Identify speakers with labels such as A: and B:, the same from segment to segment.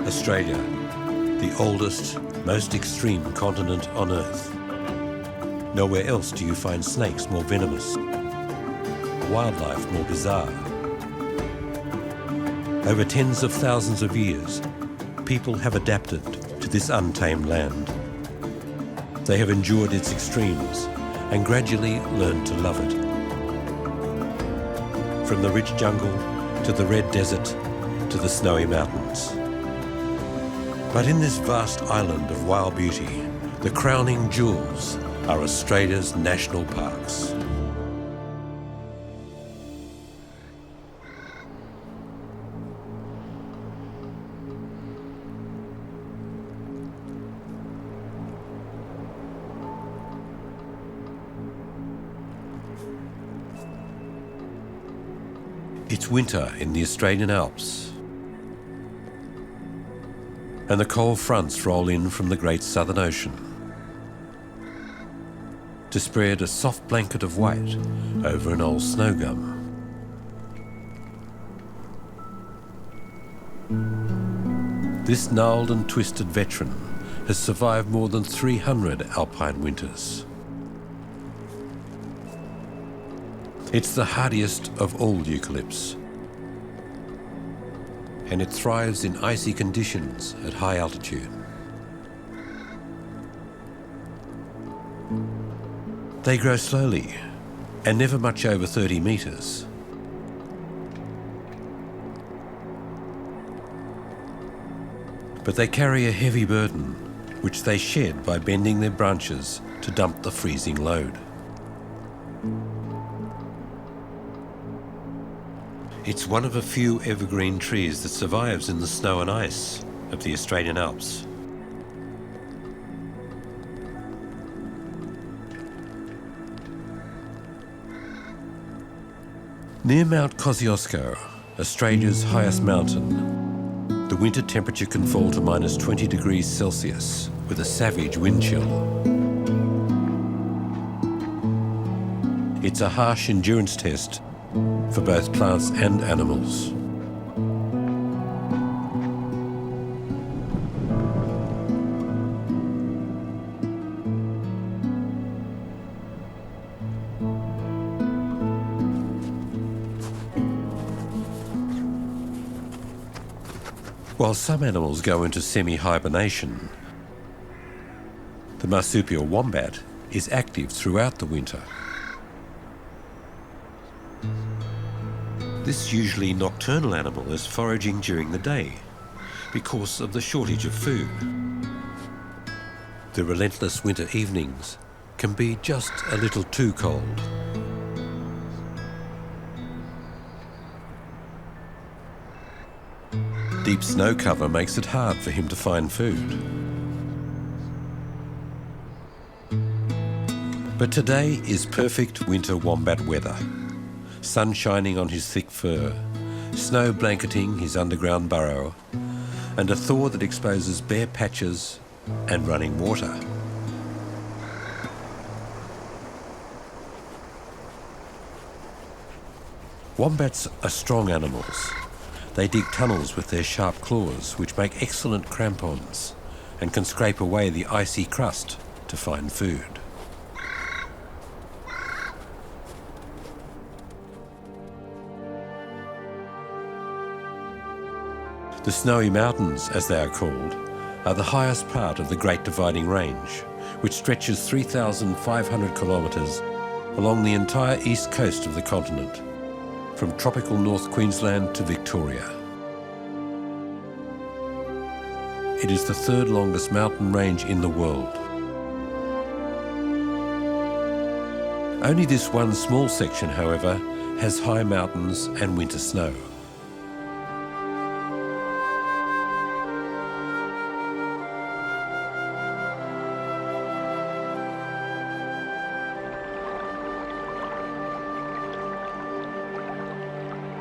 A: Australia, the oldest, most extreme continent on Earth. Nowhere else do you find snakes more venomous, wildlife more bizarre. Over tens of thousands of years, people have adapted to this untamed land. They have endured its extremes and gradually learned to love it. From the rich jungle to the red desert to the snowy mountains. But in this vast island of wild beauty, the crowning jewels are Australia's national parks. It's winter in the Australian Alps, and the cold fronts roll in from the Great Southern Ocean to spread a soft blanket of white over an old snow gum. This gnarled and twisted veteran has survived more than 300 alpine winters. It's the hardiest of all eucalypts, and it thrives in icy conditions at high altitude. They grow slowly and never much over 30 metres. But they carry a heavy burden, which they shed by bending their branches to dump the freezing load. It's one of a few evergreen trees that survives in the snow and ice of the Australian Alps. Near Mount Kosciuszko, Australia's highest mountain, the winter temperature can fall to minus 20 degrees Celsius with a savage wind chill. It's a harsh endurance test for both plants and animals. While some animals go into semi-hibernation, the marsupial wombat is active throughout the winter. This usually nocturnal animal is foraging during the day because of the shortage of food. The relentless winter evenings can be just a little too cold. Deep snow cover makes it hard for him to find food. But today is perfect winter wombat weather. Sun shining on his thick fur, snow blanketing his underground burrow, and a thaw that exposes bare patches and running water. Wombats are strong animals. They dig tunnels with their sharp claws, which make excellent crampons, and can scrape away the icy crust to find food. The Snowy Mountains, as they are called, are the highest part of the Great Dividing Range, which stretches 3,500 kilometres along the entire east coast of the continent, from tropical North Queensland to Victoria. It is the third longest mountain range in the world. Only this one small section, however, has high mountains and winter snow.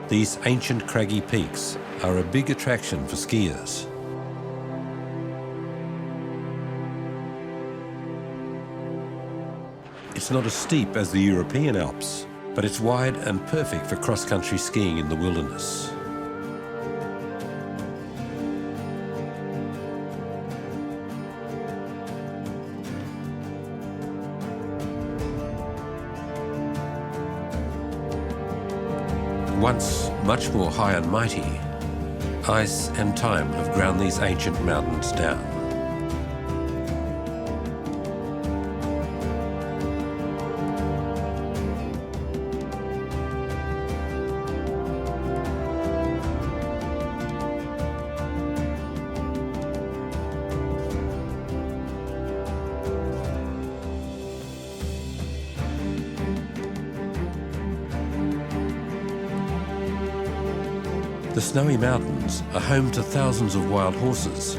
A: These ancient craggy peaks are a big attraction for skiers. It's not as steep as the European Alps, but it's wide and perfect for cross-country skiing in the wilderness. Once much more high and mighty, ice and time have ground these ancient mountains down. The Snowy Mountains are home to thousands of wild horses,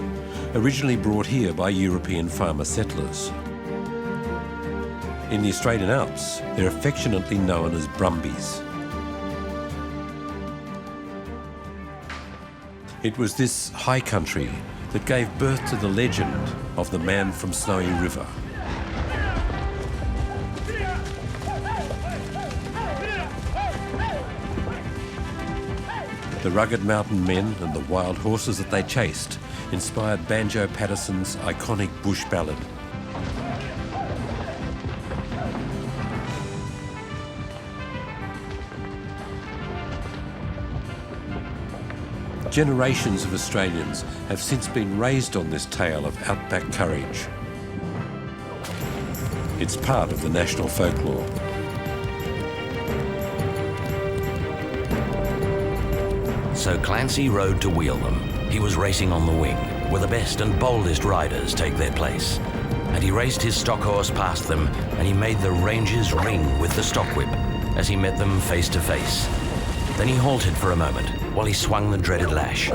A: originally brought here by European farmer settlers. In the Australian Alps, they're affectionately known as brumbies. It was this high country that gave birth to the legend of the man from Snowy River. The rugged mountain men and the wild horses that they chased inspired Banjo Patterson's iconic bush ballad. Generations of Australians have since been raised on this tale of outback courage. It's part of the national folklore.
B: So Clancy rode to wheel them. He was racing on the wing, where the best and boldest riders take their place. And he raced his stock horse past them, and he made the ranges ring with the stock whip as he met them face to face. Then he halted for a moment while he swung the dreaded lash.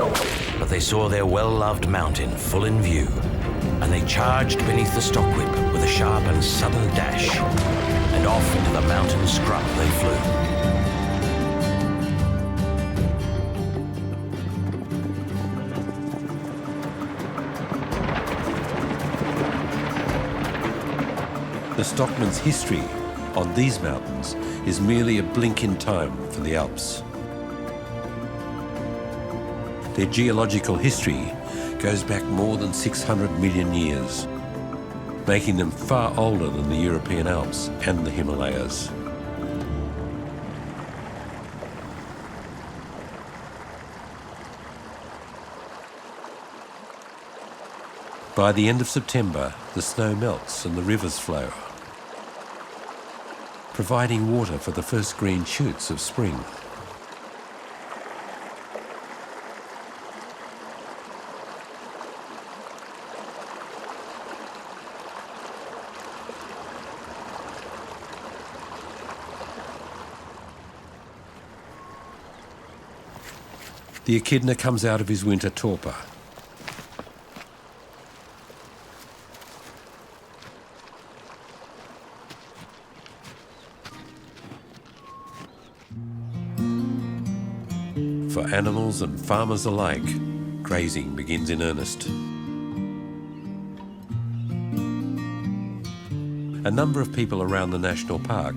B: But they saw their well-loved mountain full in view, and they charged beneath the stock whip with a sharp and sudden dash, and off into the mountain scrub they flew.
A: The stockman's history on these mountains is merely a blink in time for the Alps. Their geological history goes back more than 600 million years, making them far older than the European Alps and the Himalayas. By the end of September, the snow melts and the rivers flow, providing water for the first green shoots of spring. The echidna comes out of his winter torpor. For animals and farmers alike, grazing begins in earnest. A number of people around the national park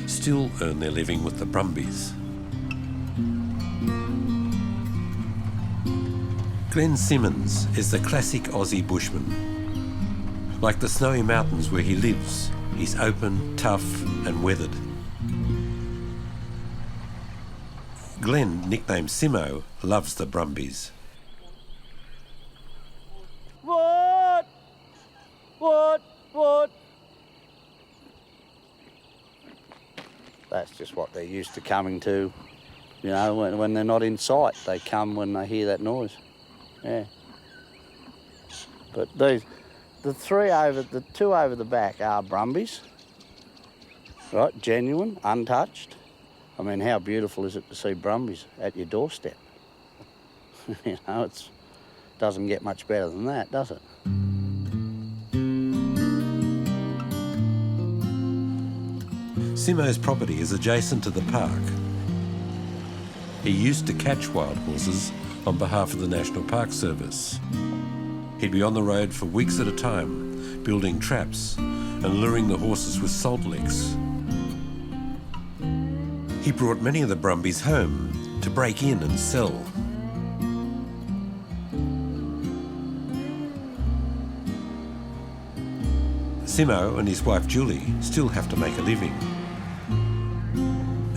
A: still earn their living with the brumbies. Glenn Simmons is the classic Aussie bushman. Like the Snowy Mountains where he lives, he's open, tough and weathered. Glenn, nicknamed Simo, loves the brumbies.
C: What? That's just what they're used to coming to. You know, when they're not in sight, they come when they hear that noise. Yeah. But the two over the back are brumbies, right? Genuine, untouched. I mean, how beautiful is it to see brumbies at your doorstep? You know, it doesn't get much better than that, does it?
A: Simo's property is adjacent to the park. He used to catch wild horses on behalf of the National Park Service. He'd be on the road for weeks at a time, building traps and luring the horses with salt licks. He brought many of the brumbies home to break in and sell. Simo and his wife Julie still have to make a living.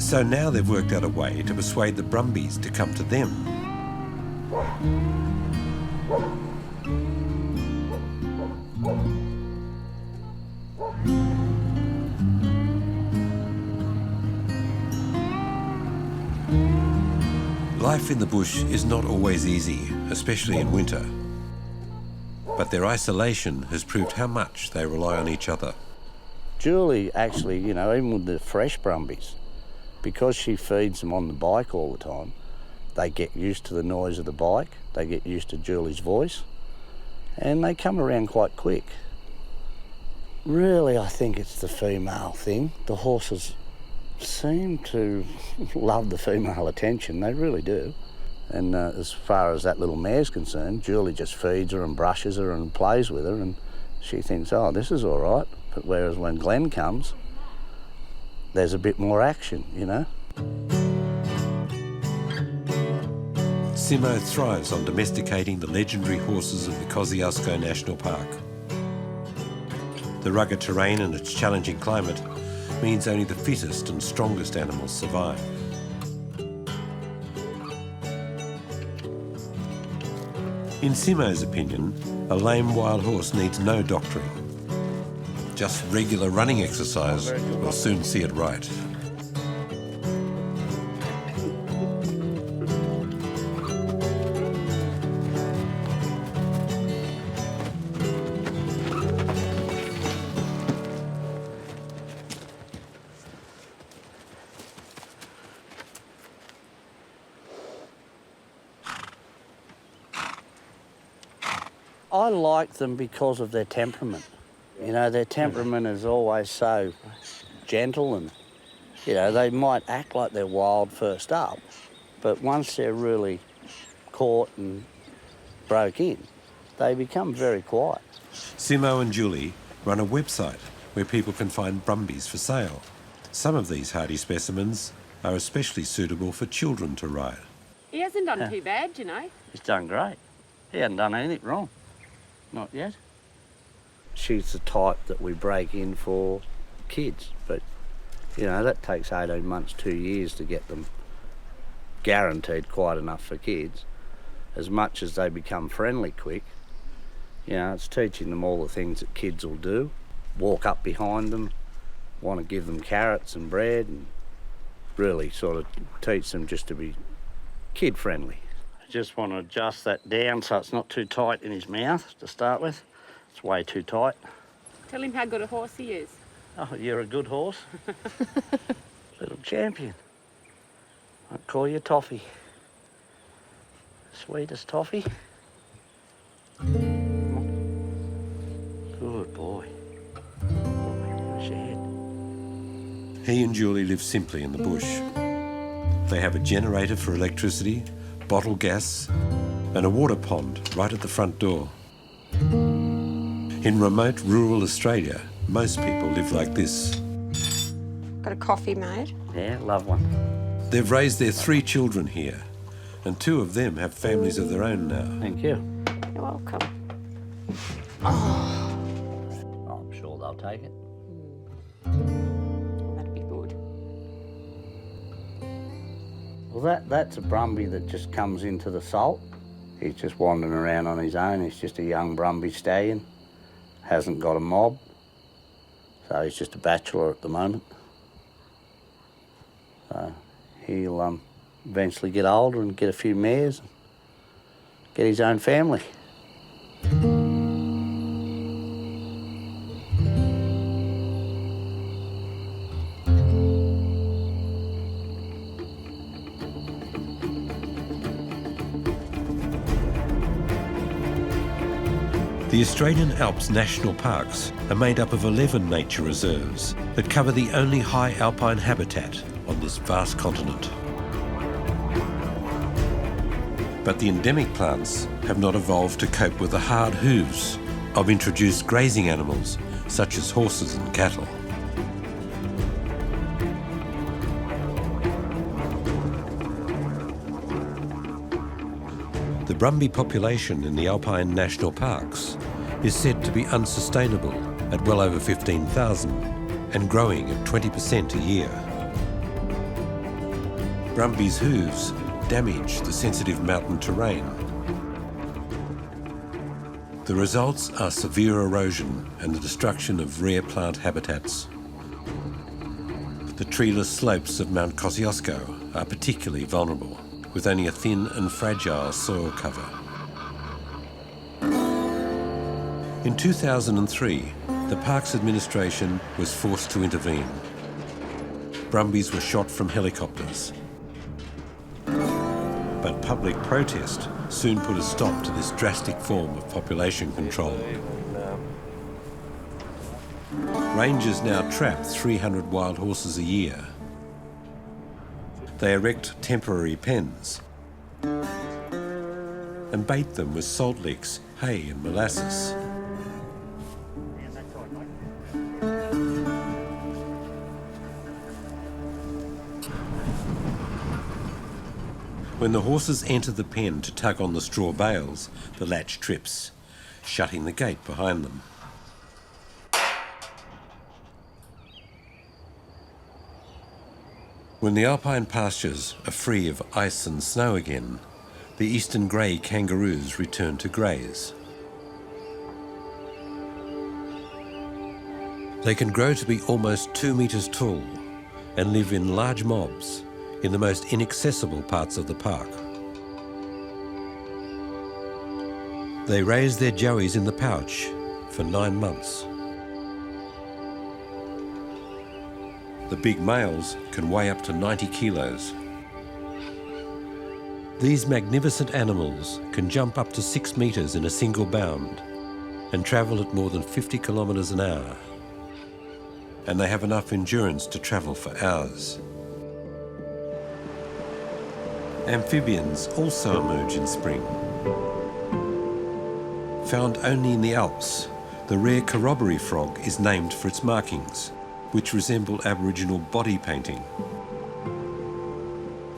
A: So now they've worked out a way to persuade the brumbies to come to them. Life in the bush is not always easy, especially in winter. But their isolation has proved how much they rely on each other.
C: Julie actually, you know, even with the fresh brumbies, because she feeds them on the bike all the time, they get used to the noise of the bike, they get used to Julie's voice, and they come around quite quick. Really, I think it's the female thing. The horses seem to love the female attention, they really do. And as far as that little mare's concerned, Julie just feeds her and brushes her and plays with her, and she thinks, oh, this is all right. But whereas when Glenn comes, there's a bit more action, you know.
A: Simo thrives on domesticating the legendary horses of the Kosciuszko National Park. The rugged terrain and its challenging climate means only the fittest and strongest animals survive. In Simo's opinion, a lame wild horse needs no doctoring. Just regular running exercise will soon see it right.
C: I like them because of their temperament. You know, their temperament is always so gentle, and, you know, they might act like they're wild first up, but once they're really caught and broke in, they become very quiet.
A: Simo and Julie run a website where people can find brumbies for sale. Some of these hardy specimens are especially suitable for children to ride.
D: He hasn't done too bad, you know.
C: He's done great. He hasn't done anything wrong. Not yet. She's the type that we break in for kids, but, you know, that takes 18 months, 2 years to get them guaranteed quite enough for kids. As much as they become friendly quick, you know, it's teaching them all the things that kids will do. Walk up behind them, want to give them carrots and bread, and really sort of teach them just to be kid-friendly. I just want to adjust that down so it's not too tight in his mouth to start with. It's way too tight.
D: Tell him how good a horse he is.
C: Oh, you're a good horse. Little champion. I'll call you Toffee. Sweetest Toffee. Good boy. Shed.
A: He and Julie live simply in the bush. They have a generator for electricity, bottle gas, and a water pond right at the front door. In remote rural Australia, most people live like this.
E: Got a coffee made.
C: Yeah, love one.
A: They've raised their 3 children here, and 2 of them have families of their own now.
C: Thank you.
E: You're welcome.
C: I'm sure they'll take it.
E: That'd be good.
C: Well, that's a brumby that just comes into the salt. He's just wandering around on his own. He's just a young brumby stallion. Hasn't got a mob. So he's just a bachelor at the moment. So he'll eventually get older and get a few mares and get his own family.
A: The Australian Alps National Parks are made up of 11 nature reserves that cover the only high alpine habitat on this vast continent. But the endemic plants have not evolved to cope with the hard hooves of introduced grazing animals such as horses and cattle. The brumby population in the alpine national parks is said to be unsustainable at well over 15,000 and growing at 20% a year. Brumbies' hooves damage the sensitive mountain terrain. The results are severe erosion and the destruction of rare plant habitats. The treeless slopes of Mount Kosciuszko are particularly vulnerable, with only a thin and fragile soil cover. In 2003, the Parks Administration was forced to intervene. Brumbies were shot from helicopters. But public protest soon put a stop to this drastic form of population control. Rangers now trap 300 wild horses a year. They erect temporary pens and bait them with salt licks, hay and molasses. When the horses enter the pen to tug on the straw bales, the latch trips, shutting the gate behind them. When the alpine pastures are free of ice and snow again, the eastern grey kangaroos return to graze. They can grow to be almost 2 metres tall and live in large mobs in the most inaccessible parts of the park. They raise their joeys in the pouch for 9 months. The big males can weigh up to 90 kilos. These magnificent animals can jump up to 6 metres in a single bound and travel at more than 50 kilometres an hour. And they have enough endurance to travel for hours. Amphibians also emerge in spring. Found only in the Alps, the rare corroboree frog is named for its markings, which resemble Aboriginal body painting.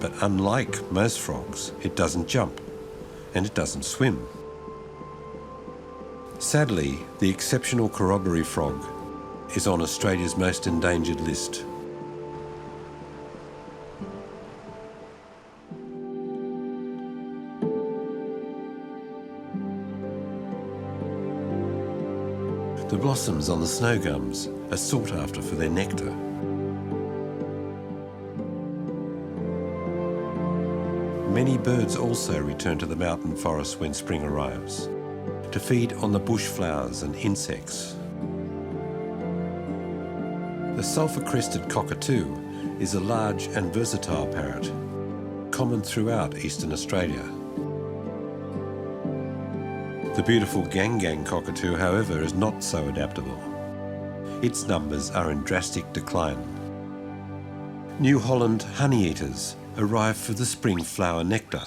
A: But unlike most frogs, it doesn't jump, and it doesn't swim. Sadly, the exceptional corroboree frog is on Australia's most endangered list. The blossoms on the snow gums are sought after for their nectar. Many birds also return to the mountain forest when spring arrives, to feed on the bush flowers and insects. The sulphur-crested cockatoo is a large and versatile parrot, common throughout eastern Australia. The beautiful gang cockatoo, however, is not so adaptable. Its numbers are in drastic decline. New Holland honeyeaters arrive for the spring flower nectar.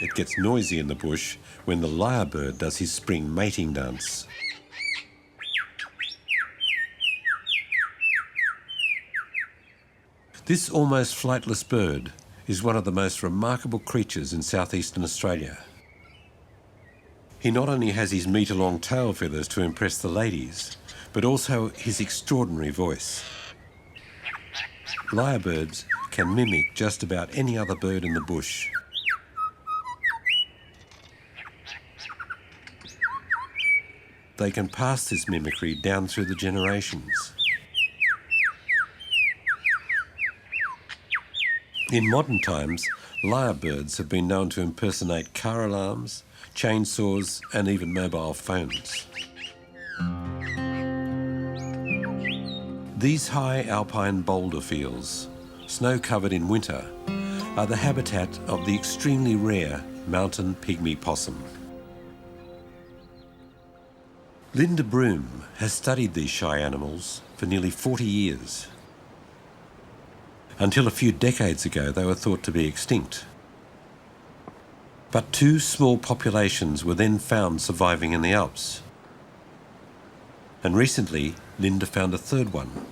A: It gets noisy in the bush when the lyrebird does his spring mating dance. This almost flightless bird is one of the most remarkable creatures in southeastern Australia. He not only has his metre-long tail feathers to impress the ladies, but also his extraordinary voice. Lyrebirds can mimic just about any other bird in the bush. They can pass this mimicry down through the generations. In modern times, lyrebirds have been known to impersonate car alarms, chainsaws, and even mobile phones. These high alpine boulder fields, snow-covered in winter, are the habitat of the extremely rare mountain pygmy possum. Linda Broom has studied these shy animals for nearly 40 years. Until a few decades ago, they were thought to be extinct. But 2 small populations were then found surviving in the Alps. And recently, Linda found a 3rd one.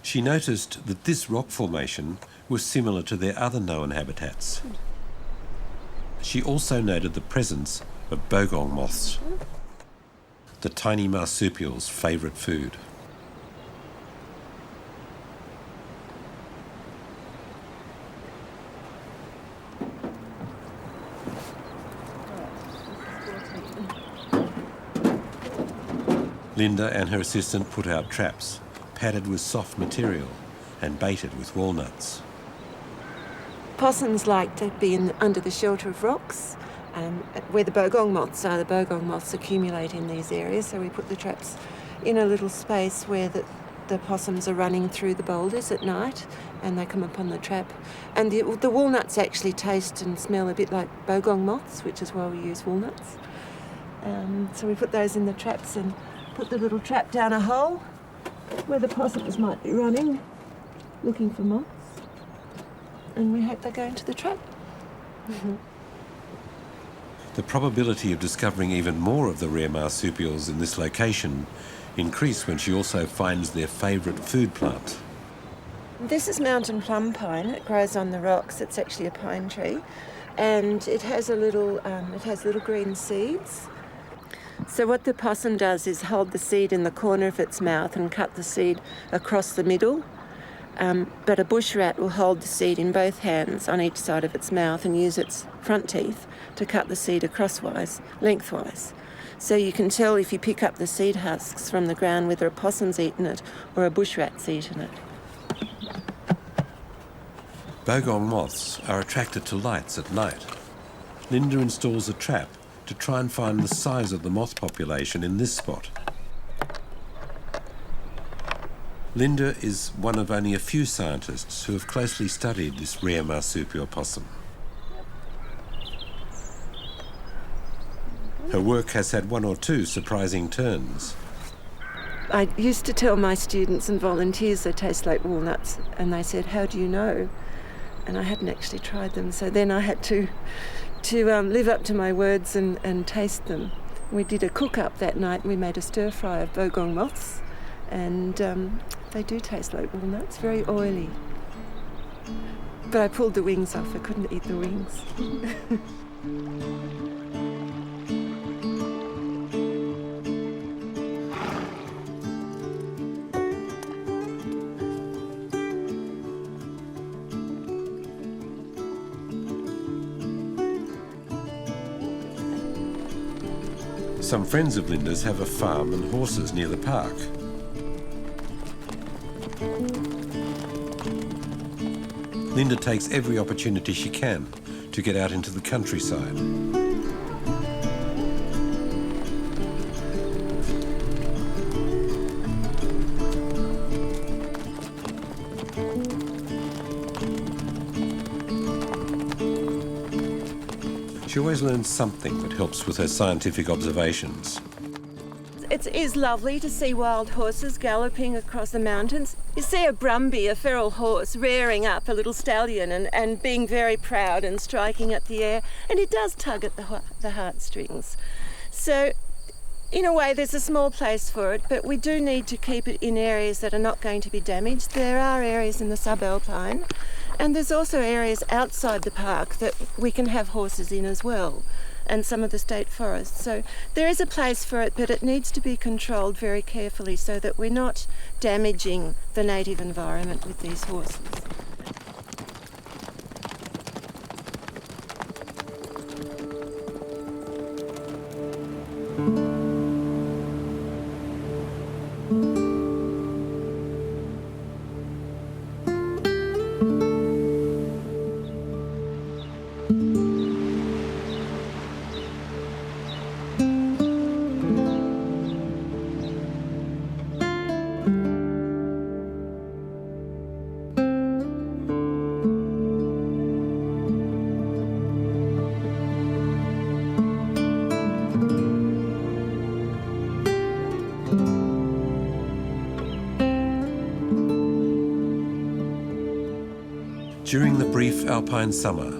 A: She noticed that this rock formation was similar to their other known habitats. She also noted the presence of bogong moths. the tiny marsupial's favourite food. Linda and her assistant put out traps, padded with soft material and baited with walnuts.
F: Possums like to be under the shelter of rocks, where the bogong moths are. The bogong moths accumulate in these areas, so we put the traps in a little space where the possums are running through the boulders at night, and they come upon the trap. And the walnuts actually taste and smell a bit like bogong moths, which is why we use walnuts. So we put those in the traps and put the little trap down a hole where the possums might be running, looking for moths. And we hope they go into the trap.
A: The probability of discovering even more of the rare marsupials in this location increase when she also finds their favourite food plant.
F: This is mountain plum pine. It grows on the rocks. It's actually a pine tree, and it has little green seeds. So what the possum does is hold the seed in the corner of its mouth and cut the seed across the middle. But a bush rat will hold the seed in both hands on each side of its mouth and use its front teeth to cut the seed lengthwise. So you can tell if you pick up the seed husks from the ground whether a possum's eaten it or a bush rat's eaten it.
A: Bogong moths are attracted to lights at night. Linda installs a trap to try and find the size of the moth population in this spot. Linda is one of only a few scientists who have closely studied this rare marsupial possum. Her work has had one or two surprising turns.
F: I used to tell my students and volunteers they taste like walnuts, and they said, "How do you know?" And I hadn't actually tried them, so then I had to live up to my words and taste them. We did a cook-up that night, and we made a stir-fry of bogong moths, and they do taste like walnuts, very oily. But I pulled the wings off, I couldn't eat the wings.
A: Some friends of Linda's have a farm and horses near the park. Linda takes every opportunity she can to get out into the countryside. She always learns something that helps with her scientific observations.
F: It is lovely to see wild horses galloping across the mountains. You see a brumby, a feral horse, rearing up a little stallion and being very proud and striking at the air, and it does tug at the heartstrings. So, in a way, there's a small place for it, but we do need to keep it in areas that are not going to be damaged. There are areas in the subalpine, and there's also areas outside the park that we can have horses in as well, and some of the state forests. So there is a place for it, but it needs to be controlled very carefully so that we're not damaging the native environment with these horses.
A: During the brief alpine summer,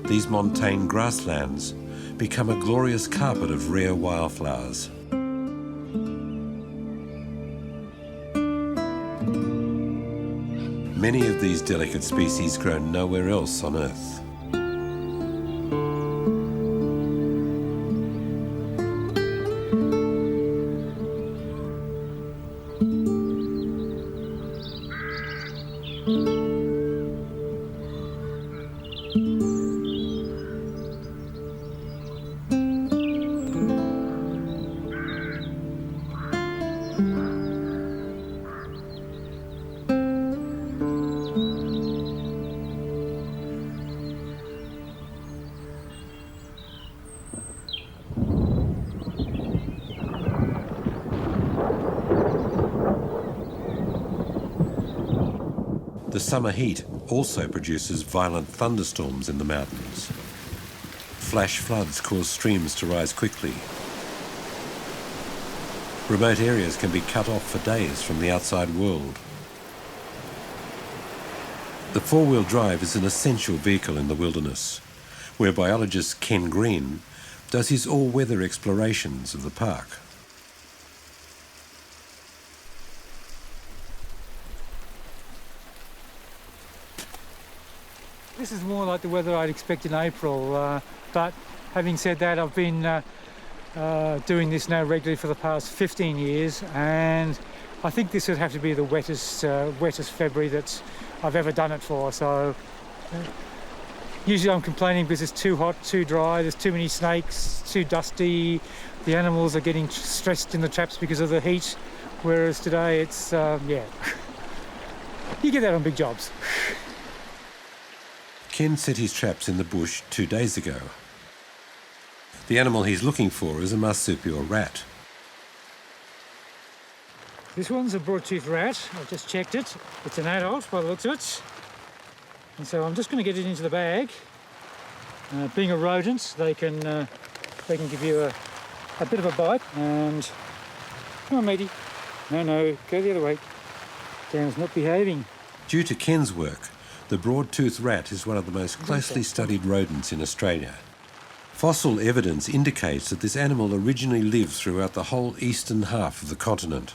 A: these montane grasslands become a glorious carpet of rare wildflowers. Many of these delicate species grow nowhere else on Earth. The summer heat also produces violent thunderstorms in the mountains. Flash floods cause streams to rise quickly. Remote areas can be cut off for days from the outside world. The four-wheel drive is an essential vehicle in the wilderness, where biologist Ken Green does his all-weather explorations of the park.
G: This is more like the weather I'd expect in April, but having said that, I've been doing this now regularly for the past 15 years, and I think this would have to be the wettest February that I've ever done it for. So usually I'm complaining because it's too hot, too dry, there's too many snakes, too dusty, the animals are getting stressed in the traps because of the heat, whereas today it's, yeah, you get that on big jobs.
A: Ken set his traps in the bush 2 days ago. The animal he's looking for is a marsupial rat.
G: This one's a broad-toothed rat. I've just checked it. It's an adult by the looks of it. And so I'm just going to get it into the bag. Being a rodent, they can give you a bit of a bite. And come on, matey. No, go the other way. Dan's not behaving.
A: Due to Ken's work, the broad-toothed rat is one of the most closely studied rodents in Australia. Fossil evidence indicates that this animal originally lived throughout the whole eastern half of the continent,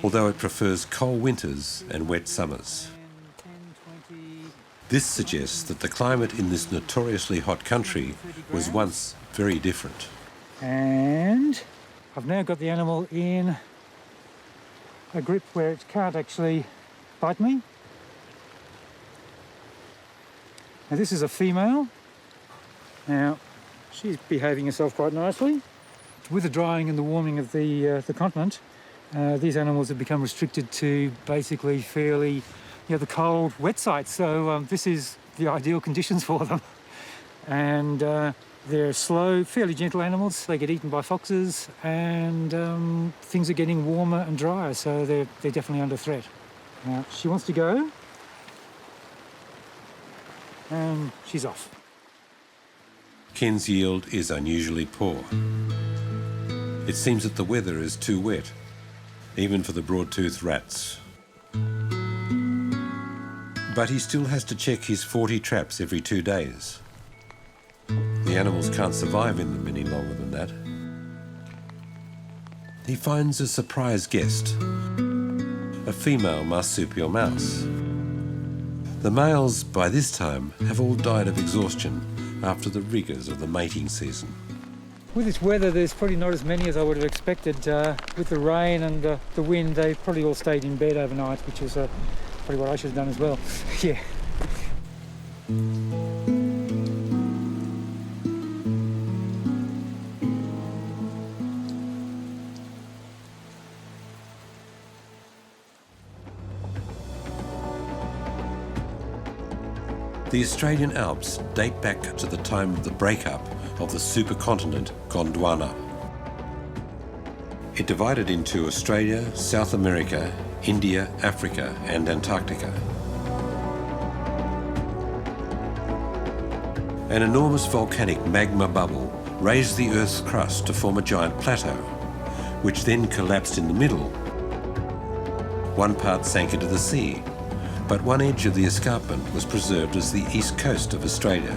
A: although it prefers cold winters and wet summers. This suggests that the climate in this notoriously hot country was once very different.
G: And I've now got the animal in a grip where it can't actually bite me. Now this is a female. Now she's behaving herself quite nicely. With the drying and the warming of the continent, these animals have become restricted to basically fairly, the cold, wet sites. So this is the ideal conditions for them. And they're slow, fairly gentle animals. They get eaten by foxes, and things are getting warmer and drier, so they're definitely under threat. Now she wants to go, and she's off.
A: Ken's yield is unusually poor. It seems that the weather is too wet, even for the broad-toothed rats. But he still has to check his 40 traps every 2 days. The animals can't survive in them any longer than that. He finds a surprise guest, a female marsupial mouse. The males, by this time, have all died of exhaustion after the rigours of the mating season.
G: With this weather, there's probably not as many as I would have expected. With the rain and the wind, they probably all stayed in bed overnight, which is probably what I should have done as well. Yeah.
A: The Australian Alps date back to the time of the breakup of the supercontinent Gondwana. It divided into Australia, South America, India, Africa, and Antarctica. An enormous volcanic magma bubble raised the Earth's crust to form a giant plateau, which then collapsed in the middle. One part sank into the sea, but one edge of the escarpment was preserved as the east coast of Australia.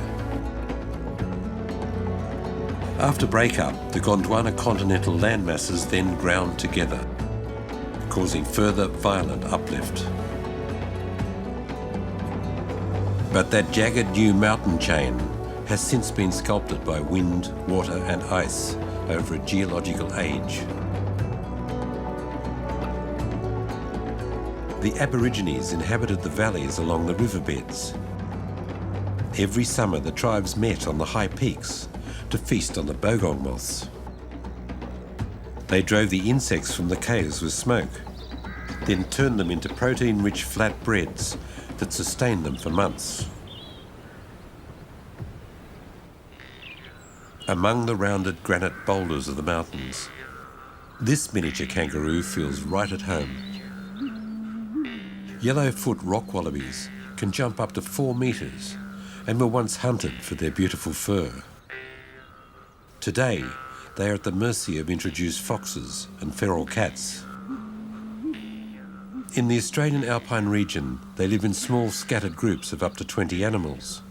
A: After breakup, the Gondwana continental landmasses then ground together, causing further violent uplift. But that jagged new mountain chain has since been sculpted by wind, water and ice over a geological age. the Aborigines inhabited the valleys along the riverbeds. Every summer the tribes met on the high peaks to feast on the bogong moths. They drove the insects from the caves with smoke, then turned them into protein-rich flat breads that sustained them for months. Among the rounded granite boulders of the mountains, this miniature kangaroo feels right at home. Yellowfoot rock wallabies can jump up to 4 metres and were once hunted for their beautiful fur. Today, they are at the mercy of introduced foxes and feral cats. In the Australian alpine region, they live in small scattered groups of up to 20 animals.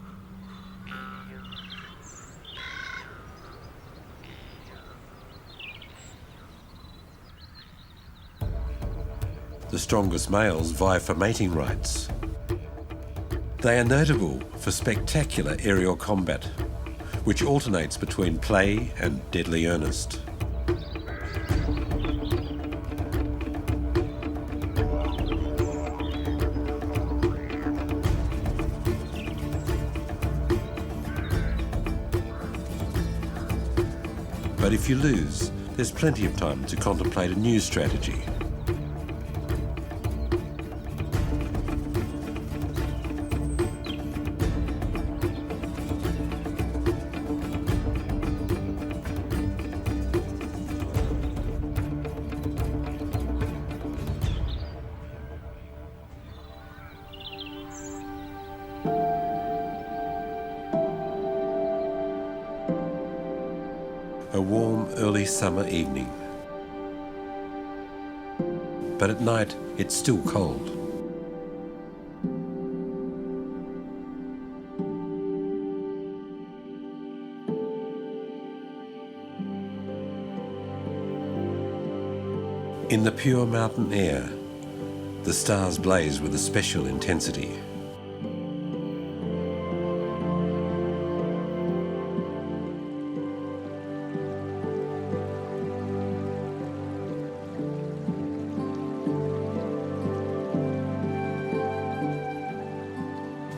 A: The strongest males vie for mating rights. They are notable for spectacular aerial combat, which alternates between play and deadly earnest. But if you lose, there's plenty of time to contemplate a new strategy. A warm, early summer evening. But at night, it's still cold. In the pure mountain air, the stars blaze with a special intensity.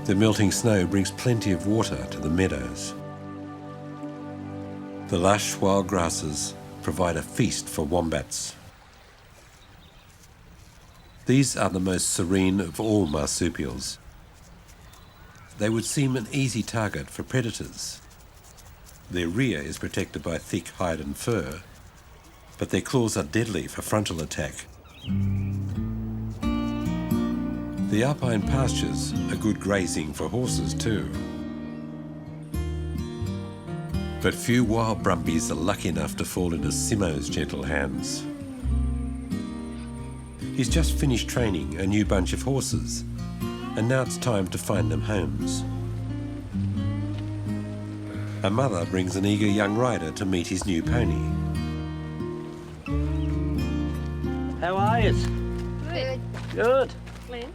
A: The melting snow brings plenty of water to the meadows. The lush wild grasses provide a feast for wombats. These are the most serene of all marsupials. They would seem an easy target for predators. Their rear is protected by thick hide and fur, but their claws are deadly for frontal attack. The alpine pastures are good grazing for horses too. But few wild brumbies are lucky enough to fall into Simo's gentle hands. He's just finished training a new bunch of horses, and now it's time to find them homes. A mother brings an eager young rider to meet his new pony.
C: How are you?
D: Good.
C: Good.
D: Glenn,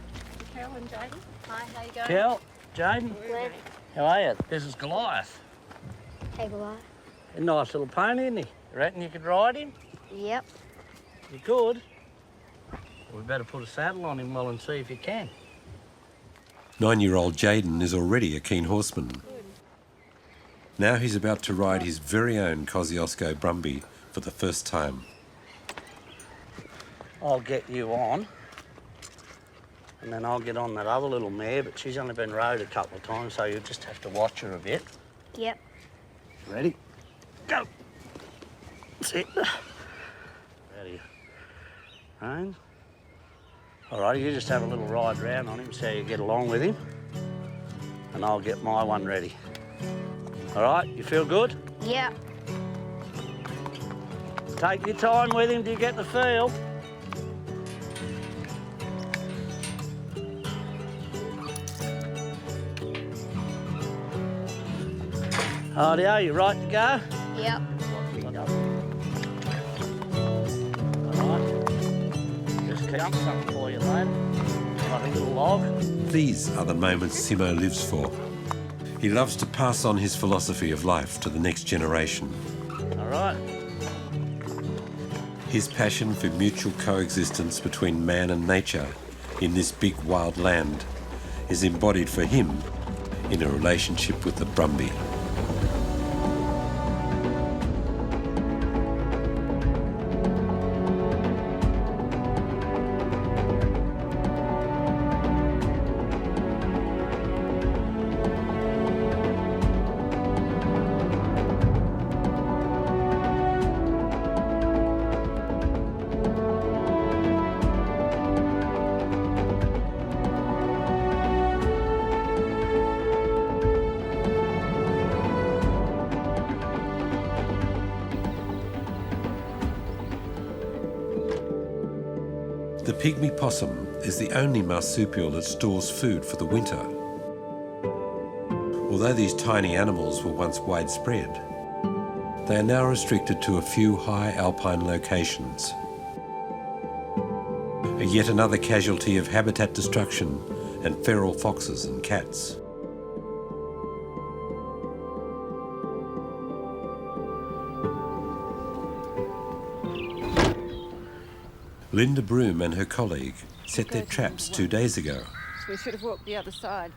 D: Carol and Jaden.
H: Hi, how you going?
C: Kel, Jaden,
H: Glenn.
C: how are you? This is Goliath.
H: Hey, Goliath.
C: A nice little pony, isn't he? You reckon you could ride him?
H: Yep.
C: You could. We better put a saddle on him well and see if you can.
A: 9-year-old Jaden is already a keen horseman. Now he's about to ride his very own Kosciuszko Brumby for the first time.
C: I'll get you on, and then I'll get on that other little mare, but she's only been rode a couple of times, so you'll just have to watch her a bit.
H: Yep.
C: Ready? Go! Sit. Ready. Rein. All right, you just have a little ride round on him, see how you get along with him, and I'll get my one ready. All right, you feel good?
H: Yep.
C: Take your time with him till you get the feel. Rightio, you right to go?
H: Yep.
C: All right. Just keep something for you later. Like a little log.
A: These are the moments Simo lives for. He loves to pass on his philosophy of life to the next generation.
C: All right.
A: His passion for mutual coexistence between man and nature in this big wild land is embodied for him in a relationship with the brumby. The pygmy possum is the only marsupial that stores food for the winter. Although these tiny animals were once widespread, they are now restricted to a few high alpine locations. Yet another casualty of habitat destruction and feral foxes and cats. Linda Broom and her colleague set their traps 2 days ago.
F: So we should have walked the other side.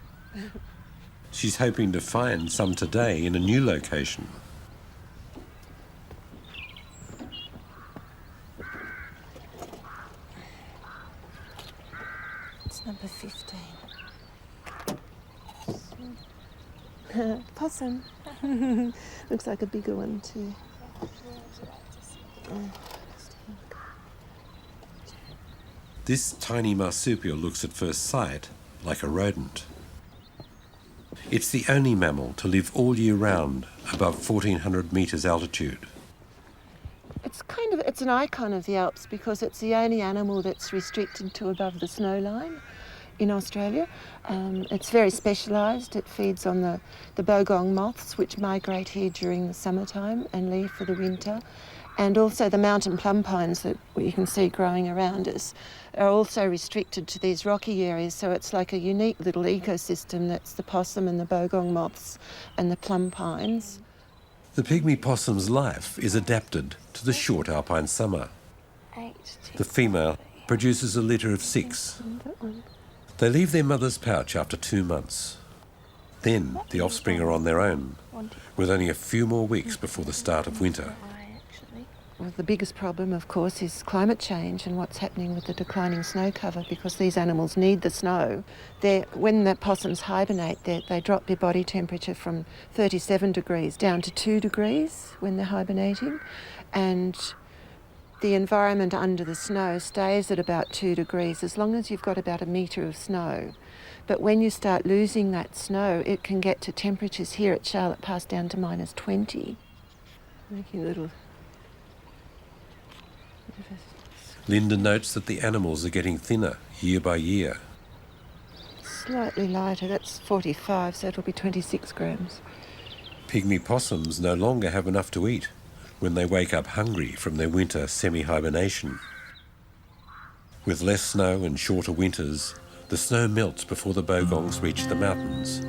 A: She's hoping to find some today in a new location.
F: It's number 15. Possum. Looks like a bigger one too.
A: This tiny marsupial looks at first sight like a rodent. It's the only mammal to live all year round above 1,400 metres altitude.
F: It's an icon of the Alps because it's the only animal that's restricted to above the snow line in Australia. It's very specialised. It feeds on the bogong moths, which migrate here during the summertime and leave for the winter. And also the mountain plum pines that you can see growing around us are also restricted to these rocky areas. So it's like a unique little ecosystem that's the possum and the bogong moths and the plum pines.
A: The pygmy possum's life is adapted to the short alpine summer. The female produces a litter of 6. They leave their mother's pouch after 2 months. Then the offspring are on their own, with only a few more weeks before the start of winter.
F: Well, the biggest problem, of course, is climate change and what's happening with the declining snow cover, because these animals need the snow. When the possums hibernate, they drop their body temperature from 37 degrees down to 2 degrees when they're hibernating, and the environment under the snow stays at about 2 degrees as long as you've got about a metre of snow. But when you start losing that snow, it can get to temperatures here at Charlotte Pass down to -20. Making a little...
A: Linda notes that the animals are getting thinner year by year.
F: Slightly lighter, that's 45, so it'll be 26 grams.
A: Pygmy possums no longer have enough to eat when they wake up hungry from their winter semi-hibernation. With less snow and shorter winters, the snow melts before the bogongs reach the mountains.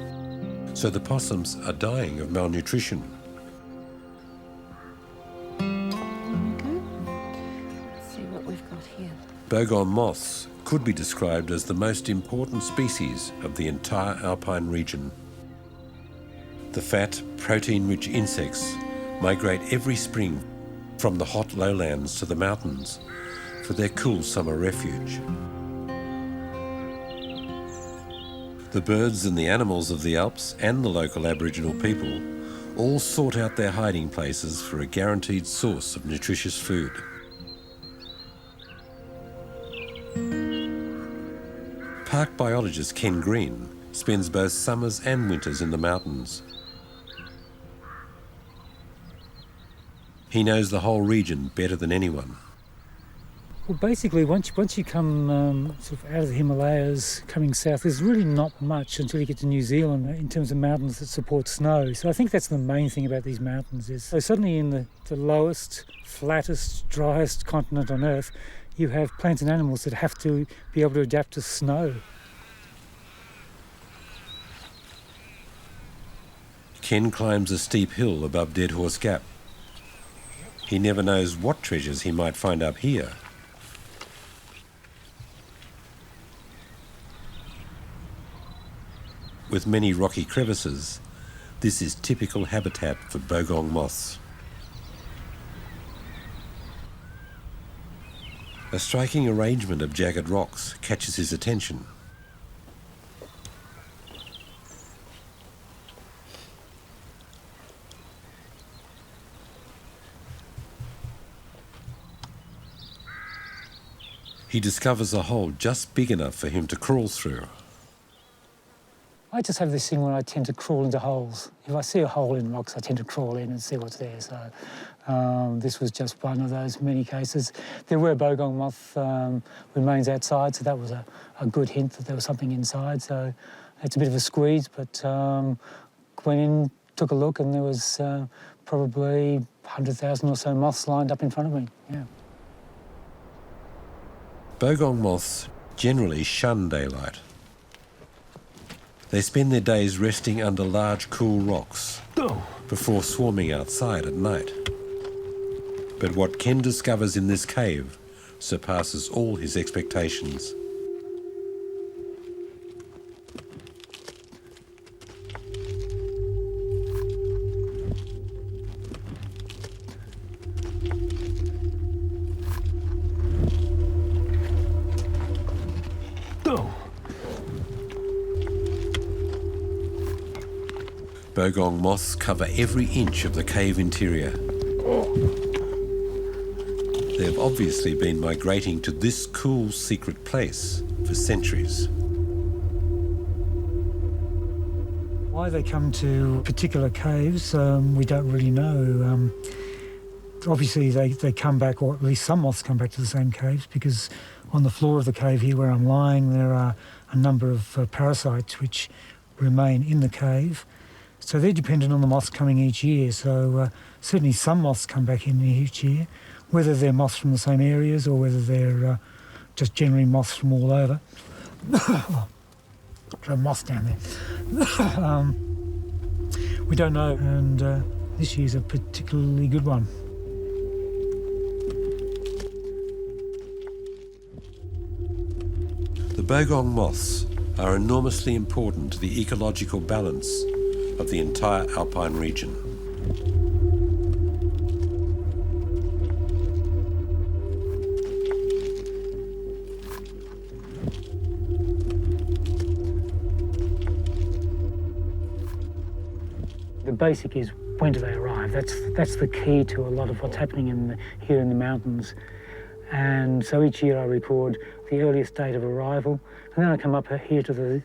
A: So the possums are dying of malnutrition. Bogong moths could be described as the most important species of the entire alpine region. The fat, protein-rich insects migrate every spring from the hot lowlands to the mountains for their cool summer refuge. The birds and the animals of the Alps and the local Aboriginal people all sought out their hiding places for a guaranteed source of nutritious food. Park biologist Ken Green spends both summers and winters in the mountains. He knows the whole region better than anyone.
G: Well, basically, once you come sort of out of the Himalayas, coming south, there's really not much until you get to New Zealand in terms of mountains that support snow. So I think that's the main thing about these mountains is, so suddenly in the lowest, flattest, driest continent on Earth, you have plants and animals that have to be able to adapt to snow.
A: Ken climbs a steep hill above Dead Horse Gap. He never knows what treasures he might find up here. with many rocky crevices, this is typical habitat for bogong moths. A striking arrangement of jagged rocks catches his attention. He discovers a hole just big enough for him to crawl through.
G: I just have this thing where I tend to crawl into holes. If I see a hole in rocks, I tend to crawl in and see what's there. So this was just one of those many cases. There were bogong moth remains outside, so that was a good hint that there was something inside. So it's a bit of a squeeze, but went in, took a look, and there was probably 100,000 or so moths lined up in front of me. Yeah.
A: Bogong moths generally shun daylight. They spend their days resting under large, cool rocks before swarming outside at night. But what Ken discovers in this cave surpasses all his expectations. Bogong moths cover every inch of the cave interior. They've obviously been migrating to this cool secret place for centuries.
G: Why they come to particular caves, we don't really know. Obviously they come back, or at least some moths come back to the same caves, because on the floor of the cave here where I'm lying, there are a number of parasites which remain in the cave. So they're dependent on the moths coming each year. So certainly some moths come back in each year, whether they're moths from the same areas or whether they're just generally moths from all over. Got a moth down there. We don't know, and this year's a particularly good one.
A: The bogong moths are enormously important to the ecological balance of the entire alpine region.
G: The basic is, when do they arrive? That's the key to a lot of what's happening here in the mountains. And so each year I record the earliest date of arrival, and then I come up here to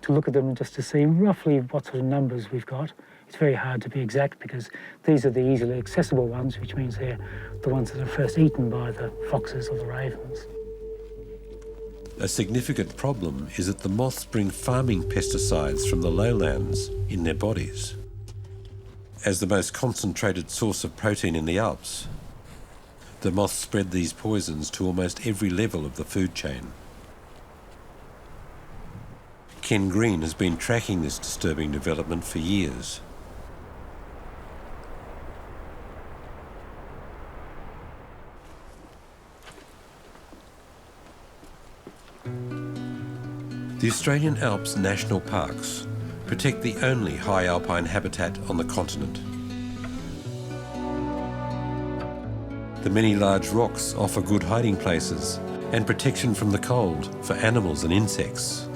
G: look at them and just to see roughly what sort of numbers we've got. It's very hard to be exact because these are the easily accessible ones, which means they're the ones that are first eaten by the foxes or the ravens.
A: A significant problem is that the moths bring farming pesticides from the lowlands in their bodies. As the most concentrated source of protein in the Alps, the moths spread these poisons to almost every level of the food chain. Ken Green has been tracking this disturbing development for years. The Australian Alps National Parks protect the only high alpine habitat on the continent. The many large rocks offer good hiding places and protection from the cold for animals and insects.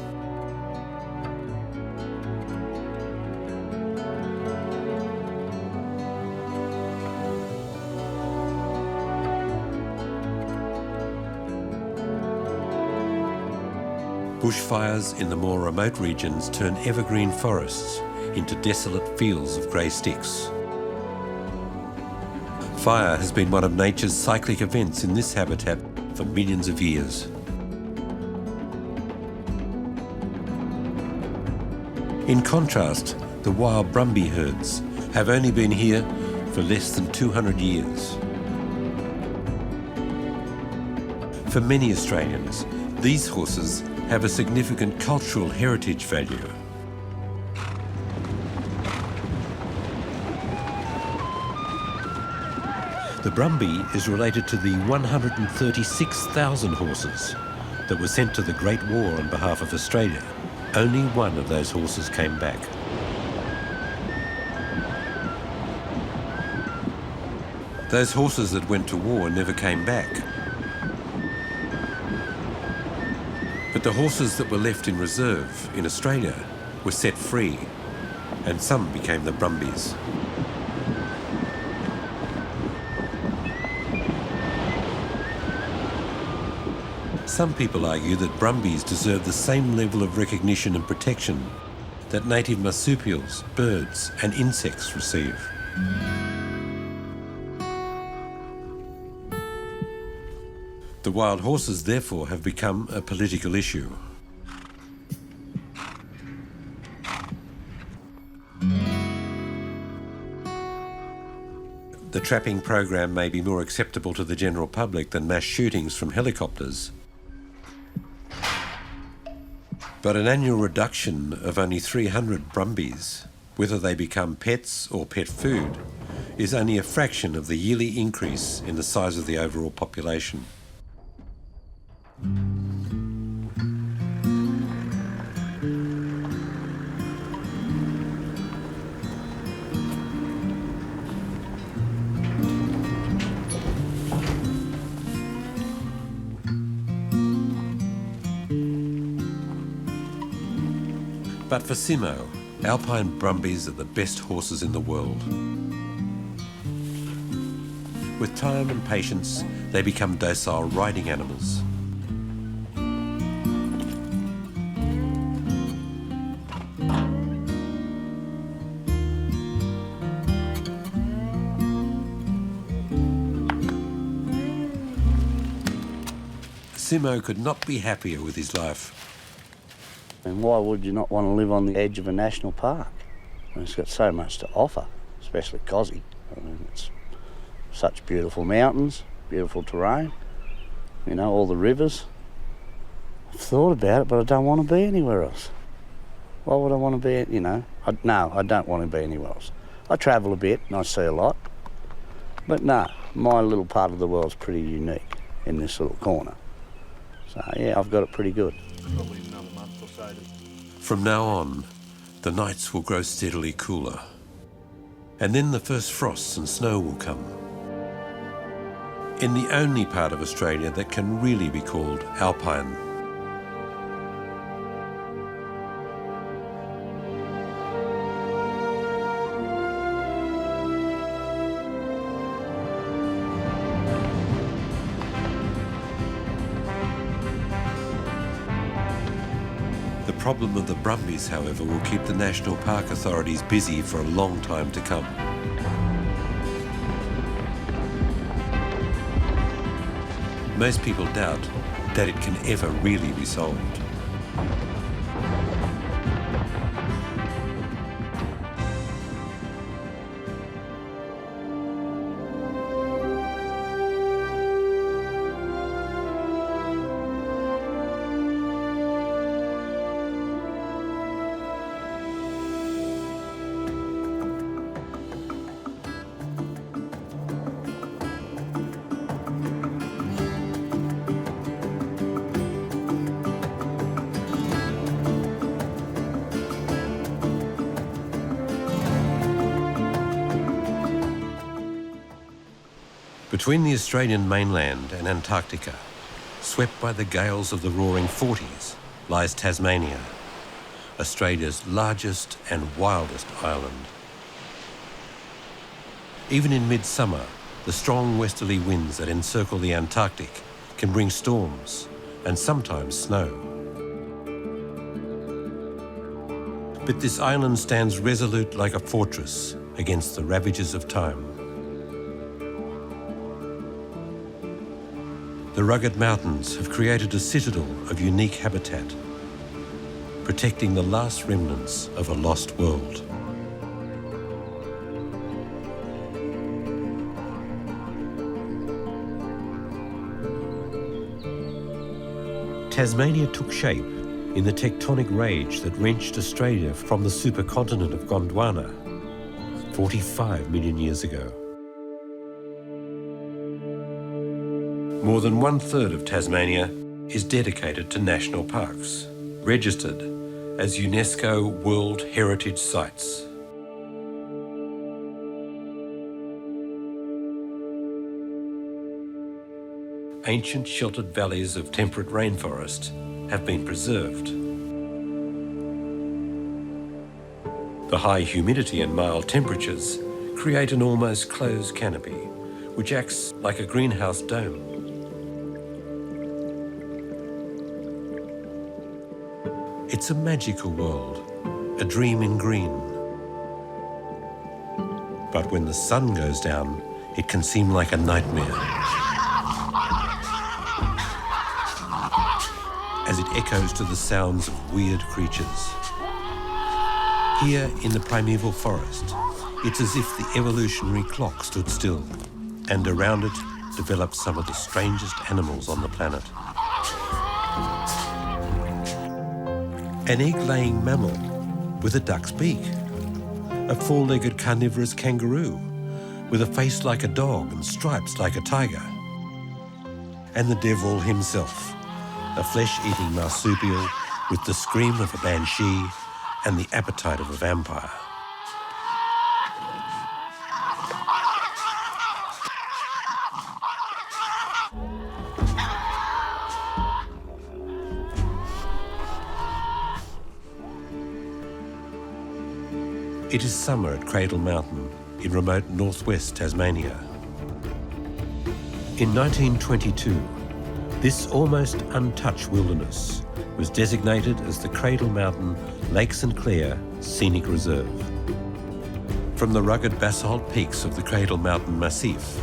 A: Bushfires in the more remote regions turn evergreen forests into desolate fields of grey sticks. Fire has been one of nature's cyclic events in this habitat for millions of years. In contrast, the wild brumby herds have only been here for less than 200 years. For many Australians, these horses have a significant cultural heritage value. The brumby is related to the 136,000 horses that were sent to the Great War on behalf of Australia Only one of those horses came back. Those horses that went to war never came back. But the horses that were left in reserve in Australia were set free, and some became the Brumbies. Some people argue that Brumbies deserve the same level of recognition and protection that native marsupials, birds and insects receive. The wild horses, therefore, have become a political issue. The trapping program may be more acceptable to the general public than mass shootings from helicopters. But an annual reduction of only 300 Brumbies, whether they become pets or pet food, is only a fraction of the yearly increase in the size of the overall population. But for Simo, Alpine Brumbies are the best horses in the world. With time and patience, they become docile riding animals. Simo could not be happier with his life.
C: And why would you not want to live on the edge of a national park? And it's got so much to offer, especially Cozzy. I mean, it's such beautiful mountains, beautiful terrain, you know, all the rivers. I've thought about it, but I don't want to be anywhere else. Why would I want to be, you know? No, I don't want to be anywhere else. I travel a bit and I see a lot. But no, my little part of the world's pretty unique in this little corner. So yeah, I've got it pretty good.
I: Probably another month or so.
A: From now on, the nights will grow steadily cooler. And then the first frosts and snow will come. In the only part of Australia that can really be called alpine. The problem of the Brumbies, however, will keep the National Park authorities busy for a long time to come. Most people doubt that it can ever really be solved. Between the Australian mainland and Antarctica, swept by the gales of the roaring 40s, lies Tasmania, Australia's largest and wildest island. Even in midsummer, the strong westerly winds that encircle the Antarctic can bring storms and sometimes snow. But this island stands resolute like a fortress against the ravages of time. The rugged mountains have created a citadel of unique habitat, protecting the last remnants of a lost world. Tasmania took shape in the tectonic rage that wrenched Australia from the supercontinent of Gondwana 45 million years ago. More than 1/3 of Tasmania is dedicated to national parks, registered as UNESCO World Heritage Sites. Ancient sheltered valleys of temperate rainforest have been preserved. The high humidity and mild temperatures create an almost closed canopy, which acts like a greenhouse dome. It's a magical world, a dream in green. But when the sun goes down, it can seem like a nightmare, as it echoes to the sounds of weird creatures. Here in the primeval forest, it's as if the evolutionary clock stood still, and around it developed some of the strangest animals on the planet. An egg-laying mammal with a duck's beak, a four-legged carnivorous kangaroo with a face like a dog and stripes like a tiger, and the devil himself, a flesh-eating marsupial with the scream of a banshee and the appetite of a vampire. It is summer at Cradle Mountain in remote northwest Tasmania. In 1922, this almost untouched wilderness was designated as the Cradle Mountain Lake St Clair Scenic Reserve. From the rugged basalt peaks of the Cradle Mountain Massif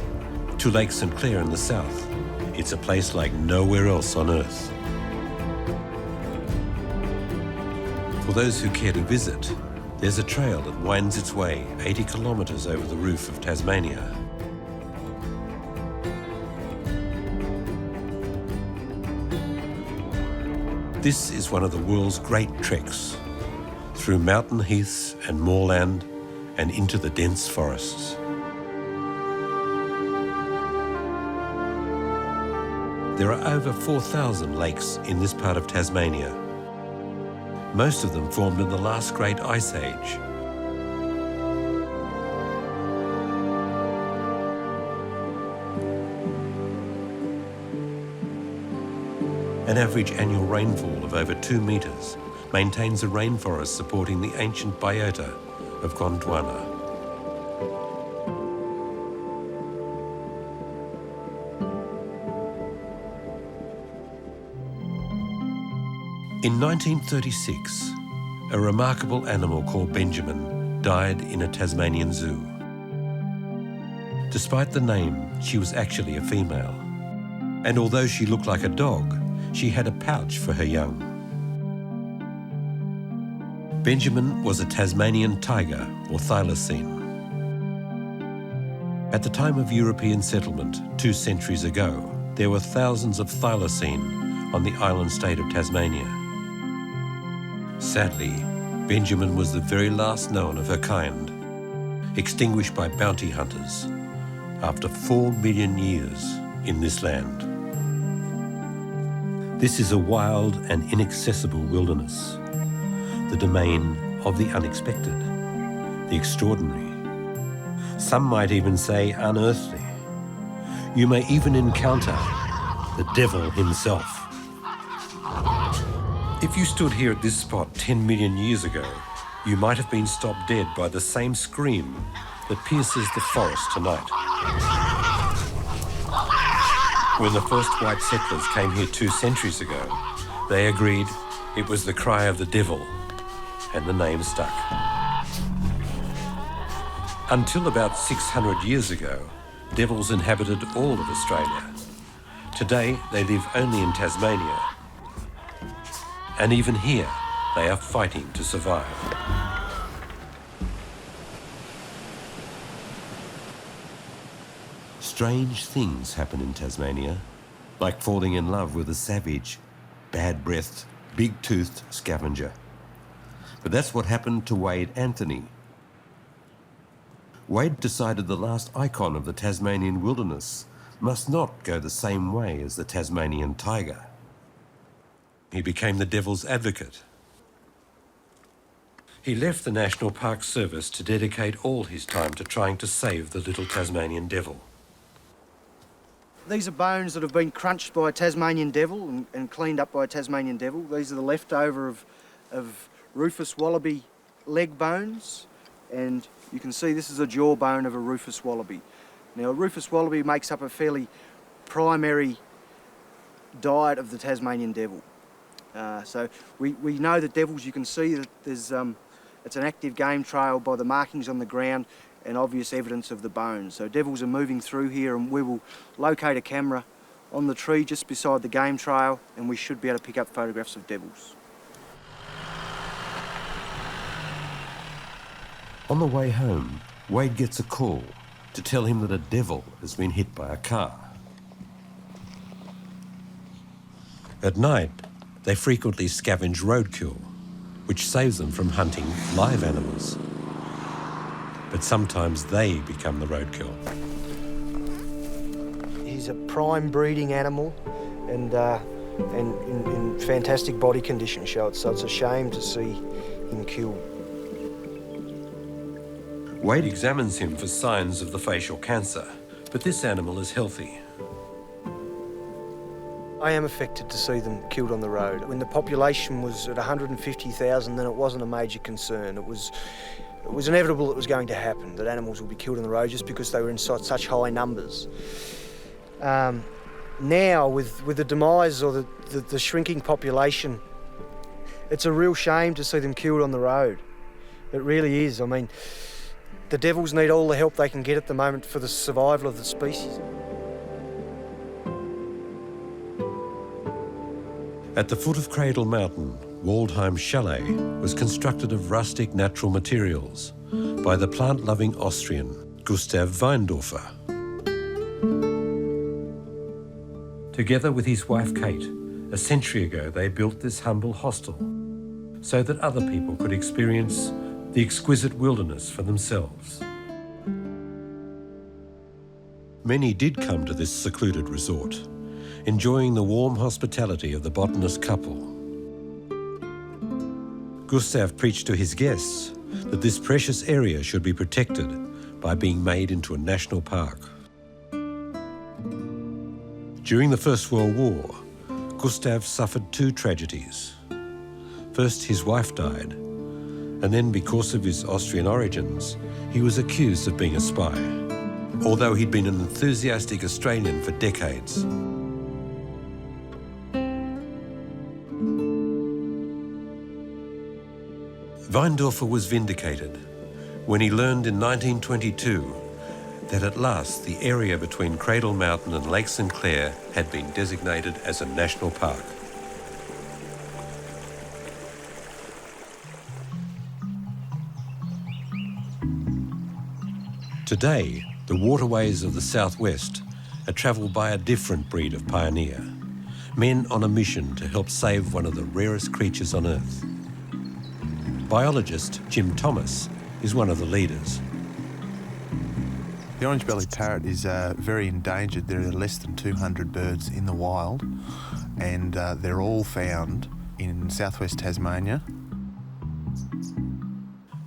A: to Lake St Clair in the south, it's a place like nowhere else on Earth. For those who care to visit, there's a trail that winds its way 80 kilometres over the roof of Tasmania. This is one of the world's great treks, through mountain heaths and moorland and into the dense forests. There are over 4,000 lakes in this part of Tasmania. Most of them formed in the last great ice age. An average annual rainfall of over 2 metres maintains a rainforest supporting the ancient biota of Gondwana. In 1936, a remarkable animal called Benjamin died in a Tasmanian zoo. Despite the name, she was actually a female. And although she looked like a dog, she had a pouch for her young. Benjamin was a Tasmanian tiger, or thylacine. At the time of European settlement 2 centuries ago, there were thousands of thylacine on the island state of Tasmania. Sadly, Benjamin was the very last known of her kind, extinguished by bounty hunters after 4 million years in this land. This is a wild and inaccessible wilderness, the domain of the unexpected, the extraordinary. Some might even say unearthly. You may even encounter the devil himself. If you stood here at this spot 10 million years ago, you might have been stopped dead by the same scream that pierces the forest tonight. When the first white settlers came here 2 centuries ago, they agreed it was the cry of the devil, and the name stuck. Until about 600 years ago, devils inhabited all of Australia. Today, they live only in Tasmania. And even here, they are fighting to survive. Strange things happen in Tasmania, like falling in love with a savage, bad-breathed, big-toothed scavenger. But that's what happened to Wade Anthony. Wade decided the last icon of the Tasmanian wilderness must not go the same way as the Tasmanian tiger. He became the devil's advocate. He left the National Park Service to dedicate all his time to trying to save the little Tasmanian devil.
J: These are bones that have been crunched by a Tasmanian devil and cleaned up by a Tasmanian devil. These are the leftover of rufous wallaby leg bones, and you can see this is a jawbone of a rufous wallaby. Now, a rufous wallaby makes up a fairly primary diet of the Tasmanian devil. So we know that devils, you can see that there's it's an active game trail by the markings on the ground and obvious evidence of the bones. So devils are moving through here, and we will locate a camera on the tree just beside the game trail, and we should be able to pick up photographs of devils.
A: On the way home, Wade gets a call to tell him that a devil has been hit by a car. At night, they frequently scavenge roadkill, which saves them from hunting live animals. But sometimes they become the roadkill.
J: He's a prime breeding animal and in fantastic body condition, so it's a shame to see him killed.
A: Wade examines him for signs of the facial cancer, but this animal is healthy.
J: I am affected to see them killed on the road. When the population was at 150,000, then it wasn't a major concern. It was inevitable it was going to happen, that animals would be killed on the road just because they were in such high numbers. Now, with the demise or the shrinking population, it's a real shame to see them killed on the road. It really is. I mean, the devils need all the help they can get at the moment for the survival of the species.
A: At the foot of Cradle Mountain, Waldheim Chalet was constructed of rustic natural materials by the plant-loving Austrian Gustav Weindorfer. Together with his wife Kate, a century ago they built this humble hostel so that other people could experience the exquisite wilderness for themselves. Many did come to this secluded resort, enjoying the warm hospitality of the botanist couple. Gustav preached to his guests that this precious area should be protected by being made into a national park. During the First World War, Gustav suffered two tragedies. First, his wife died, and then because of his Austrian origins, he was accused of being a spy, although he'd been an enthusiastic Australian for decades. Weindorfer was vindicated when he learned in 1922 that at last the area between Cradle Mountain and Lake St Clair had been designated as a national park. Today, the waterways of the southwest are travelled by a different breed of pioneer, men on a mission to help save one of the rarest creatures on Earth. Biologist Jim Thomas is one of the leaders.
K: The orange-bellied parrot is very endangered. There are less than 200 birds in the wild, and they're all found in southwest Tasmania.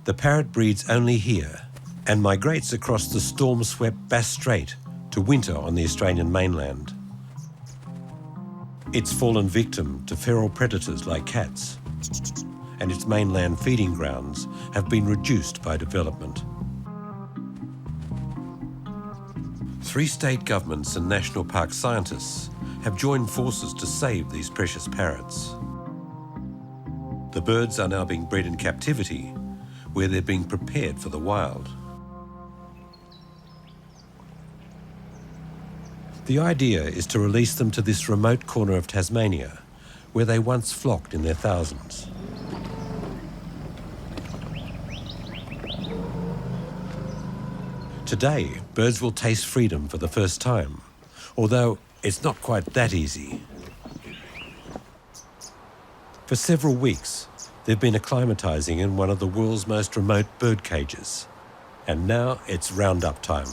A: The parrot breeds only here and migrates across the storm-swept Bass Strait to winter on the Australian mainland. It's fallen victim to feral predators like cats, and its mainland feeding grounds have been reduced by development. 3 state governments and national park scientists have joined forces to save these precious parrots. The birds are now being bred in captivity, where they're being prepared for the wild. The idea is to release them to this remote corner of Tasmania, where they once flocked in their thousands. Today, birds will taste freedom for the first time, although it's not quite that easy. For several weeks, they've been acclimatising in one of the world's most remote bird cages, and now it's roundup time.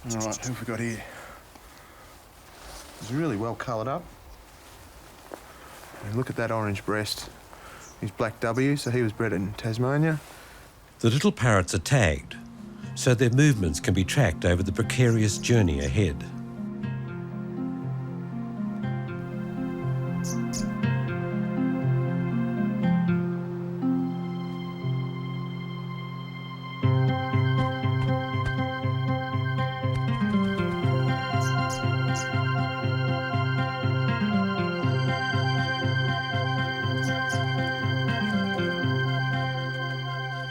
K: All right, who have we got here? He's really well coloured up. And look at that orange breast. He's black W, so he was bred in Tasmania.
A: The little parrots are tagged, so their movements can be tracked over the precarious journey ahead.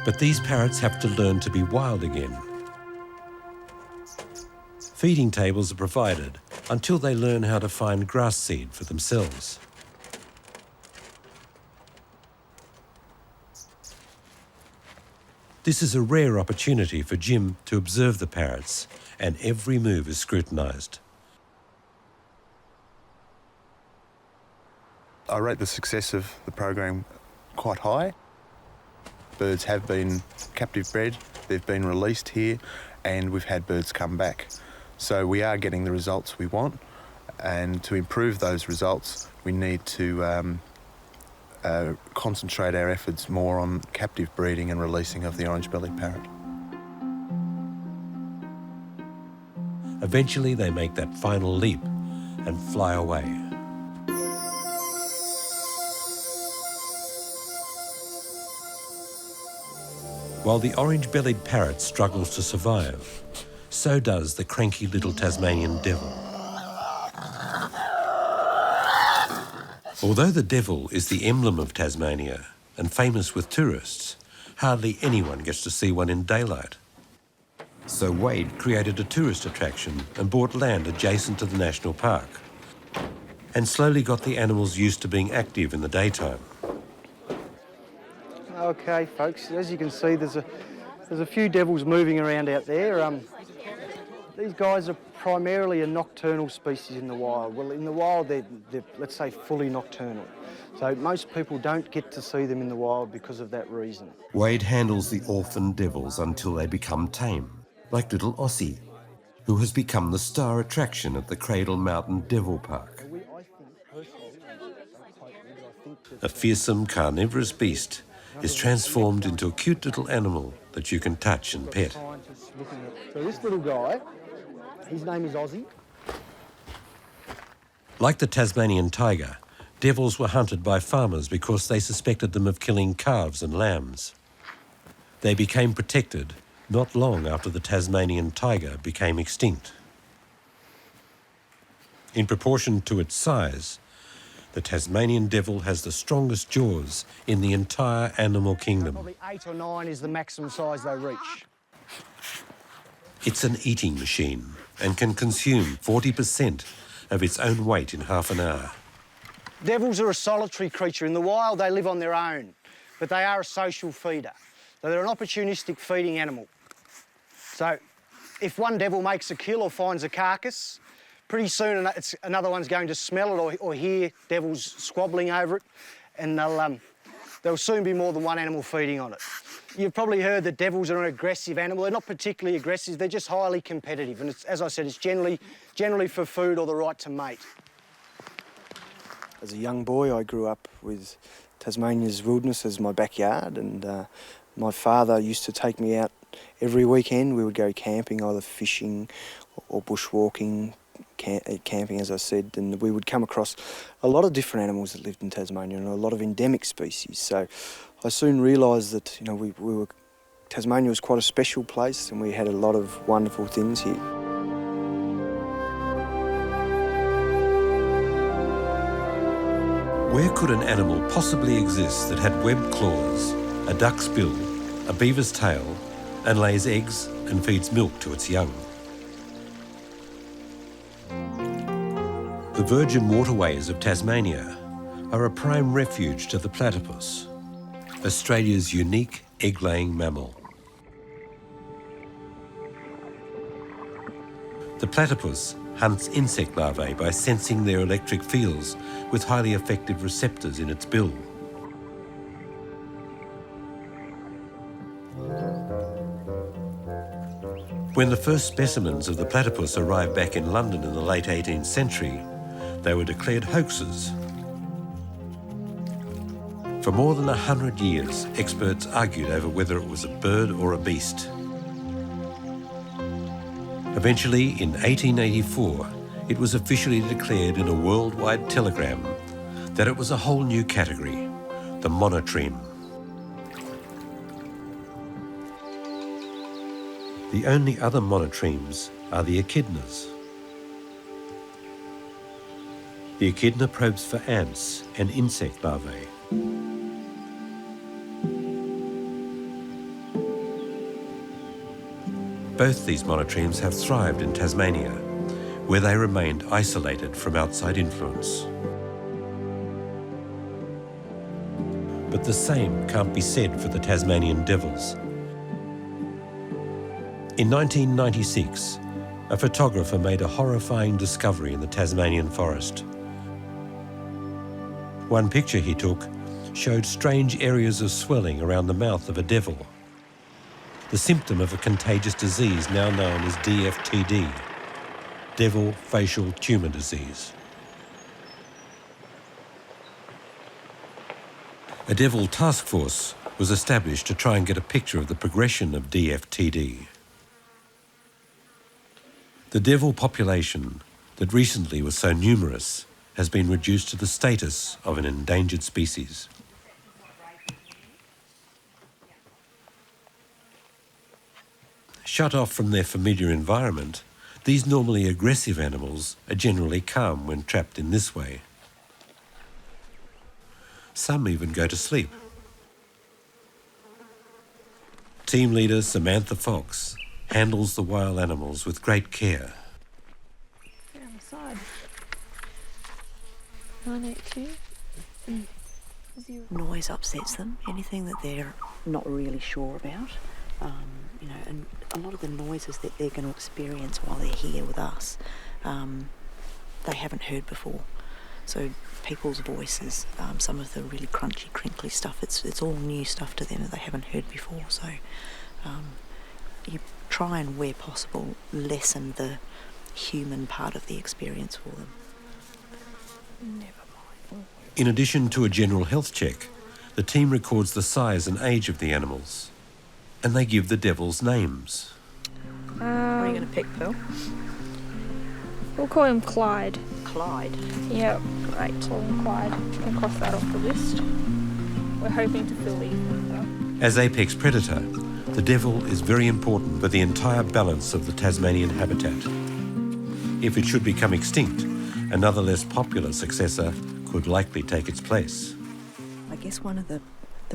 A: But these parrots have to learn to be wild again. Feeding tables are provided until they learn how to find grass seed for themselves. This is a rare opportunity for Jim to observe the parrots, and every move is scrutinised.
K: I rate the success of the program quite high. Birds have been captive bred, they've been released here, and we've had birds come back. So we are getting the results we want, and to improve those results, we need to concentrate our efforts more on captive breeding and releasing of the orange-bellied parrot.
A: Eventually they make that final leap and fly away. While the orange-bellied parrot struggles to survive, so does the cranky little Tasmanian devil. Although the devil is the emblem of Tasmania and famous with tourists, hardly anyone gets to see one in daylight. So Wade created a tourist attraction and bought land adjacent to the national park, and slowly got the animals used to being active in the daytime.
J: Okay, folks, as you can see, there's a few devils moving around out there. These guys are primarily a nocturnal species in the wild. Well, in the wild, they're, let's say, fully nocturnal. So most people don't get to see them in the wild because of that reason.
A: Wade handles the orphan devils until they become tame, like little Aussie, who has become the star attraction at the Cradle Mountain Devil Park. A fearsome, carnivorous beast is transformed into a cute little animal that you can touch and pet.
J: So this little guy, his name is Aussie.
A: Like the Tasmanian tiger, devils were hunted by farmers because they suspected them of killing calves and lambs. They became protected not long after the Tasmanian tiger became extinct. In proportion to its size, the Tasmanian devil has the strongest jaws in the entire animal kingdom.
J: Probably 8 or 9 is the maximum size they reach.
A: It's an eating machine and can consume 40% of its own weight in half an hour.
J: Devils are a solitary creature. In the wild, they live on their own, but they are a social feeder. So they're an opportunistic feeding animal. So if one devil makes a kill or finds a carcass, pretty soon another one's going to smell it or hear devils squabbling over it, and there'll soon be more than one animal feeding on it. You've probably heard that devils are an aggressive animal. They're not particularly aggressive, they're just highly competitive, and as I said, it's generally for food or the right to mate. As a young boy, I grew up with Tasmania's wilderness as my backyard, and my father used to take me out every weekend. We would go camping, either fishing or bushwalking, camping, as I said, and we would come across a lot of different animals that lived in Tasmania and a lot of endemic species. So I soon realised that, you know, Tasmania was quite a special place and we had a lot of wonderful things here.
A: Where could an animal possibly exist that had webbed claws, a duck's bill, a beaver's tail, and lays eggs and feeds milk to its young? The virgin waterways of Tasmania are a prime refuge to the platypus, Australia's unique egg-laying mammal. The platypus hunts insect larvae by sensing their electric fields with highly effective receptors in its bill. When the first specimens of the platypus arrived back in London in the late 18th century, they were declared hoaxes. For more than 100 years, experts argued over whether it was a bird or a beast. Eventually, in 1884, it was officially declared in a worldwide telegram that it was a whole new category, the monotreme. The only other monotremes are the echidnas. The echidna probes for ants and insect larvae. Both these monotremes have thrived in Tasmania, where they remained isolated from outside influence. But the same can't be said for the Tasmanian devils. In 1996, a photographer made a horrifying discovery in the Tasmanian forest. One picture he took showed strange areas of swelling around the mouth of a devil, the symptom of a contagious disease now known as DFTD, devil facial tumour disease. A devil task force was established to try and get a picture of the progression of DFTD. The devil population that recently was so numerous has been reduced to the status of an endangered species. Shut off from their familiar environment, these normally aggressive animals are generally calm when trapped in this way. Some even go to sleep. Team leader Samantha Fox handles the wild animals with great care.
E: Get on the side. 982.
L: Noise upsets them, anything that they're not really sure about. And a lot of the noises that they're going to experience while they're here with us, they haven't heard before. So people's voices, some of the really crunchy, crinkly stuff, it's all new stuff to them that they haven't heard before. So you try and, where possible, lessen the human part of the experience for them.
E: Never mind.
A: In addition to a general health check, the team records the size and age of the animals, and they give the devils names.
L: What are you going to pick, Pearl?
E: We'll call him Clyde.
L: Clyde?
E: Yep. Great. Call him Clyde. You can cross that off the list. We're hoping to fill these though.
A: As apex predator, the devil is very important for the entire balance of the Tasmanian habitat. If it should become extinct, another less popular successor could likely take its place.
L: I guess one of the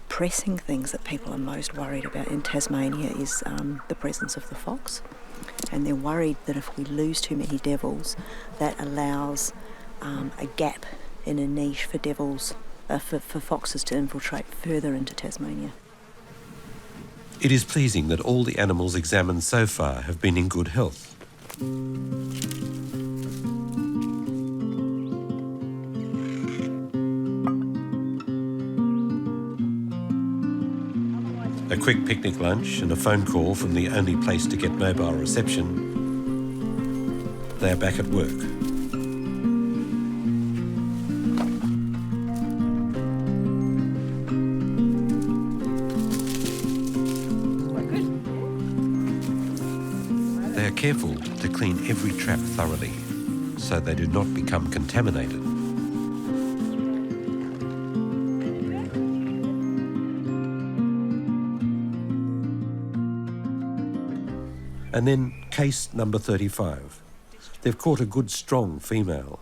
L: pressing things that people are most worried about in Tasmania is the presence of the fox. And they're worried that if we lose too many devils, that allows a gap in a niche for devils, for foxes to infiltrate further into Tasmania.
A: It is pleasing that all the animals examined so far have been in good health. A quick picnic lunch and a phone call from the only place to get mobile reception. They are back at work. They are careful to clean every trap thoroughly so they do not become contaminated. And then case number 35. They've caught a good, strong female.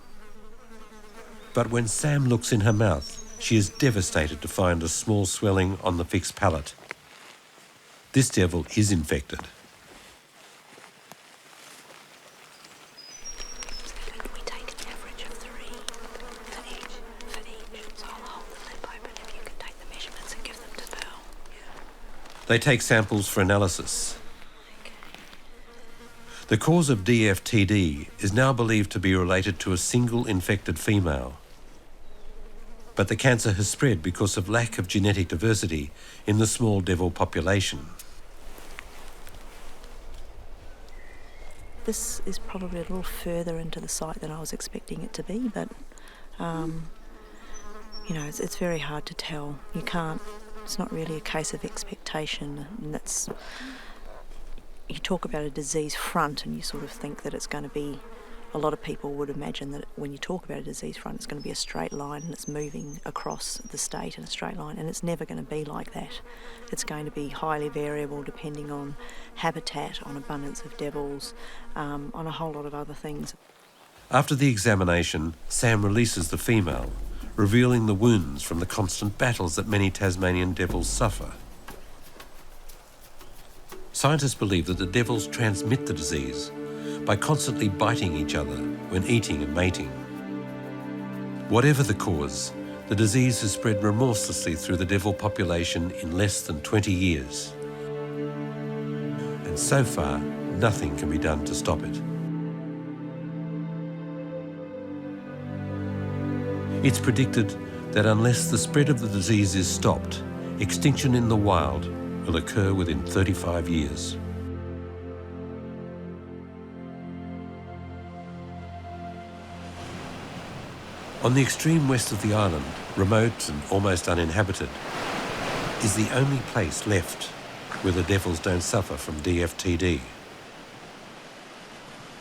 A: But when Sam looks in her mouth, she is devastated to find a small swelling on the fixed palate. This devil is infected.
L: We take an average of 3 for each. So I'll hold the lip open if you can take the measurements and give them to Pearl.
A: They take samples for analysis. The cause of DFTD is now believed to be related to a single infected female. But the cancer has spread because of lack of genetic diversity in the small devil population.
L: This is probably a little further into the site than I was expecting it to be, but you know, it's very hard to tell. You can't, it's not really a case of expectation, and that's, you talk about a disease front and you sort of think that it's going to be, a lot of people would imagine that when you talk about a disease front, it's going to be a straight line and it's moving across the state in a straight line, and it's never going to be like that. It's going to be highly variable depending on habitat, on abundance of devils, on a whole lot of other things.
A: After the examination, Sam releases the female, revealing the wounds from the constant battles that many Tasmanian devils suffer. Scientists believe that the devils transmit the disease by constantly biting each other when eating and mating. Whatever the cause, the disease has spread remorselessly through the devil population in less than 20 years. And so far, nothing can be done to stop it. It's predicted that unless the spread of the disease is stopped, extinction in the wild will occur within 35 years. On the extreme west of the island, remote and almost uninhabited, is the only place left where the devils don't suffer from DFTD.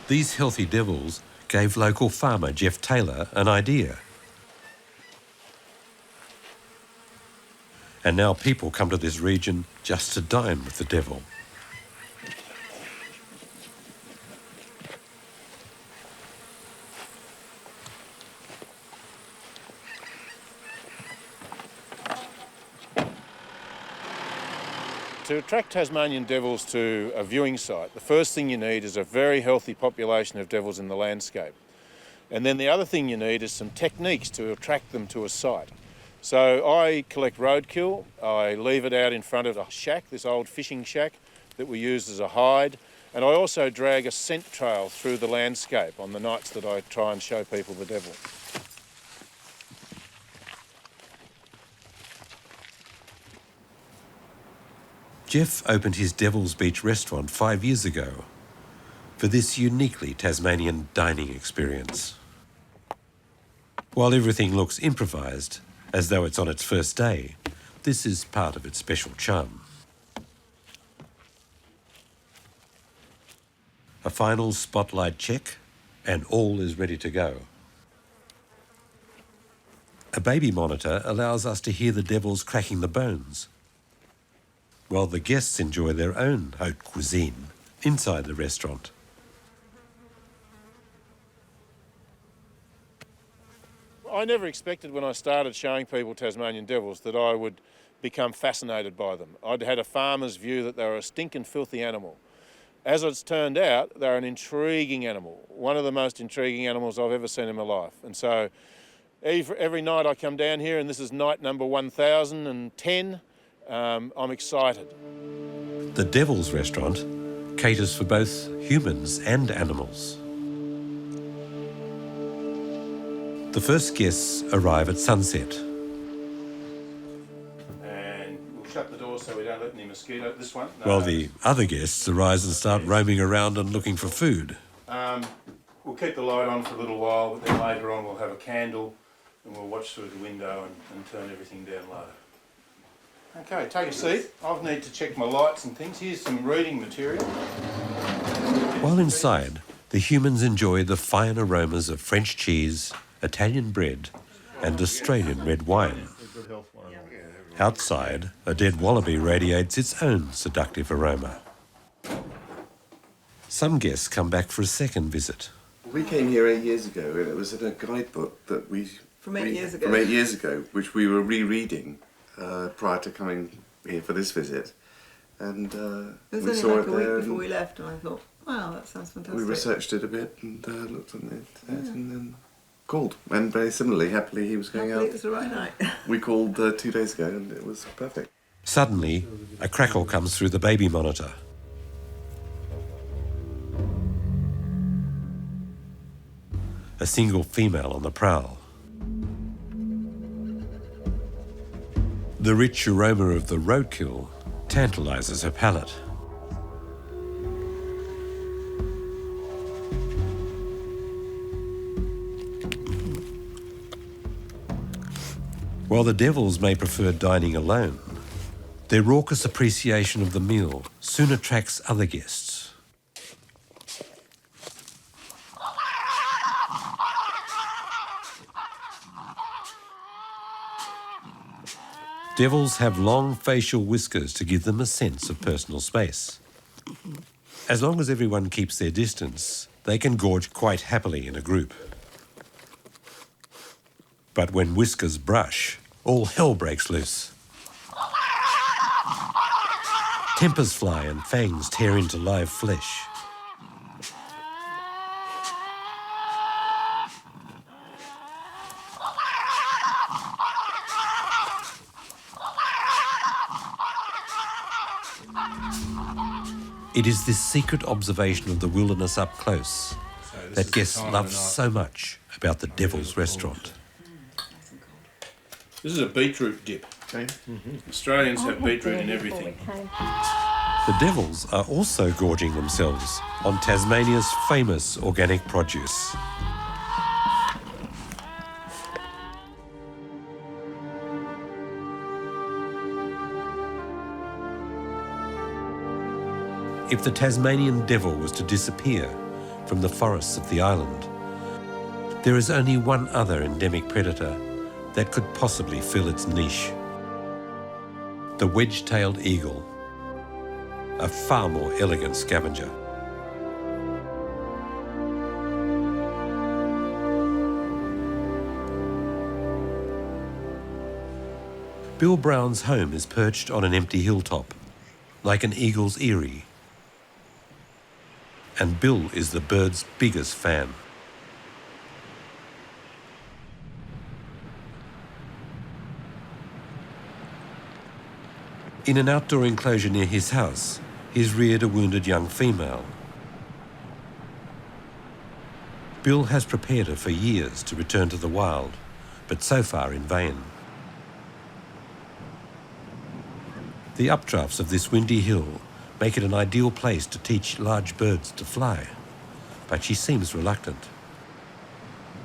A: These healthy devils gave local farmer Jeff Taylor an idea. And now people come to this region just to dine with the devil.
I: To attract Tasmanian devils to a viewing site, the first thing you need is a very healthy population of devils in the landscape. And then the other thing you need is some techniques to attract them to a site. So I collect roadkill, I leave it out in front of a shack, this old fishing shack that we use as a hide, and I also drag a scent trail through the landscape on the nights that I try and show people the devil.
A: Jeff opened his Devil's Beach restaurant 5 years ago for this uniquely Tasmanian dining experience. While everything looks improvised, as though it's on its first day, this is part of its special charm. A final spotlight check, and all is ready to go. A baby monitor allows us to hear the devils cracking the bones, while the guests enjoy their own haute cuisine inside the restaurant.
I: I never expected when I started showing people Tasmanian devils that I would become fascinated by them. I'd had a farmer's view that they were a stinking filthy animal. As it's turned out, they're an intriguing animal, one of the most intriguing animals I've ever seen in my life. And so every night I come down here, and this is night number 1010, I'm excited.
A: The Devil's Restaurant caters for both humans and animals. The first guests arrive at sunset.
I: And we'll shut the door so we don't let any mosquitoes. This one? No,
A: While the other guests arise and start roaming around and looking for food.
I: We'll keep the light on for a little while, but then later on we'll have a candle and we'll watch through the window and turn everything down low. Okay, take a seat. I need to check my lights and things. Here's some reading material.
A: While inside, the humans enjoy the fine aromas of French cheese, Italian bread, and Australian red wine. Outside, a dead wallaby radiates its own seductive aroma. Some guests come back for a second visit.
M: We came here 8 years ago, and it was in a guidebook that we...
N: From 8 years ago?
M: From 8 years ago, which we were rereading prior to coming here for this visit. And we saw
N: like
M: it
N: a
M: there.
N: week before we left, and I thought, wow, that sounds fantastic.
M: We researched it a bit and looked at it and then called. And very similarly, happily he was going out.
N: It was the right night.
M: We called 2 days ago and it was perfect.
A: Suddenly, a crackle comes through the baby monitor. A single female on the prowl. The rich aroma of the roadkill tantalises her palate. While the devils may prefer dining alone, their raucous appreciation of the meal soon attracts other guests. Devils have long facial whiskers to give them a sense of personal space. As long as everyone keeps their distance, they can gorge quite happily in a group. But when whiskers brush, all hell breaks loose. Tempers fly and fangs tear into live flesh. It is this secret observation of the wilderness up close that guests love so much about the Devil's Restaurant.
I: This is a beetroot dip. Okay. Australians have beetroot in everything.
A: The Devils are also gorging themselves on Tasmania's famous organic produce. If the Tasmanian devil was to disappear from the forests of the island, there is only one other endemic predator that could possibly fill its niche. The wedge-tailed eagle, a far more elegant scavenger. Bill Brown's home is perched on an empty hilltop, like an eagle's eyrie. And Bill is the bird's biggest fan. In an outdoor enclosure near his house, he's reared a wounded young female. Bill has prepared her for years to return to the wild, but so far in vain. The updrafts of this windy hill make it an ideal place to teach large birds to fly, but she seems reluctant.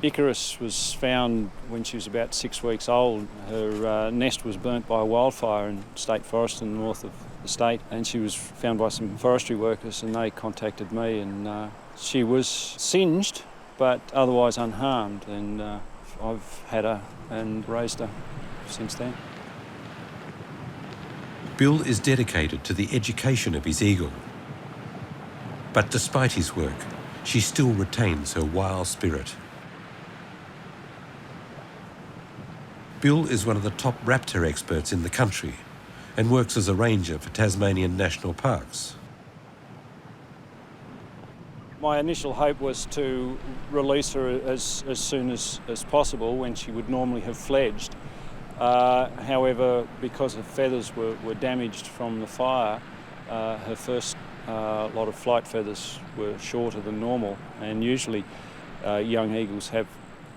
O: Icarus was found when she was about 6 weeks old. Her nest was burnt by a wildfire in state forest in the north of the state, and she was found by some forestry workers, and they contacted me, and she was singed but otherwise unharmed, and I've had her and raised her since then.
A: Bill is dedicated to the education of his eagle. But despite his work, she still retains her wild spirit. Bill is one of the top raptor experts in the country and works as a ranger for Tasmanian national parks.
O: My initial hope was to release her as soon as possible when she would normally have fledged. However, because her feathers were damaged from the fire, her first lot of flight feathers were shorter than normal, and usually young eagles have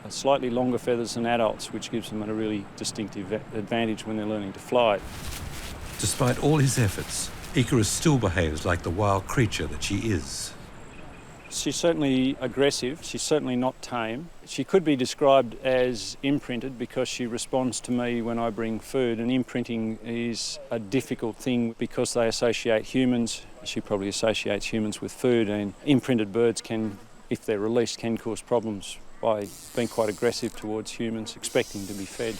O: slightly longer feathers than adults, which gives them a really distinctive advantage when they're learning to fly.
A: Despite all his efforts, Icarus still behaves like the wild creature that she is.
O: She's certainly aggressive, she's certainly not tame. She could be described as imprinted because she responds to me when I bring food, and imprinting is a difficult thing because they associate humans. She probably associates humans with food, and imprinted birds can, if they're released, can cause problems by being quite aggressive towards humans, expecting to be fed.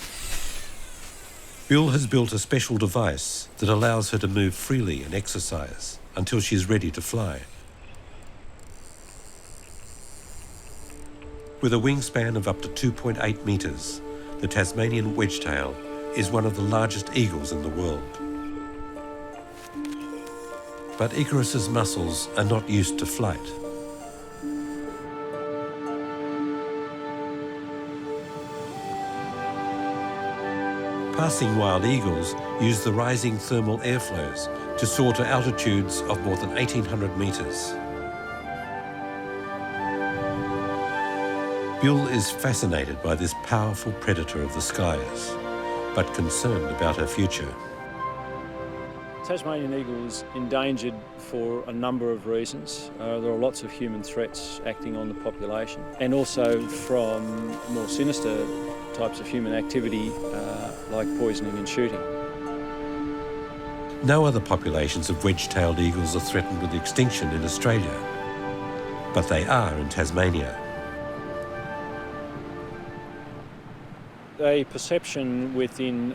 A: Bill has built a special device that allows her to move freely and exercise until she's ready to fly. With a wingspan of up to 2.8 metres, the Tasmanian wedgetail is one of the largest eagles in the world. But Icarus's muscles are not used to flight. Passing wild eagles use the rising thermal airflows to soar to altitudes of more than 1,800 metres. Bill is fascinated by this powerful predator of the skies, but concerned about her future.
O: Tasmanian eagle is endangered for a number of reasons. There are lots of human threats acting on the population, and also from more sinister types of human activity like poisoning and shooting.
A: No other populations of wedge-tailed eagles are threatened with extinction in Australia, but they are in Tasmania.
O: A perception within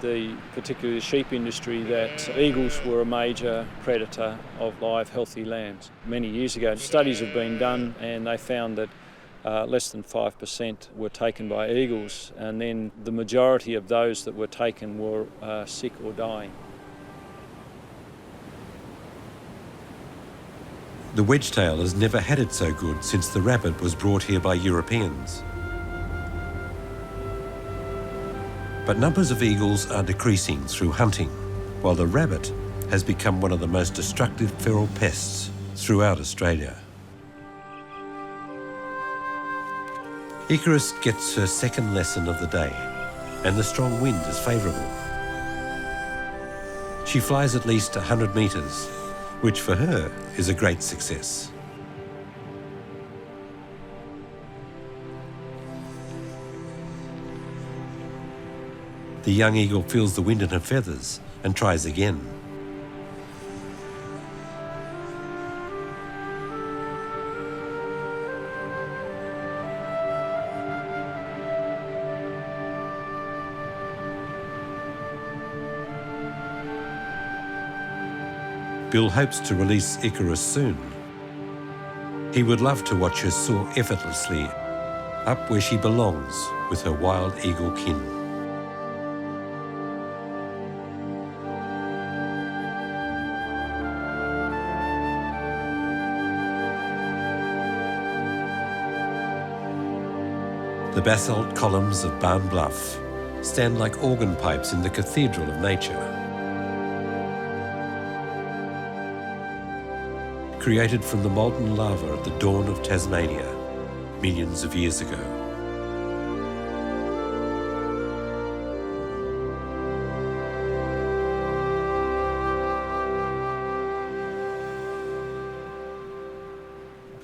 O: the particularly sheep industry that eagles were a major predator of live, healthy lambs. Many years ago, studies have been done and they found that less than 5% were taken by eagles, and then the majority of those that were taken were sick or dying.
A: The wedgetail has never had it so good since the rabbit was brought here by Europeans. But numbers of eagles are decreasing through hunting, while the rabbit has become one of the most destructive feral pests throughout Australia. Icarus gets her second lesson of the day, and the strong wind is favourable. She flies at least 100 metres, which for her is a great success. The young eagle feels the wind in her feathers and tries again. Bill hopes to release Icarus soon. He would love to watch her soar effortlessly up where she belongs with her wild eagle kin. The basalt columns of Barn Bluff stand like organ pipes in the cathedral of nature. Created from the molten lava at the dawn of Tasmania, millions of years ago.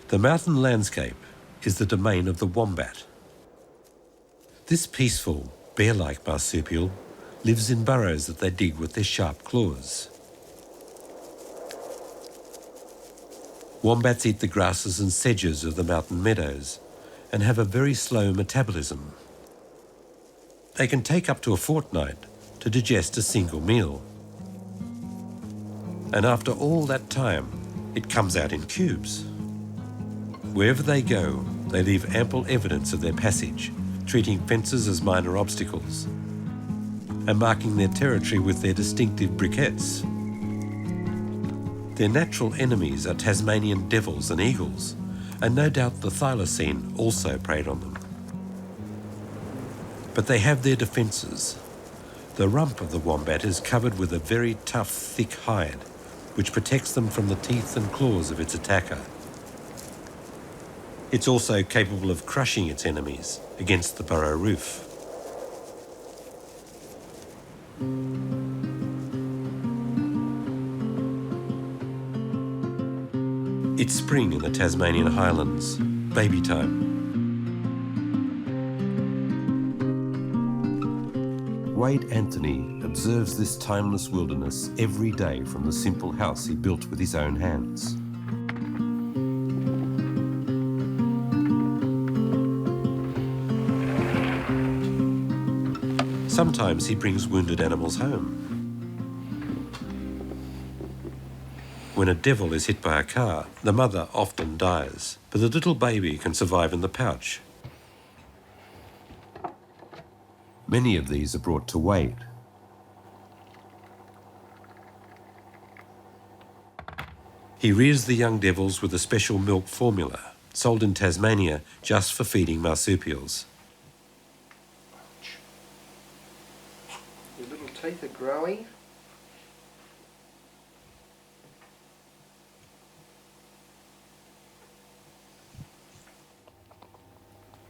A: The mountain landscape is the domain of the wombat. This peaceful, bear-like marsupial lives in burrows that they dig with their sharp claws. Wombats eat the grasses and sedges of the mountain meadows and have a very slow metabolism. They can take up to a fortnight to digest a single meal. And after all that time, it comes out in cubes. Wherever they go, they leave ample evidence of their passage, treating fences as minor obstacles and marking their territory with their distinctive briquettes. Their natural enemies are Tasmanian devils and eagles, and no doubt the thylacine also preyed on them. But they have their defences. The rump of the wombat is covered with a very tough, thick hide, which protects them from the teeth and claws of its attacker. It's also capable of crushing its enemies against the burrow roof. It's spring in the Tasmanian Highlands, baby time. Wade Anthony observes this timeless wilderness every day from the simple house he built with his own hands. Sometimes he brings wounded animals home. When a devil is hit by a car, the mother often dies, but the little baby can survive in the pouch. Many of these are brought to Wade. He rears the young devils with a special milk formula, sold in Tasmania just for feeding marsupials.
J: Your little teeth are growing.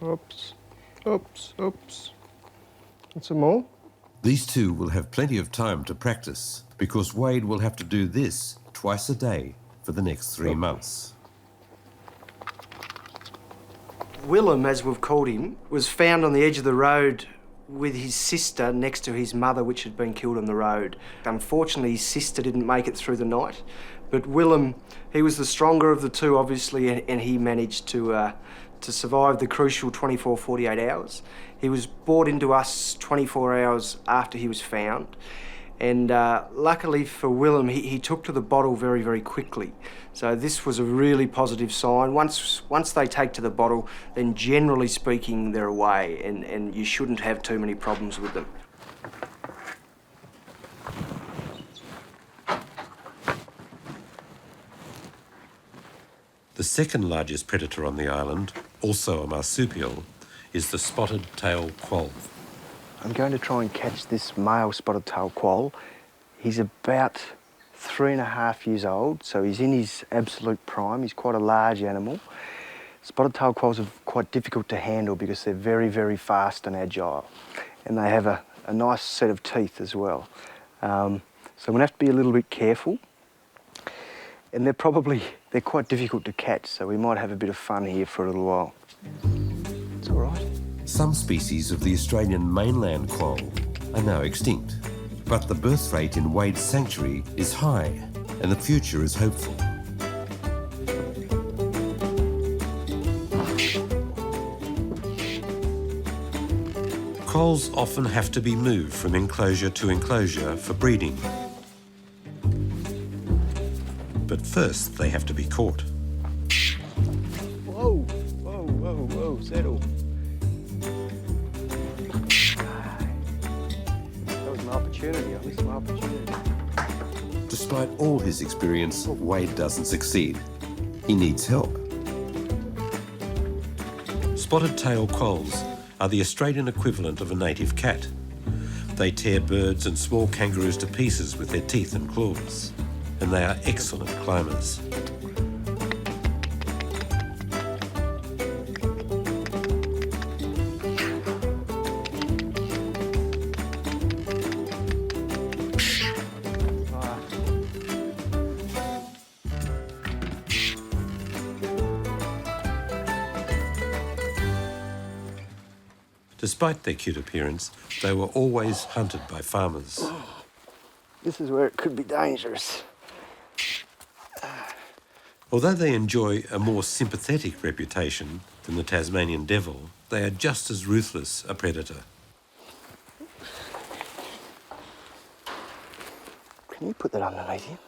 P: Oops, oops, oops. And some more.
A: These two will have plenty of time to practice because Wade will have to do this twice a day for the next 3 months.
J: Willem, as we've called him, was found on the edge of the road with his sister next to his mother, which had been killed on the road. Unfortunately, his sister didn't make it through the night, but Willem, he was the stronger of the two, obviously, and he managed to survive the crucial 24, 48 hours. He was brought into us 24 hours after he was found, and luckily for Willem, he took to the bottle very, very quickly. So this was a really positive sign. Once they take to the bottle, then generally speaking, they're away, and you shouldn't have too many problems with them.
A: The second largest predator on the island, also a marsupial, is the spotted tail quoll.
J: I'm going to try and catch this male spotted tail quoll. He's about 3.5 years old, so he's in his absolute prime. He's quite a large animal. Spotted tail quolls are quite difficult to handle because they're very, very fast and agile, and they have a nice set of teeth as well. So we're going to have to be a little bit careful, and they're quite difficult to catch, so we might have a bit of fun here for a little while. It's all right.
A: Some species of the Australian mainland quoll are now extinct, but the birth rate in Wade's sanctuary is high and the future is hopeful. Quolls often have to be moved from enclosure to enclosure for breeding. But first they have to be caught.
J: Whoa, whoa, whoa, whoa, settle. That was my opportunity. I missed my opportunity.
A: Despite all his experience, Wade doesn't succeed. He needs help. Spotted tail quolls are the Australian equivalent of a native cat. They tear birds and small kangaroos to pieces with their teeth and claws, and they are excellent climbers. Despite their cute appearance, they were always hunted by farmers.
J: This is where it could be dangerous.
A: Although they enjoy a more sympathetic reputation than the Tasmanian devil, they are just as ruthless a predator.
J: Can you put that underneath him?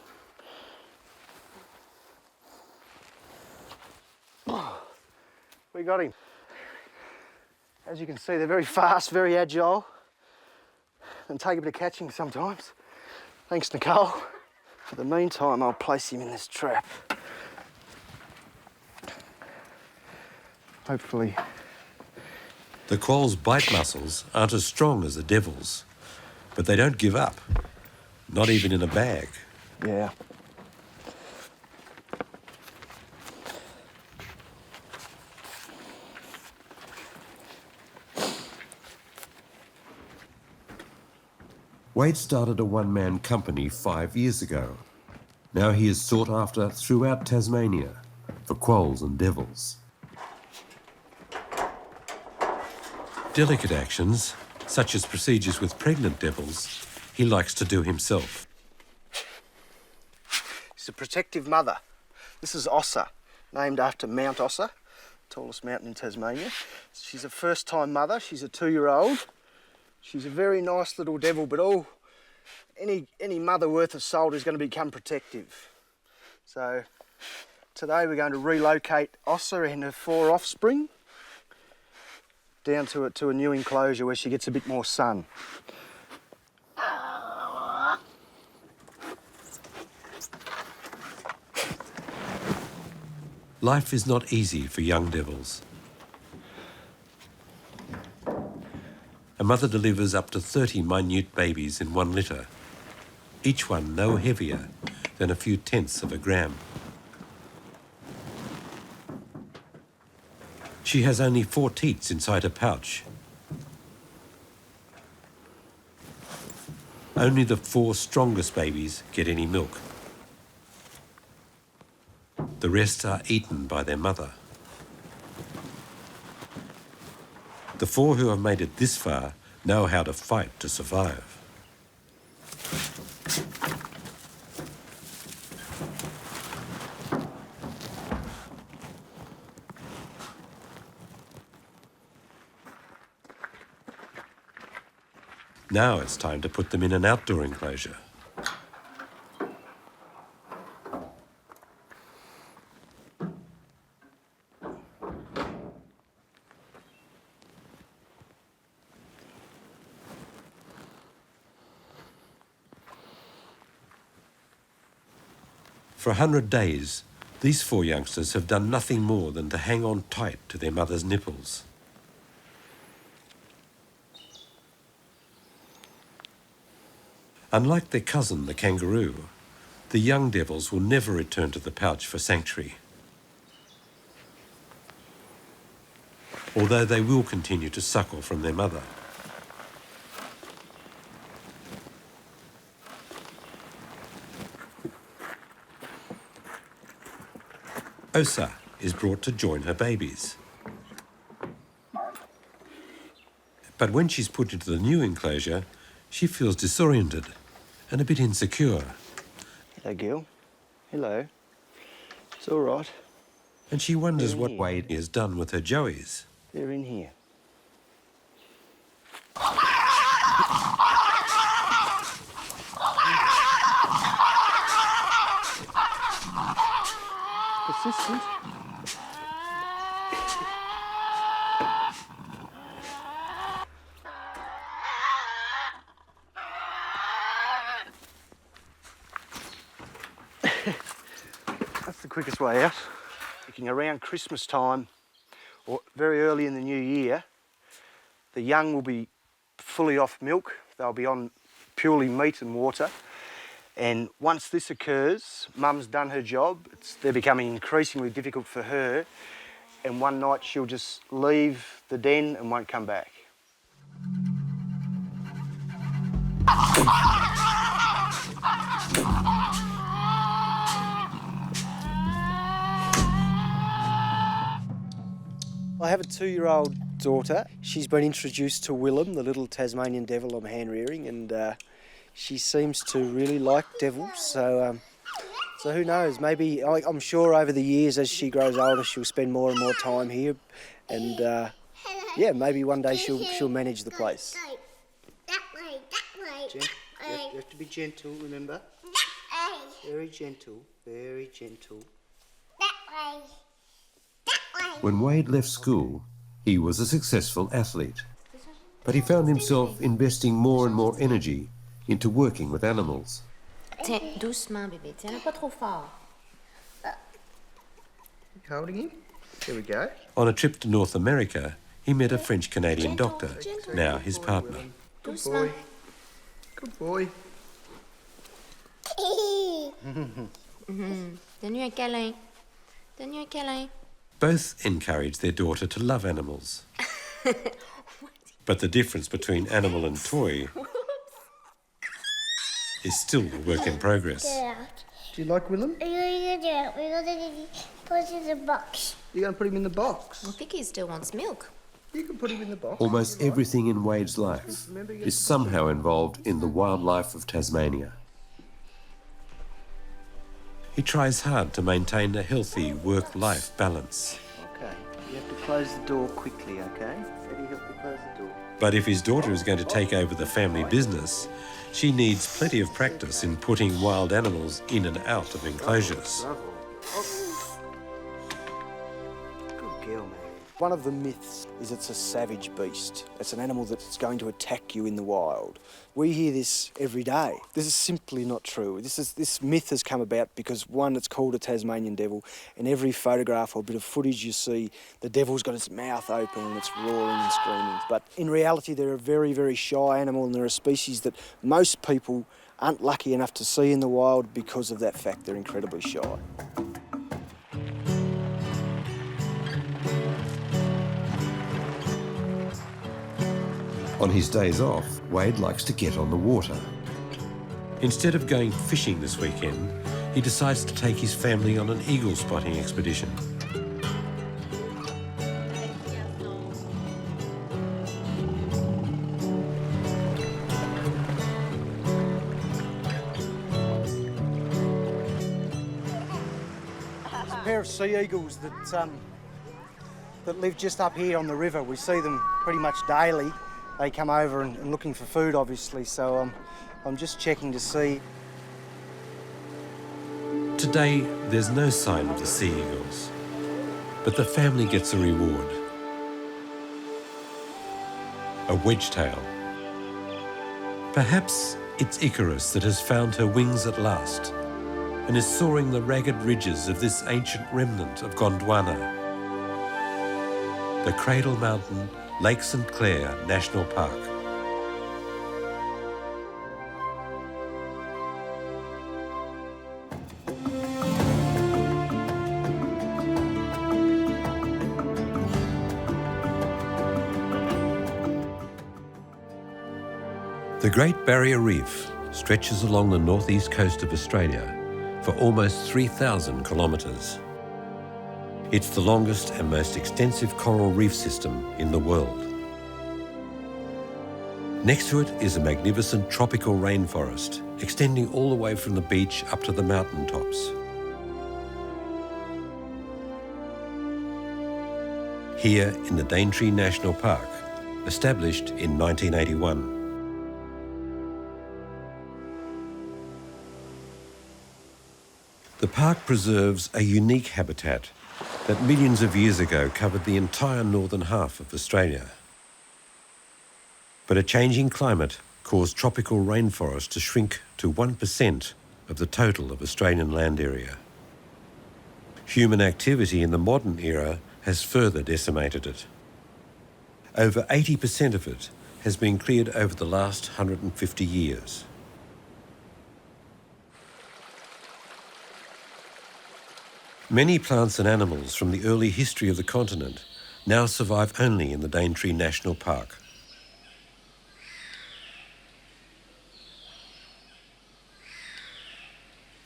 J: We got him. As you can see, they're very fast, very agile, and take a bit of catching sometimes. Thanks, Nicole. For the meantime, I'll place him in this trap. Hopefully.
A: The quoll's bite muscles aren't as strong as the devil's, but they don't give up, not even in a bag.
J: Yeah.
A: Wade started a one-man company 5 years ago. Now he is sought after throughout Tasmania for quolls and devils. Delicate actions, such as procedures with pregnant devils, he likes to do himself.
J: She's a protective mother. This is Ossa, named after Mount Ossa, tallest mountain in Tasmania. She's a first-time mother. She's a 2-year-old. She's a very nice little devil, but any mother worth of salt is going to become protective. So today we're going to relocate Ossa and her 4 offspring down to a new enclosure where she gets a bit more sun.
A: Life is not easy for young devils. A mother delivers up to 30 minute babies in one litter, each one no heavier than a few tenths of a gram. She has only 4 teats inside her pouch. Only the 4 strongest babies get any milk. The rest are eaten by their mother. The 4 who have made it this far know how to fight to survive. Now it's time to put them in an outdoor enclosure. For 100 days, these 4 youngsters have done nothing more than to hang on tight to their mother's nipples. Unlike their cousin, the kangaroo, the young devils will never return to the pouch for sanctuary. Although they will continue to suckle from their mother. Osa is brought to join her babies. But when she's put into the new enclosure, she feels disoriented and a bit insecure.
J: Hello, girl. Hello. It's all right.
A: And she wonders what Wade has done with her joeys.
J: They're in here. Persistent. That's the quickest way out. Looking around Christmas time or very early in the new year, the young will be fully off milk. They'll be on purely meat and water. And once this occurs, Mum's done her job. They're becoming increasingly difficult for her. And one night she'll just leave the den and won't come back. I have a 2-year-old daughter. She's been introduced to Willem, the little Tasmanian devil I'm hand-rearing, and she seems to really like devils. So who knows? Maybe I'm sure over the years, as she grows older, she'll spend more and more time here, and yeah, maybe one day she'll manage the place.
H: That way.
J: You have to be gentle, remember? Very gentle, very gentle.
H: That way.
A: When Wade left school, he was a successful athlete. But he found himself investing more and more energy into working with animals.
H: Tiens, doucement, bébé. Tiens-le pas trop fort.
J: Holding him. There we go.
A: On a trip to North America, he met a French-Canadian doctor, now his partner.
J: Good boy. Good boy.
H: Donne-lui un câlin. Donne-lui un câlin.
A: Both encourage their daughter to love animals. But the difference between animal and toy is still a work in progress.
J: Do you like Willem?
H: We're gonna put him in the box.
J: You're going to put him in the box?
H: I think he still wants milk.
J: You can put him in the box.
A: Almost everything in Wade's life is somehow involved in the wildlife of Tasmania. He tries hard to maintain a healthy work-life balance.
J: Okay, you have to close the door quickly, okay? Eddie, help me close the door.
A: But if his daughter is going to take over the family business, she needs plenty of practice in putting wild animals in and out of enclosures.
J: Bravo. Good girl, man. One of the myths is it's a savage beast. It's an animal that's going to attack you in the wild. We hear this every day. This is simply not true. This myth has come about because, one, it's called a Tasmanian devil, and every photograph or bit of footage you see, the devil's got its mouth open and it's roaring and screaming. But in reality, they're a very, very shy animal, and they're a species that most people aren't lucky enough to see in the wild because of that fact. They're incredibly shy.
A: On his days off, Wade likes to get on the water. Instead of going fishing this weekend, he decides to take his family on an eagle spotting expedition.
J: pair of sea eagles that live just up here on the river. We see them pretty much daily. They come over and looking for food, obviously, so I'm just checking to see.
A: Today, there's no sign of the sea eagles, but the family gets a reward. A wedgetail. Perhaps it's Icarus that has found her wings at last and is soaring the ragged ridges of this ancient remnant of Gondwana. The Cradle Mountain, Lake St Clair National Park. The Great Barrier Reef stretches along the northeast coast of Australia for almost 3,000 kilometres. It's the longest and most extensive coral reef system in the world. Next to it is a magnificent tropical rainforest extending all the way from the beach up to the mountain tops. Here in the Daintree National Park, established in 1981. The park preserves a unique habitat that millions of years ago covered the entire northern half of Australia. But a changing climate caused tropical rainforest to shrink to 1% of the total of Australian land area. Human activity in the modern era has further decimated it. Over 80% of it has been cleared over the last 150 years. Many plants and animals from the early history of the continent now survive only in the Daintree National Park.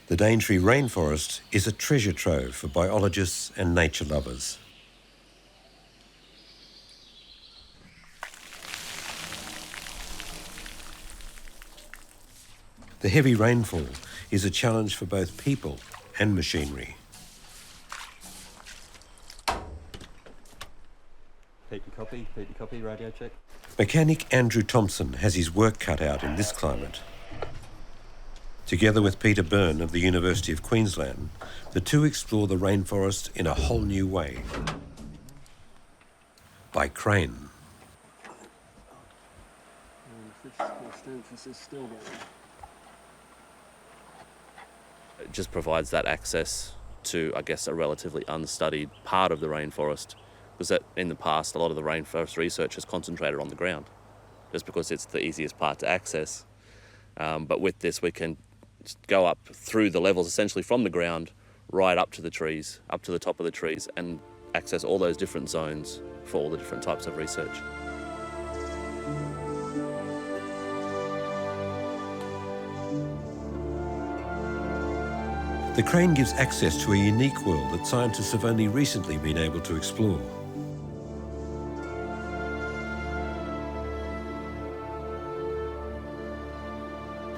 A: The Daintree Rainforest is a treasure trove for biologists and nature lovers. The heavy rainfall is a challenge for both people and machinery.
Q: Peter copy, radio check.
A: Mechanic Andrew Thompson has his work cut out in this climate. Together with Peter Byrne of the University of Queensland, the two explore the rainforest in a whole new way. By crane.
Q: It just provides that access to, I guess, a relatively unstudied part of the rainforest. Because that in the past, a lot of the rainforest research has concentrated on the ground, just because it's the easiest part to access. But with this, we can go up through the levels, essentially from the ground, right up to the trees, up to the top of the trees, and access all those different zones for all the different types of research.
A: The crane gives access to a unique world that scientists have only recently been able to explore.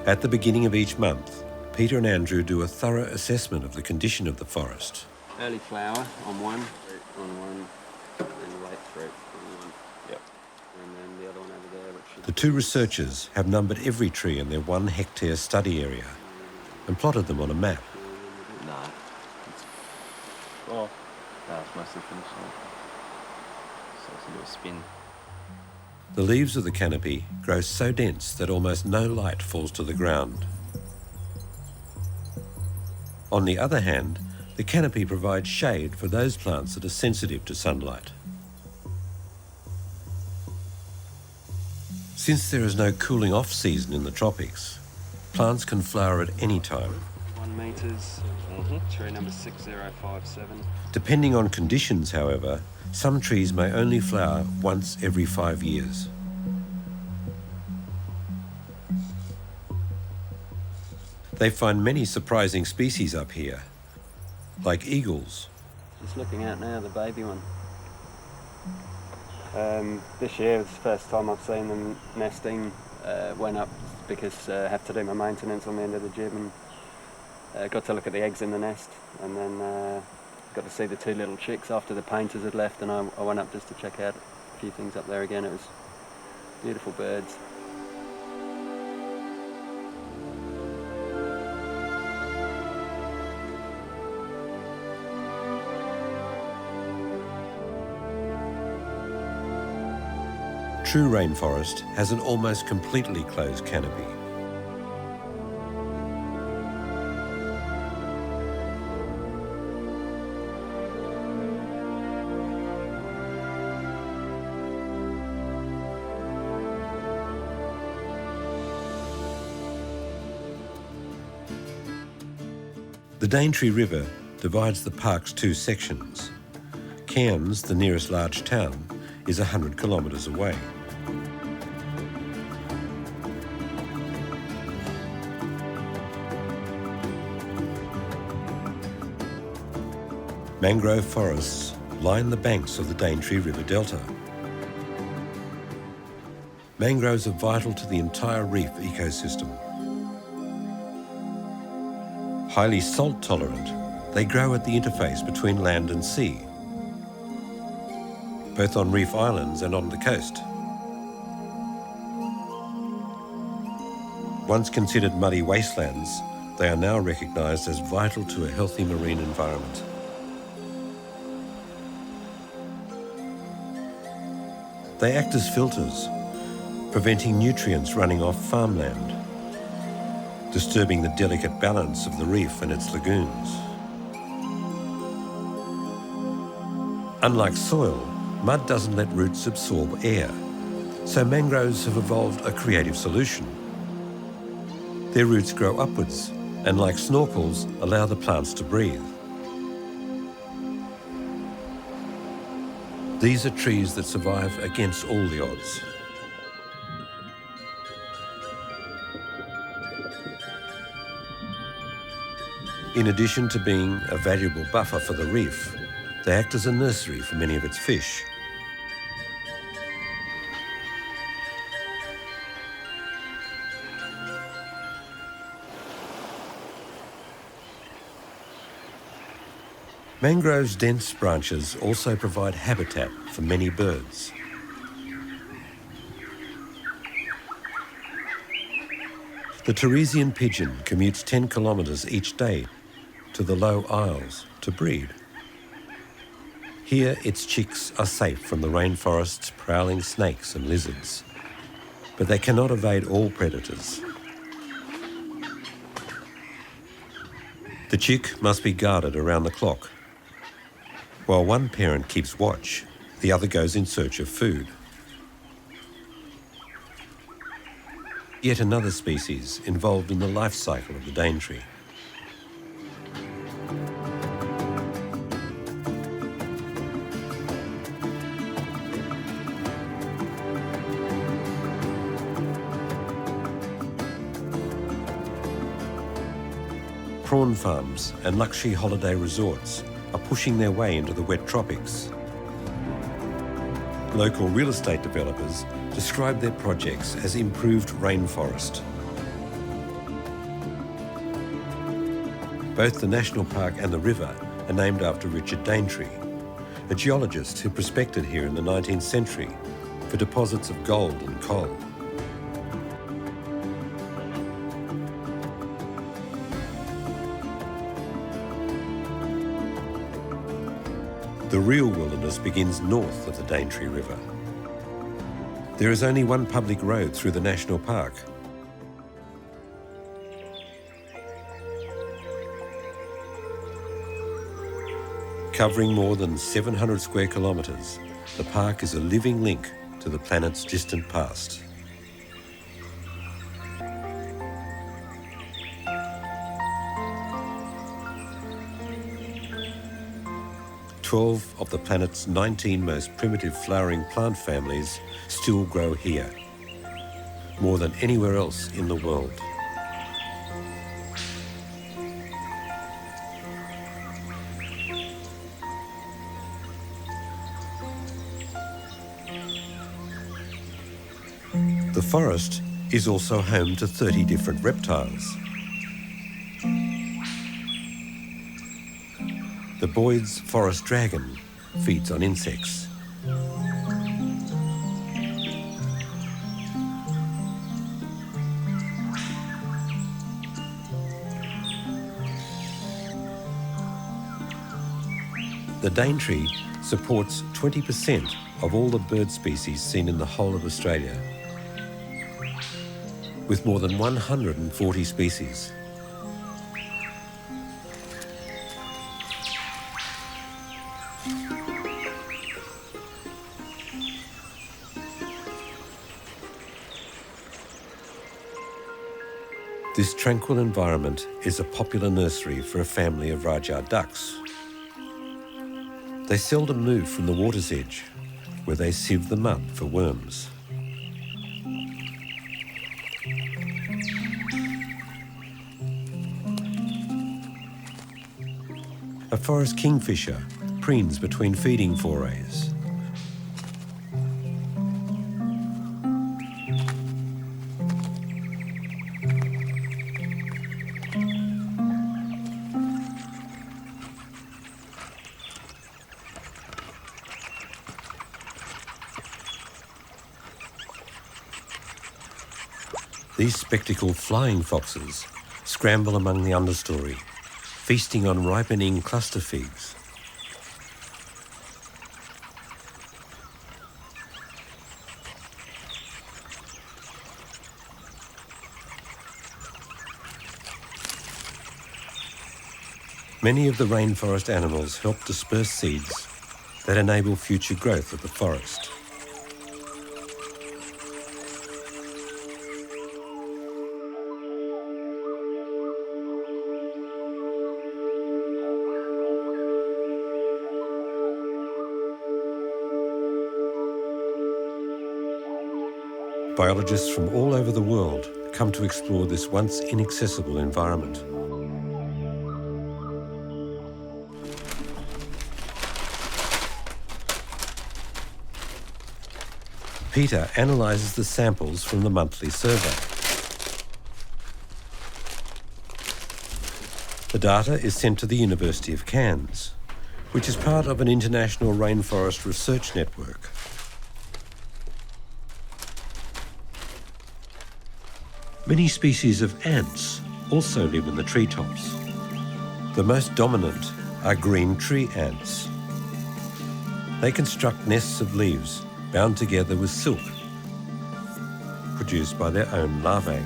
A: At the beginning of each month, Peter and Andrew do a thorough assessment of the condition of the forest.
Q: Early flower on one, and late fruit on one. Yep. And then the other one over there.
A: The two researchers have numbered every tree in their 1 hectare study area and plotted them on a map.
Q: No. Oh, it's mostly finished now. So it's a little spin.
A: The leaves of the canopy grow so dense that almost no light falls to the ground. On the other hand, the canopy provides shade for those plants that are sensitive to sunlight. Since there is no cooling off season in the tropics, plants can flower at any time.
Q: 1 metres, tree number 6057.
A: Depending on conditions, however, some trees may only flower once every 5 years. They find many surprising species up here, like eagles.
Q: Just looking out now, the baby one. This year was the first time I've seen them nesting. Went up because I have to do my maintenance on the end of the gym and got to look at the eggs in the nest, and then
R: got to see the two little chicks after the painters had left, and I went up just to check out a few things up there again. It was beautiful birds.
A: True rainforest has an almost completely closed canopy. The Daintree River divides the park's two sections. Cairns, the nearest large town, is 100 kilometres away. Mangrove forests line the banks of the Daintree River Delta. Mangroves are vital to the entire reef ecosystem. Highly salt tolerant, they grow at the interface between land and sea, both on reef islands and on the coast. Once considered muddy wastelands, they are now recognised as vital to a healthy marine environment. They act as filters, preventing nutrients running off farmland, disturbing the delicate balance of the reef and its lagoons. Unlike soil, mud doesn't let roots absorb air, so mangroves have evolved a creative solution. Their roots grow upwards and, like snorkels, allow the plants to breathe. These are trees that survive against all the odds. In addition to being a valuable buffer for the reef, they act as a nursery for many of its fish. Mangrove's dense branches also provide habitat for many birds. The Teresian pigeon commutes 10 kilometres each day to the low Isles to breed. Here, its chicks are safe from the rainforest's prowling snakes and lizards, but they cannot evade all predators. The chick must be guarded around the clock. While one parent keeps watch, the other goes in search of food. Yet another species involved in the life cycle of the Daintree. Prawn farms and luxury holiday resorts are pushing their way into the wet tropics. Local real estate developers describe their projects as improved rainforest. Both the national park and the river are named after Richard Daintree, a geologist who prospected here in the 19th century for deposits of gold and coal. The real wilderness begins north of the Daintree River. There is only one public road through the national park. Covering more than 700 square kilometres, the park is a living link to the planet's distant past. Twelve of the planet's 19 most primitive flowering plant families still grow here, more than anywhere else in the world. The forest is also home to 30 different reptiles. The Boyd's forest dragon feeds on insects. The Daintree supports 20% of all the bird species seen in the whole of Australia, with more than 140 species. This tranquil environment is a popular nursery for a family of Rajah ducks. They seldom move from the water's edge, where they sieve the mud for worms. A forest kingfisher preens between feeding forays. These spectacled flying foxes scramble among the understory, feasting on ripening cluster figs. Many of the rainforest animals help disperse seeds that enable future growth of the forest. Biologists from all over the world come to explore this once inaccessible environment. Peter analyses the samples from the monthly survey. The data is sent to the University of Cairns, which is part of an international rainforest research network. Many species of ants also live in the treetops. The most dominant are green tree ants. They construct nests of leaves bound together with silk, produced by their own larvae.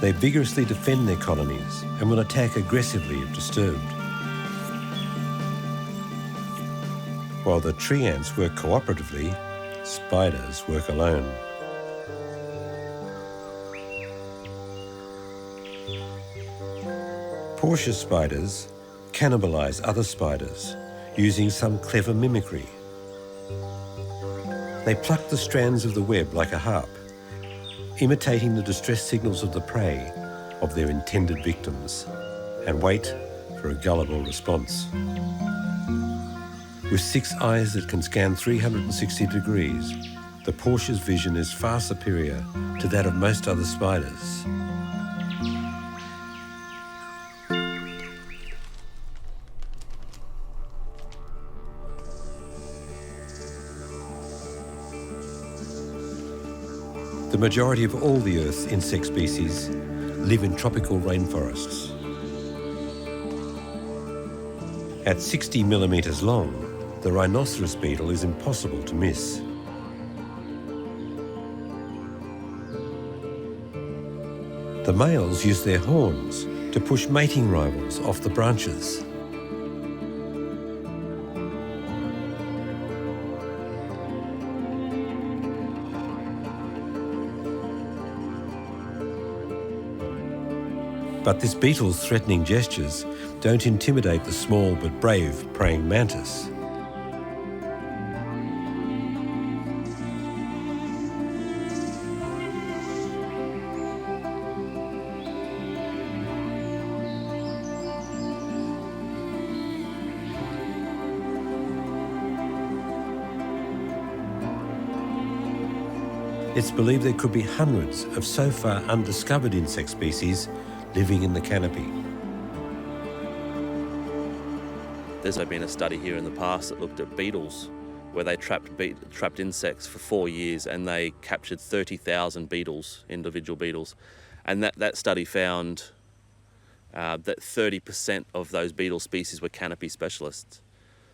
A: They vigorously defend their colonies and will attack aggressively if disturbed. While the tree ants work cooperatively, spiders work alone. Portia spiders cannibalize other spiders using some clever mimicry. They pluck the strands of the web like a harp, imitating the distress signals of the prey of their intended victims, and wait for a gullible response. With 6 eyes that can scan 360 degrees, the Portia's vision is far superior to that of most other spiders. The majority of all the Earth's insect species live in tropical rainforests. At 60 millimetres long, the rhinoceros beetle is impossible to miss. The males use their horns to push mating rivals off the branches. But this beetle's threatening gestures don't intimidate the small but brave praying mantis. It's believed there could be hundreds of so far undiscovered insect species living in the canopy.
Q: There's been a study here in the past that looked at beetles, where they trapped insects for 4 years, and they captured 30,000 beetles, individual beetles. And that study found that 30% of those beetle species were canopy specialists.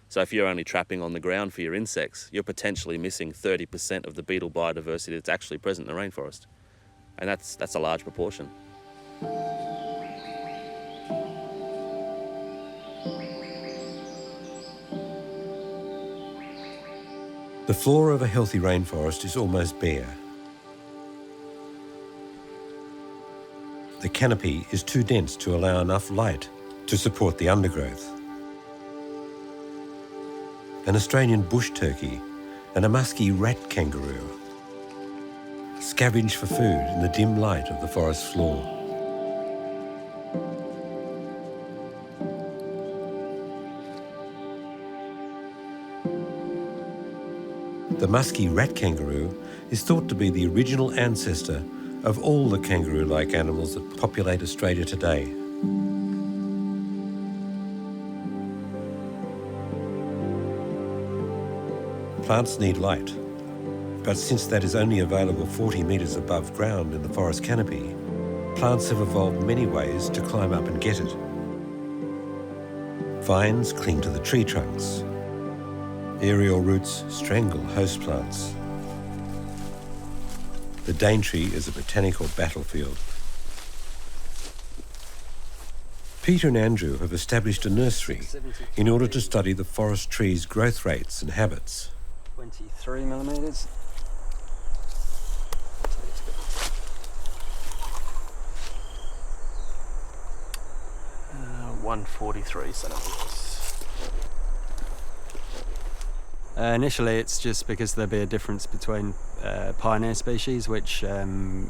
Q: So if you're only trapping on the ground for your insects, you're potentially missing 30% of the beetle biodiversity that's actually present in the rainforest. And that's a large proportion.
A: The floor of a healthy rainforest is almost bare. The canopy is too dense to allow enough light to support the undergrowth. An Australian bush turkey and a musky rat kangaroo scavenge for food in the dim light of the forest floor. The musky rat kangaroo is thought to be the original ancestor of all the kangaroo-like animals that populate Australia today. Plants need light, but since that is only available 40 metres above ground in the forest canopy, plants have evolved many ways to climb up and get it. Vines cling to the tree trunks. Aerial roots strangle host plants. The Daintree is a botanical battlefield. Peter and Andrew have established a nursery in order to study the forest trees' growth rates and habits.
R: 23 millimetres. 143 centimetres. Initially it's just because there'll be a difference between pioneer species, which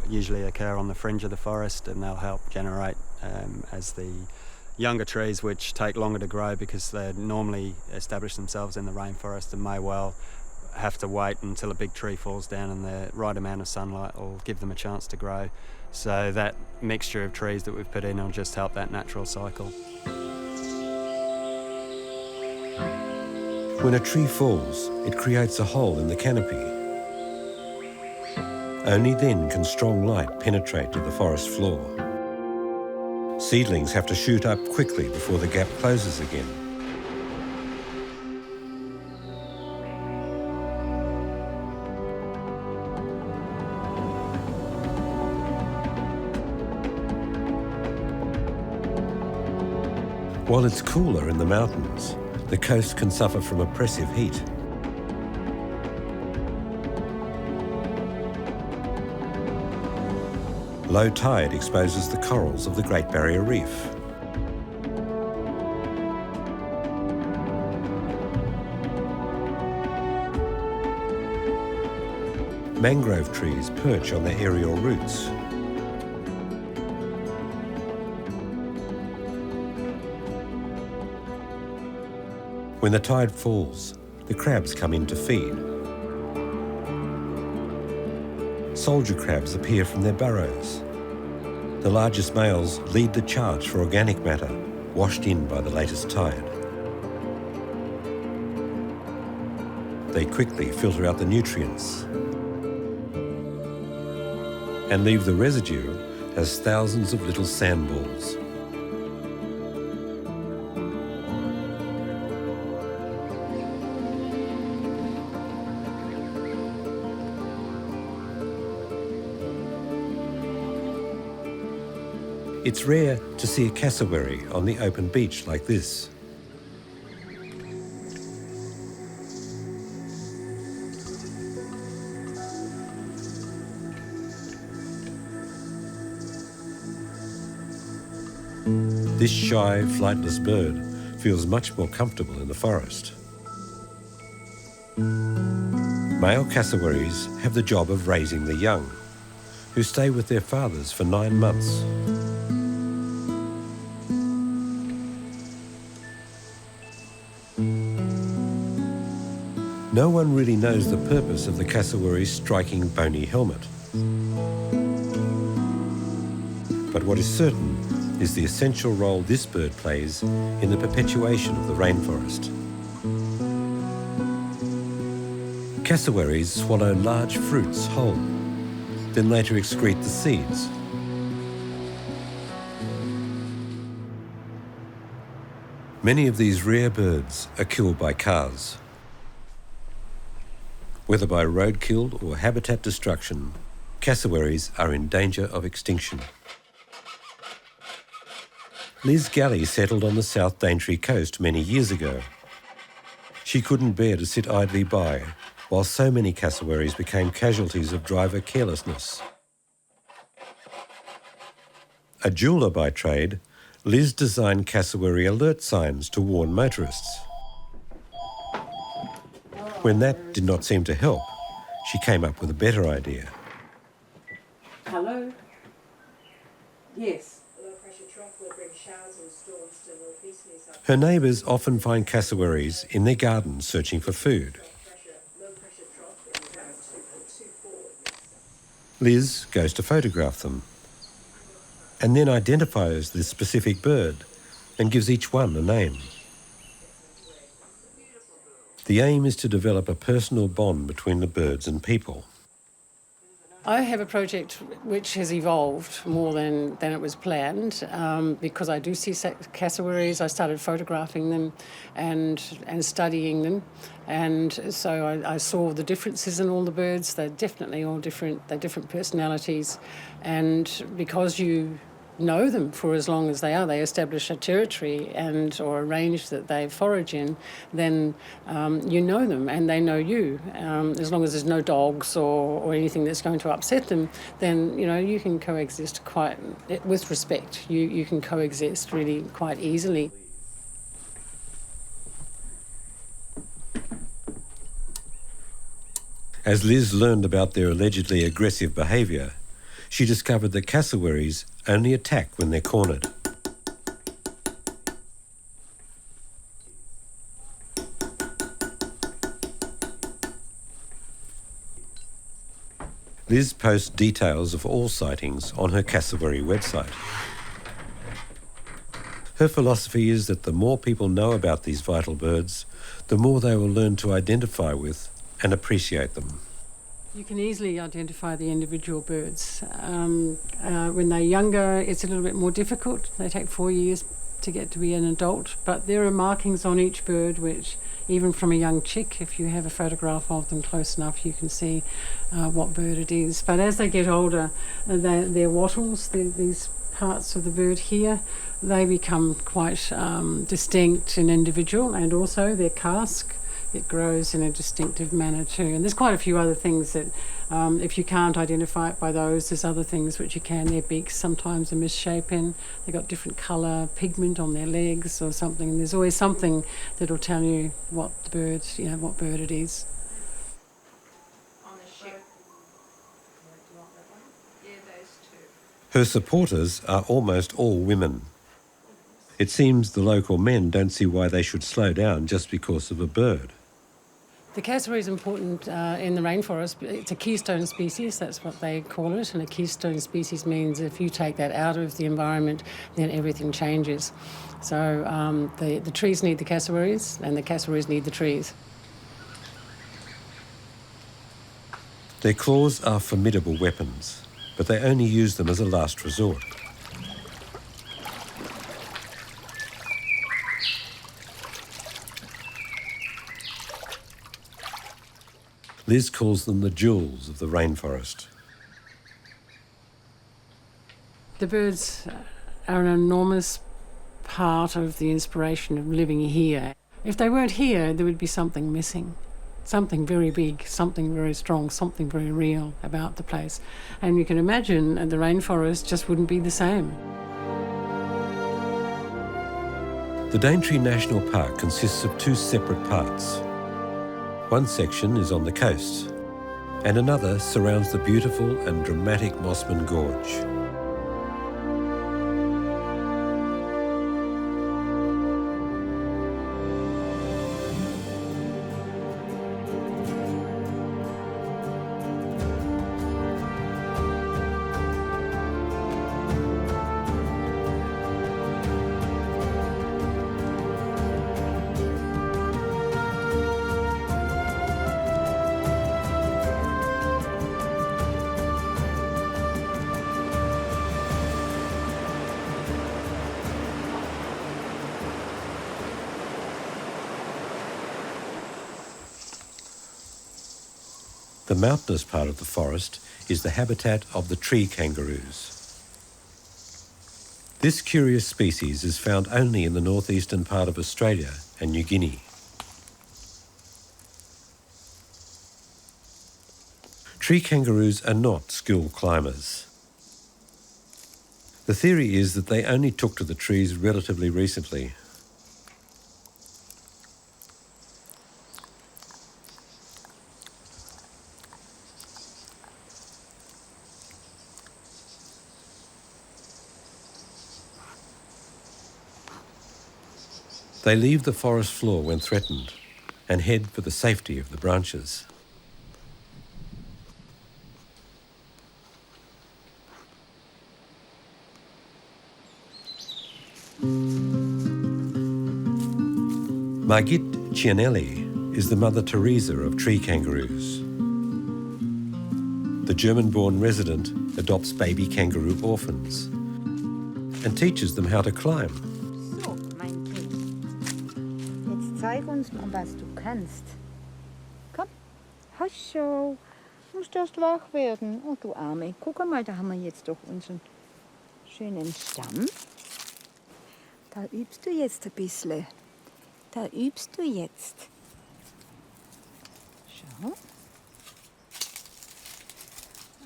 R: usually occur on the fringe of the forest, and they'll help generate as the younger trees, which take longer to grow because they normally establish themselves in the rainforest and may well have to wait until a big tree falls down, and the right amount of sunlight will give them a chance to grow. So that mixture of trees that we've put in will just help that natural cycle.
A: When a tree falls, it creates a hole in the canopy. Only then can strong light penetrate to the forest floor. Seedlings have to shoot up quickly before the gap closes again. While it's cooler in the mountains, the coast can suffer from oppressive heat. Low tide exposes the corals of the Great Barrier Reef. Mangrove trees perch on their aerial roots. When the tide falls, the crabs come in to feed. Soldier crabs appear from their burrows. The largest males lead the charge for organic matter, washed in by the latest tide. They quickly filter out the nutrients and leave the residue as thousands of little sandballs. It's rare to see a cassowary on the open beach like this. This shy, flightless bird feels much more comfortable in the forest. Male cassowaries have the job of raising the young, who stay with their fathers for 9 months. No one really knows the purpose of the cassowary's striking bony helmet. But But what is certain is the essential role this bird plays in the perpetuation of the rainforest. Cassowaries swallow large fruits whole, then later excrete the seeds. Many of these rare birds are killed by cars. Whether by roadkill or habitat destruction, cassowaries are in danger of extinction. Liz Galley settled on the South Daintree coast many years ago. She couldn't bear to sit idly by while so many cassowaries became casualties of driver carelessness. A jeweller by trade, Liz designed cassowary alert signs to warn motorists. When that did not seem to help, she came up with a better idea.
S: Hello? Yes. The low pressure trough will bring showers and storms to northeasterly south.
A: Her neighbours often find cassowaries in their gardens searching for food. Liz goes to photograph them and then identifies this specific bird and gives each one a name. The aim is to develop a personal bond between the birds and people.
S: I have a project which has evolved more than it was planned because I do see cassowaries. I started photographing them and studying them, and so I saw the differences in all the birds. They're definitely all different. They're different personalities, and because you know them for as long as they establish a territory or a range that they forage in, then you know them and they know you. As long as there's no dogs or anything that's going to upset them, then you can coexist quite with respect. You can coexist really quite easily.
A: As Liz learned about their allegedly aggressive behaviour, she discovered that cassowaries only attack when they're cornered. Liz posts details of all sightings on her cassowary website. Her philosophy is that the more people know about these vital birds, the more they will learn to identify with and appreciate them.
S: You can easily identify the individual birds. When they're younger, it's a little bit more difficult. They take 4 years to get to be an adult, but there are markings on each bird which, even from a young chick, if you have a photograph of them close enough, you can see what bird it is. But as they get older, their wattles, these parts of the bird here, they become quite distinct and individual, and also their casque, it grows in a distinctive manner too. And there's quite a few other things that, if you can't identify it by those, there's other things which you can. Their beaks sometimes are misshapen. They've got different colour, pigment on their legs or something. And there's always something that'll tell you what bird it is.
A: Her supporters are almost all women. It seems the local men don't see why they should slow down just because of a bird.
S: The cassowary is important in the rainforest. It's a keystone species, that's what they call it, and a keystone species means if you take that out of the environment, then everything changes. So the trees need the cassowaries, and the cassowaries need the trees.
A: Their claws are formidable weapons, but they only use them as a last resort. Liz calls them the jewels of the rainforest.
S: The birds are an enormous part of the inspiration of living here. If they weren't here, there would be something missing. Something very big, something very strong, something very real about the place. And you can imagine the rainforest just wouldn't be the same.
A: The Daintree National Park consists of two separate parts. One section is on the coast, and another surrounds the beautiful and dramatic Mossman Gorge. The mountainous part of the forest is the habitat of the tree kangaroos. This curious species is found only in the northeastern part of Australia and New Guinea. Tree kangaroos are not skilled climbers. The theory is that they only took to the trees relatively recently. They leave the forest floor when threatened and head for the safety of the branches. Margit Cianelli is the Mother Teresa of tree kangaroos. The German-born resident adopts baby kangaroo orphans and teaches them how to climb.
T: So, mein Kind, jetzt zeig uns mal, was du kannst. Komm, Haschau, musst erst wach werden. Oh, du Arme, guck mal, da haben wir jetzt doch unseren schönen Stamm. Da übst du jetzt ein bisschen. Da übst du jetzt. Schau.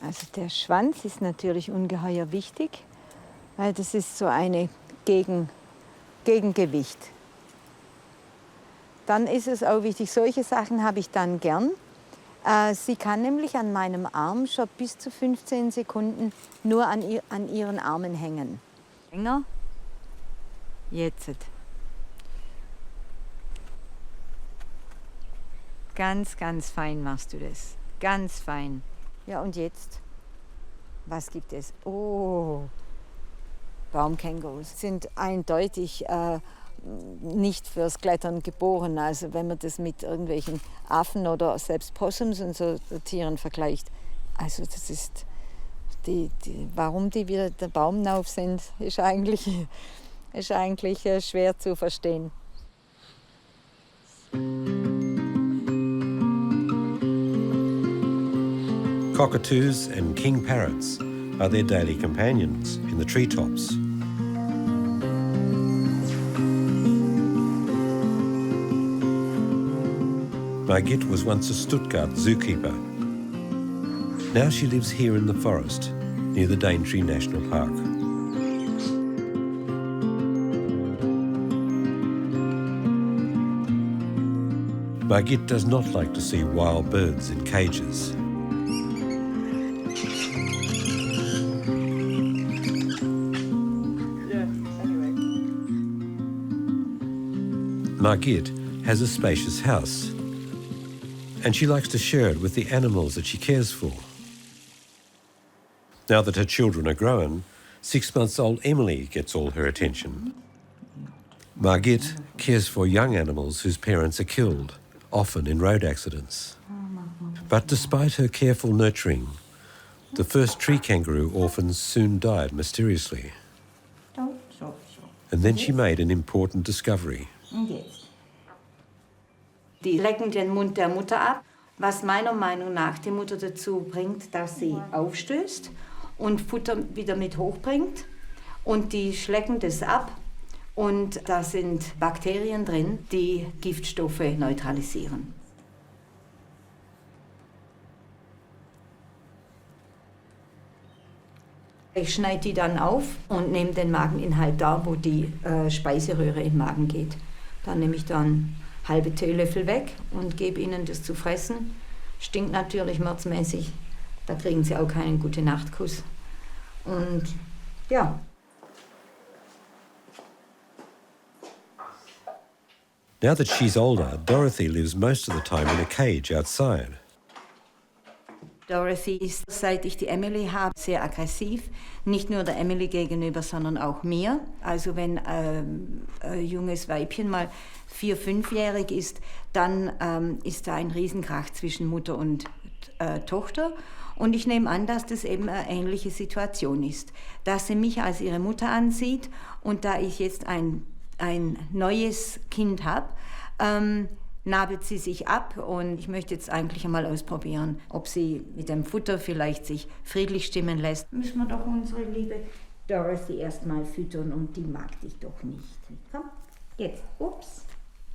T: Also der Schwanz ist natürlich ungeheuer wichtig, weil das ist so eine Gegengewicht. Dann ist es auch wichtig, solche Sachen habe ich dann gern. Sie kann nämlich an meinem Arm schon bis zu 15 Sekunden nur an ihren Armen hängen. Länger. Jetzt. Ganz, ganz fein machst du das. Ganz fein. Ja, und jetzt? Was gibt es? Oh, Baumkängurus sind eindeutig nicht fürs Klettern geboren. Also wenn man das mit irgendwelchen Affen oder selbst Possums und so Tieren vergleicht. Also das ist, warum die wieder der Baumnauf sind, ist eigentlich schwer zu verstehen.
A: Cockatoos and king parrots are their daily companions in the treetops. Margit was once a Stuttgart zookeeper. Now she lives here in the forest near the Daintree National Park. Margit does not like to see wild birds in cages. Margit has a spacious house, and she likes to share it with the animals that she cares for. Now that her children are grown, 6-month-old Emily gets all her attention. Margit cares for young animals whose parents are killed, often in road accidents. But despite her careful nurturing, the first tree kangaroo orphans soon died mysteriously. And then she made an important discovery.
T: Die lecken den Mund der Mutter ab, was meiner Meinung nach die Mutter dazu bringt, dass sie aufstößt und Futter wieder mit hochbringt. Und die schlecken das ab und da sind Bakterien drin, die Giftstoffe neutralisieren. Ich schneide die dann auf und nehme den Mageninhalt da, wo die Speiseröhre im Magen geht. Dann nehme ich dann halbe Teelöffel weg und gebe ihnen das zu fressen. Stinkt natürlich mordsmäßig, da kriegen sie auch keinen Gute-Nacht-Kuss. Und ja.
A: Now that she's older, Dorothy lives most of the time in a cage outside.
T: Dorothy ist, seit ich die Emily habe, sehr aggressiv. Nicht nur der Emily gegenüber, sondern auch mir. Also wenn ein junges Weibchen mal 4-, 5-jährig ist, dann ist da ein Riesenkrach zwischen Mutter und Tochter. Und ich nehme an, dass das eben eine ähnliche Situation ist. Dass sie mich als ihre Mutter ansieht und da ich jetzt ein neues Kind habe, nabelt sie sich ab und ich möchte jetzt eigentlich einmal ausprobieren, ob sie mit dem Futter vielleicht sich friedlich stimmen lässt. Müssen wir doch unsere liebe Dorothy erstmal füttern und die mag dich doch nicht. Komm, jetzt, ups,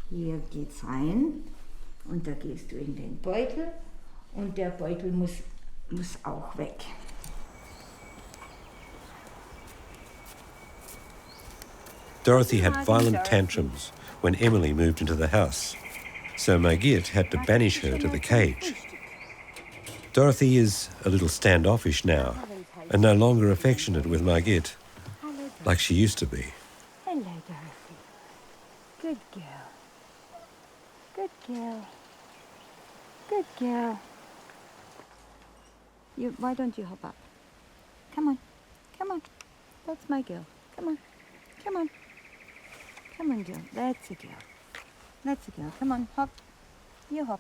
T: hier geht's rein und da gehst du in den Beutel und der Beutel muss auch weg.
A: Dorothy had violent tantrums when Emily moved into the house, so Margit had to banish her to the cage. Dorothy is a little standoffish now and no longer affectionate with Margit like she used to be.
D: Hello, Dorothy. Good girl. Good girl. Good girl. Why don't you hop up? Come on. Come on. That's my girl. Come on. Come on. Come on, girl. That's a girl. That's a girl. Come on, hop. You hop.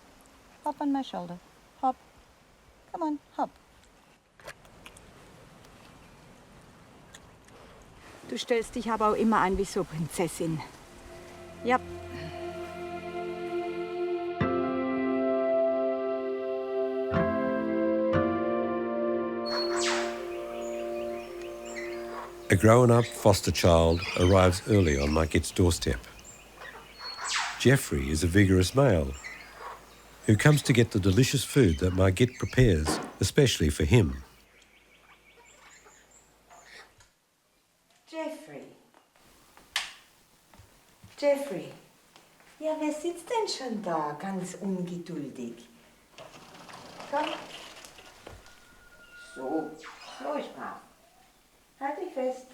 D: Hop on my shoulder. Hop. Come on, hop.
T: Du stellst dich aber auch immer an wie so Prinzessin. Ja.
A: A grown-up foster child arrives early on Margit's doorstep. Jeffrey is a vigorous male who comes to get the delicious food that Margit prepares, especially for him.
T: Jeffrey. Ja, wer sitzt denn schon da, ganz ungeduldig? Komm. So ist brav. Halt dich fest.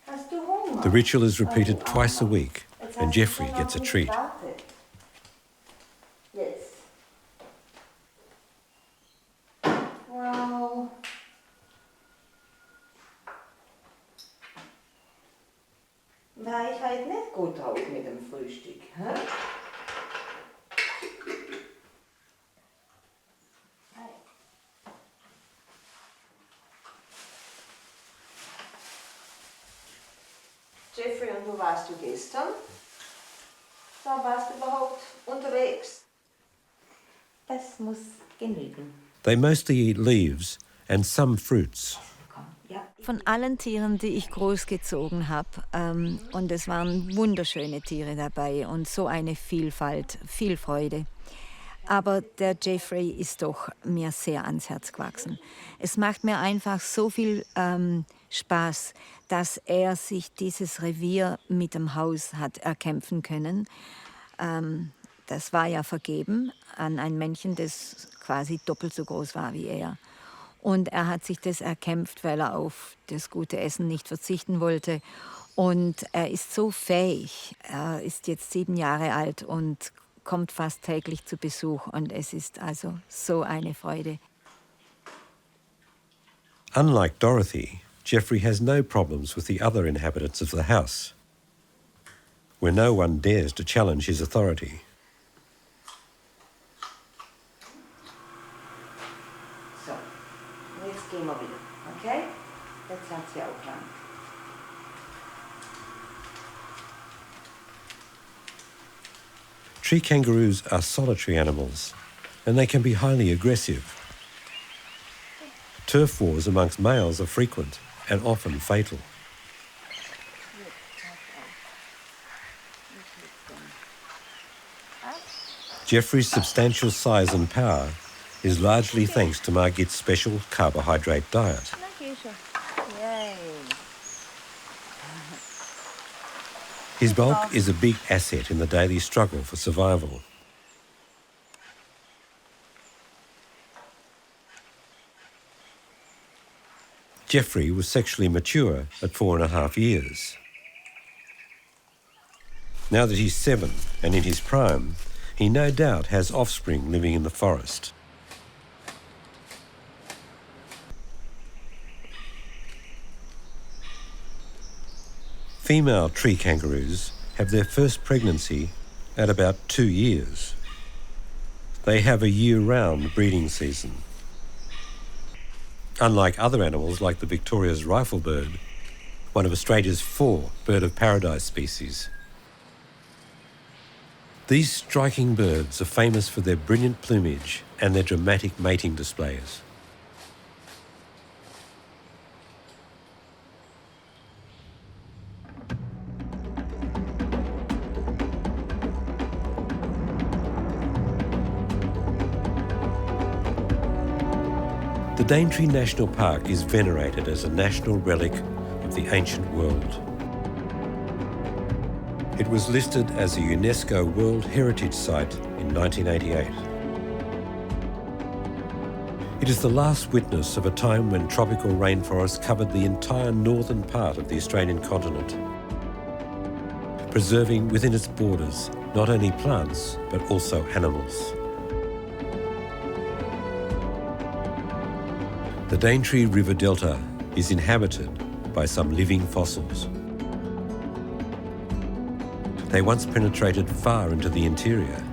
T: Hast du Hunger?
A: The ritual is repeated twice a week, and Jeffrey gets a treat.
T: Yes. Wow. War ich halt nicht gut drauf mit dem Frühstück, hä? Jeffrey, und wo warst du gestern? So, warst du überhaupt unterwegs? Das muss genügen.
A: They mostly eat leaves and some fruits.
T: Von allen Tieren, die ich großgezogen habe, und es waren wunderschöne Tiere dabei und so eine Vielfalt, viel Freude. Aber der Jeffrey ist doch mir sehr ans Herz gewachsen. Es macht mir einfach so viel Spaß, dass er sich dieses Revier mit dem Haus hat erkämpfen können. Das war ja vergeben an ein Männchen, das quasi doppelt so groß war wie er. Und er hat sich das erkämpft, weil er auf das gute Essen nicht verzichten wollte. Und er ist so fähig. Er ist jetzt 7 Jahre alt und kommt fast täglich zu Besuch. Und es ist also so eine Freude.
A: Unlike Dorothy, Jeffrey has no problems with the other inhabitants of the house, where no one dares to challenge his authority.
T: Gehen wir wieder, okay? Jetzt hat sie auch lang.
A: Tree kangaroos are solitary animals, and they can be highly aggressive. Turf wars amongst males are frequent and often fatal. Jeffrey's substantial size and power is largely thanks to Margit's special carbohydrate diet.
D: Yay.
A: His bulk is a big asset in the daily struggle for survival. Jeffrey was sexually mature at 4.5 years. Now that he's 7 and in his prime, he no doubt has offspring living in the forest. Female tree kangaroos have their first pregnancy at about 2 years. They have a year-round breeding season. Unlike other animals like the Victoria's riflebird, one of Australia's 4 bird of paradise species. These striking birds are famous for their brilliant plumage and their dramatic mating displays. The Daintree National Park is venerated as a national relic of the ancient world. It was listed as a UNESCO World Heritage Site in 1988. It is the last witness of a time when tropical rainforests covered the entire northern part of the Australian continent, preserving within its borders not only plants but also animals. The Daintree River Delta is inhabited by some living fossils. They once penetrated far into the interior,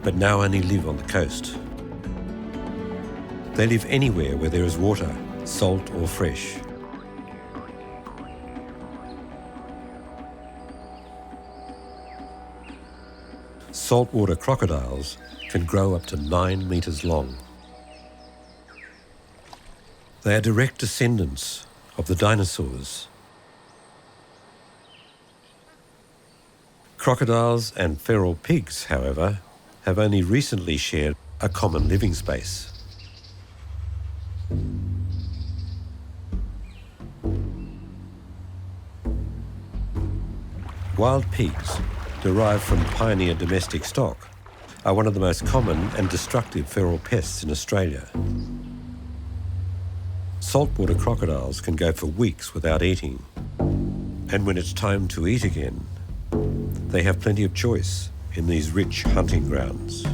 A: but now only live on the coast. They live anywhere where there is water, salt or fresh. Saltwater crocodiles can grow up to 9 metres long. They are direct descendants of the dinosaurs. Crocodiles and feral pigs, however, have only recently shared a common living space. Wild pigs, derived from pioneer domestic stock, are one of the most common and destructive feral pests in Australia. Saltwater crocodiles can go for weeks without eating, and when it's time to eat again, they have plenty of choice in these rich hunting grounds.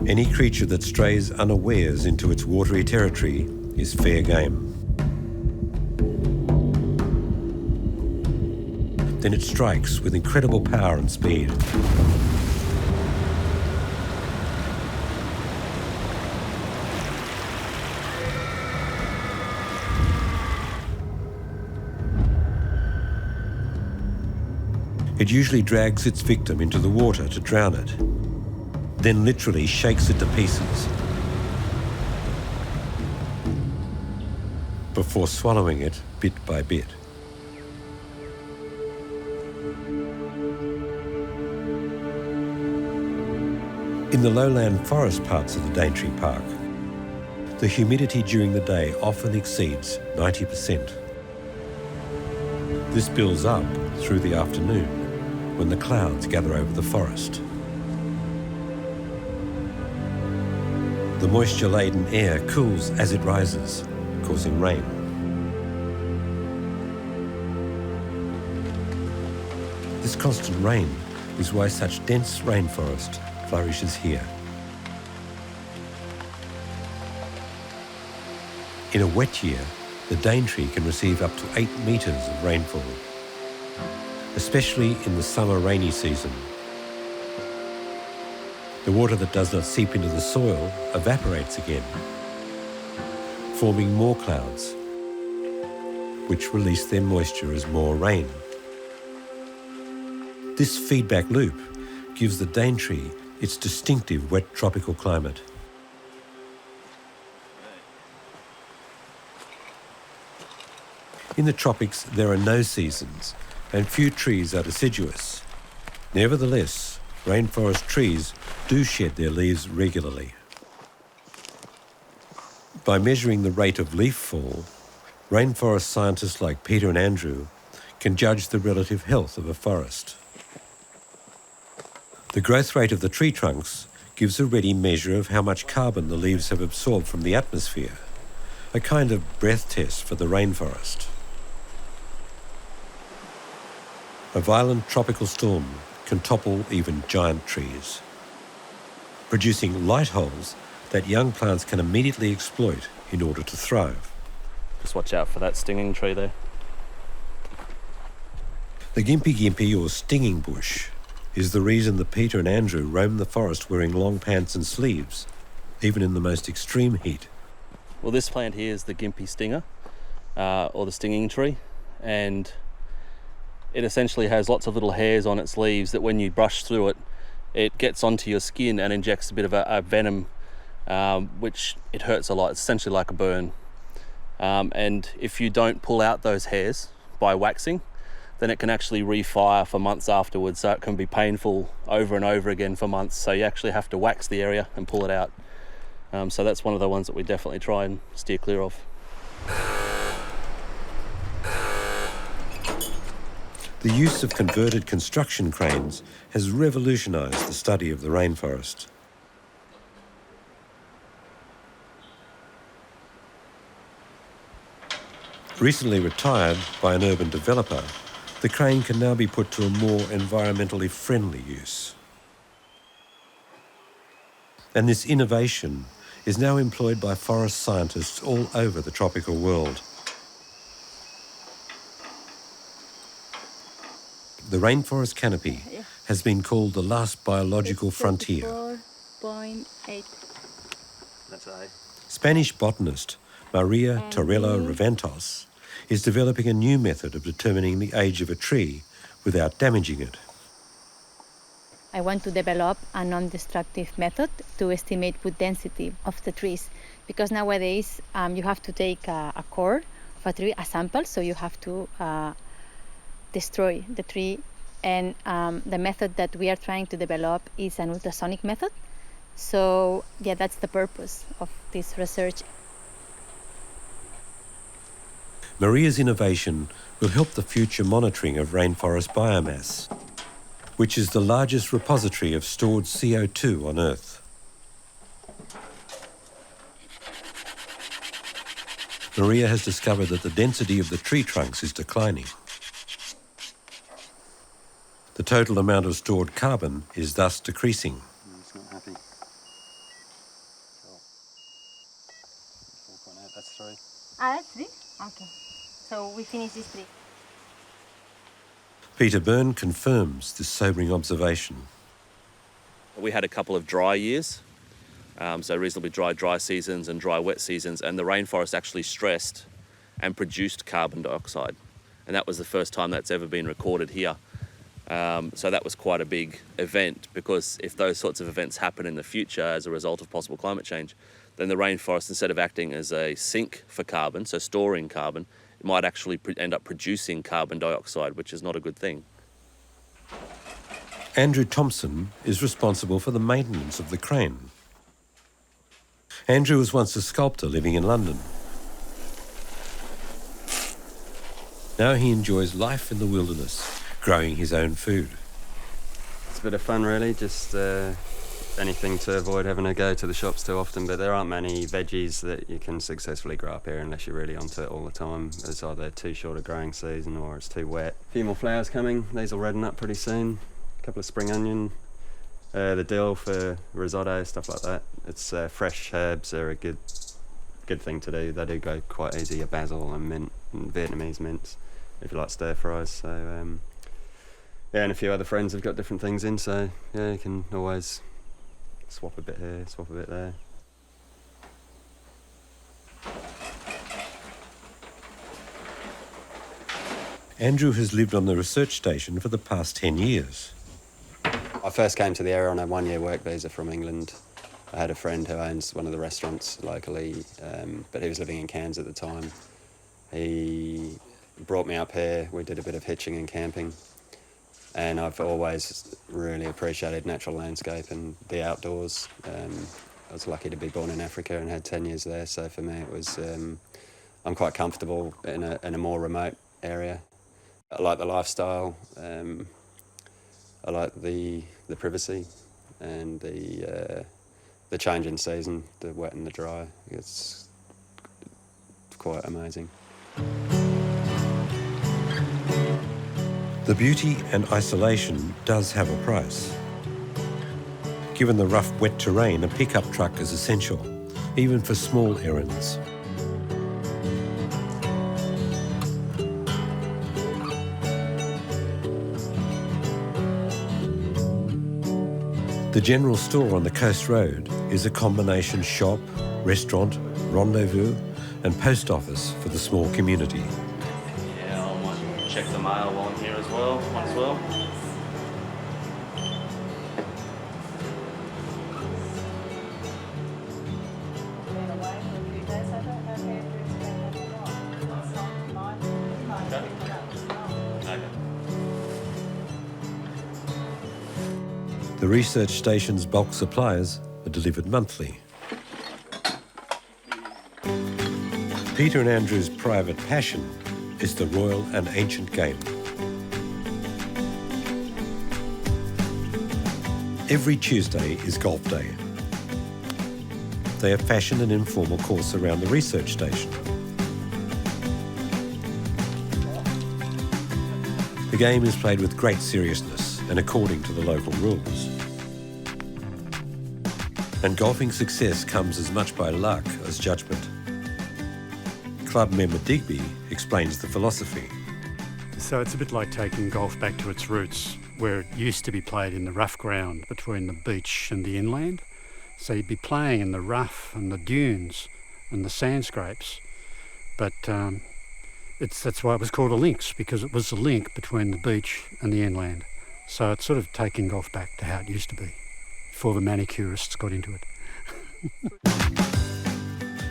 A: Any creature that strays unawares into its watery territory is fair game. Then it strikes with incredible power and speed. It usually drags its victim into the water to drown it, then literally shakes it to pieces before swallowing it bit by bit. In the lowland forest parts of the Daintree Park, the humidity during the day often exceeds 90%. This builds up through the afternoon when the clouds gather over the forest. The moisture-laden air cools as it rises, causing rain. This constant rain is why such dense rainforest flourishes here. In a wet year, the Daintree can receive up to 8 metres of rainfall, especially in the summer rainy season. The water that does not seep into the soil evaporates again, forming more clouds, which release their moisture as more rain. This feedback loop gives the Daintree its distinctive wet tropical climate. In the tropics, there are no seasons, and few trees are deciduous. Nevertheless, rainforest trees do shed their leaves regularly. By measuring the rate of leaf fall, rainforest scientists like Peter and Andrew can judge the relative health of a forest. The growth rate of the tree trunks gives a ready measure of how much carbon the leaves have absorbed from the atmosphere, a kind of breath test for the rainforest. A violent tropical storm can topple even giant trees, producing light holes that young plants can immediately exploit in order to thrive.
Q: Just watch out for that stinging tree there.
A: The gimpy or stinging bush is the reason that Peter and Andrew roam the forest wearing long pants and sleeves, even in the most extreme heat.
Q: Well, this plant here is the gimpy stinger, or the stinging tree, and it essentially has lots of little hairs on its leaves that when you brush through it, it gets onto your skin and injects a bit of a venom, which it hurts a lot. It's essentially like a burn. And if you don't pull out those hairs by waxing, then it can actually refire for months afterwards. So it can be painful over and over again for months. So you actually have to wax the area and pull it out. So that's one of the ones that we definitely try and steer clear of.
A: The use of converted construction cranes has revolutionised the study of the rainforest. Recently retired by an urban developer, the crane can now be put to a more environmentally friendly use. And this innovation is now employed by forest scientists all over the tropical world. The rainforest canopy has been called the last biological frontier.
E: 4.8.
R: That's A.
A: Spanish botanist Maria Torello Reventos is developing a new method of determining the age of a tree without damaging it.
U: I want to develop a non-destructive method to estimate wood density of the trees, because nowadays you have to take a core of a tree, a sample, so you have to destroy the tree, and the method that we are trying to develop is an ultrasonic method. So yeah, that's the purpose of this research.
A: Maria's innovation will help the future monitoring of rainforest biomass, which is the largest repository of stored CO2 on Earth. Maria has discovered that the density of the tree trunks is declining. The total amount of stored carbon is thus decreasing.
R: It's not happy. Cool. 4.8, that's 3.
U: That's 3? Okay. So we finish this 3.
A: Peter Byrne confirms this sobering observation.
Q: We had a couple of dry years, so reasonably dry seasons and dry wet seasons, and the rainforest actually stressed and produced carbon dioxide. And that was the first time that's ever been recorded here. So that was quite a big event, because if those sorts of events happen in the future as a result of possible climate change, then the rainforest, instead of acting as a sink for carbon, so storing carbon, it might actually end up producing carbon dioxide, which is not a good thing.
A: Andrew Thompson is responsible for the maintenance of the crane. Andrew was once a sculptor living in London. Now he enjoys life in the wilderness, growing his own food.
R: It's a bit of fun, really, just anything to avoid having to go to the shops too often, but there aren't many veggies that you can successfully grow up here unless you're really onto it all the time. It's either too short a growing season or it's too wet. A few more flowers coming, these will redden up pretty soon. A couple of spring onion, the dill for risotto, stuff like that. It's fresh herbs are a good thing to do. They do go quite easy, a basil and mint and Vietnamese mints if you like stir fries. So yeah, and a few other friends have got different things in, so yeah, you can always swap a bit here, swap a bit there.
A: Andrew has lived on the research station for the past 10 years.
R: I first came to the area on a one-year work visa from England. I had a friend who owns one of the restaurants locally, but he was living in Cairns at the time. He brought me up here, we did a bit of hitching and camping, and I've always really appreciated natural landscape and the outdoors. I was lucky to be born in Africa and had 10 years there, so for me it was, I'm quite comfortable in a more remote area. I like the lifestyle, I like the privacy and the change in season, the wet and the dry. It's quite amazing.
A: The beauty and isolation does have a price. Given the rough, wet terrain, a pickup truck is essential, even for small errands. The general store on the coast road is a combination shop, restaurant, rendezvous and post office for the small community.
Q: check the male while I'm here as well. One as well.
A: The research station's bulk supplies are delivered monthly. Peter and Andrew's private passion is the royal and ancient game. Every Tuesday is golf day. They have fashioned an informal course around the research station. The game is played with great seriousness and according to the local rules. And golfing success comes as much by luck as judgment. Club member Digby explains the philosophy.
B: So it's a bit like taking golf back to its roots, where it used to be played in the rough ground between the beach and the inland. So you'd be playing in the rough and the dunes and the sand scrapes. But that's why it was called a links, because it was the link between the beach and the inland. So it's sort of taking golf back to how it used to be, before the manicurists got into it.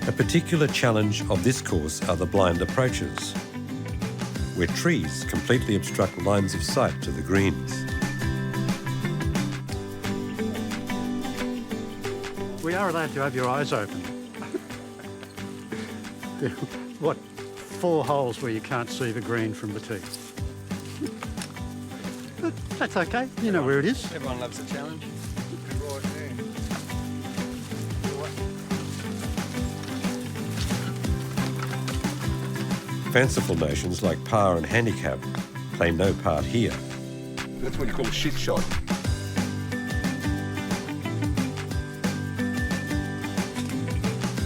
A: A particular challenge of this course are the blind approaches, where trees completely obstruct lines of sight to the greens.
B: We are allowed to have your eyes open. There are, 4 holes where you can't see the green from the tee. But that's okay, you know where it is.
V: Everyone loves a challenge.
A: Fanciful notions like par and handicap play no part here.
V: That's what you call a shit shot.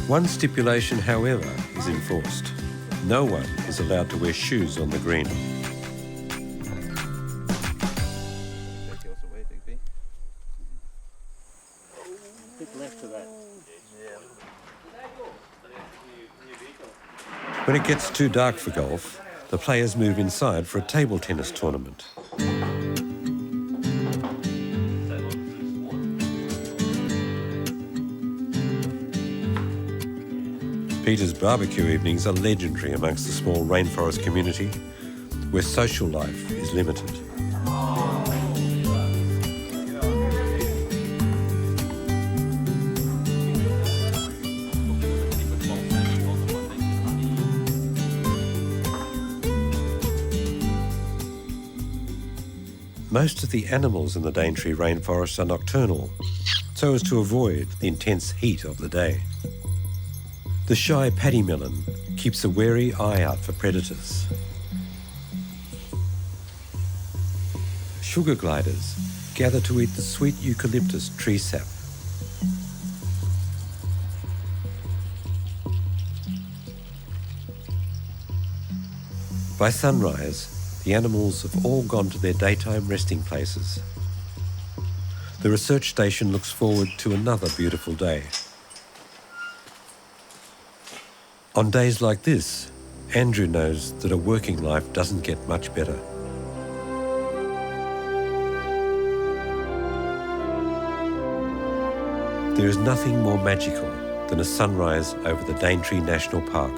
A: One stipulation, however, is enforced. No one is allowed to wear shoes on the green. When it gets too dark for golf, the players move inside for a table tennis tournament. Peter's barbecue evenings are legendary amongst the small rainforest community, where social life is limited. Most of the animals in the Daintree rainforest are nocturnal, so as to avoid the intense heat of the day. The shy paddymillen keeps a wary eye out for predators. Sugar gliders gather to eat the sweet eucalyptus tree sap. By sunrise, the animals have all gone to their daytime resting places. The research station looks forward to another beautiful day. On days like this, Andrew knows that a working life doesn't get much better. There is nothing more magical than a sunrise over the Daintree National Park.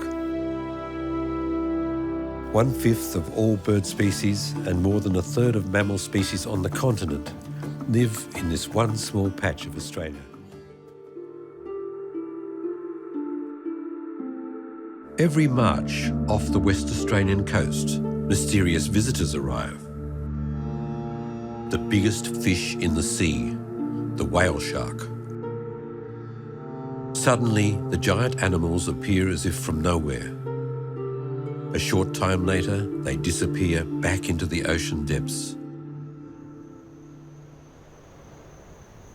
A: 1/5 of all bird species and more than 1/3 of mammal species on the continent live in this one small patch of Australia. Every March, off the West Australian coast, mysterious visitors arrive. The biggest fish in the sea, the whale shark. Suddenly, the giant animals appear as if from nowhere. A short time later, they disappear back into the ocean depths.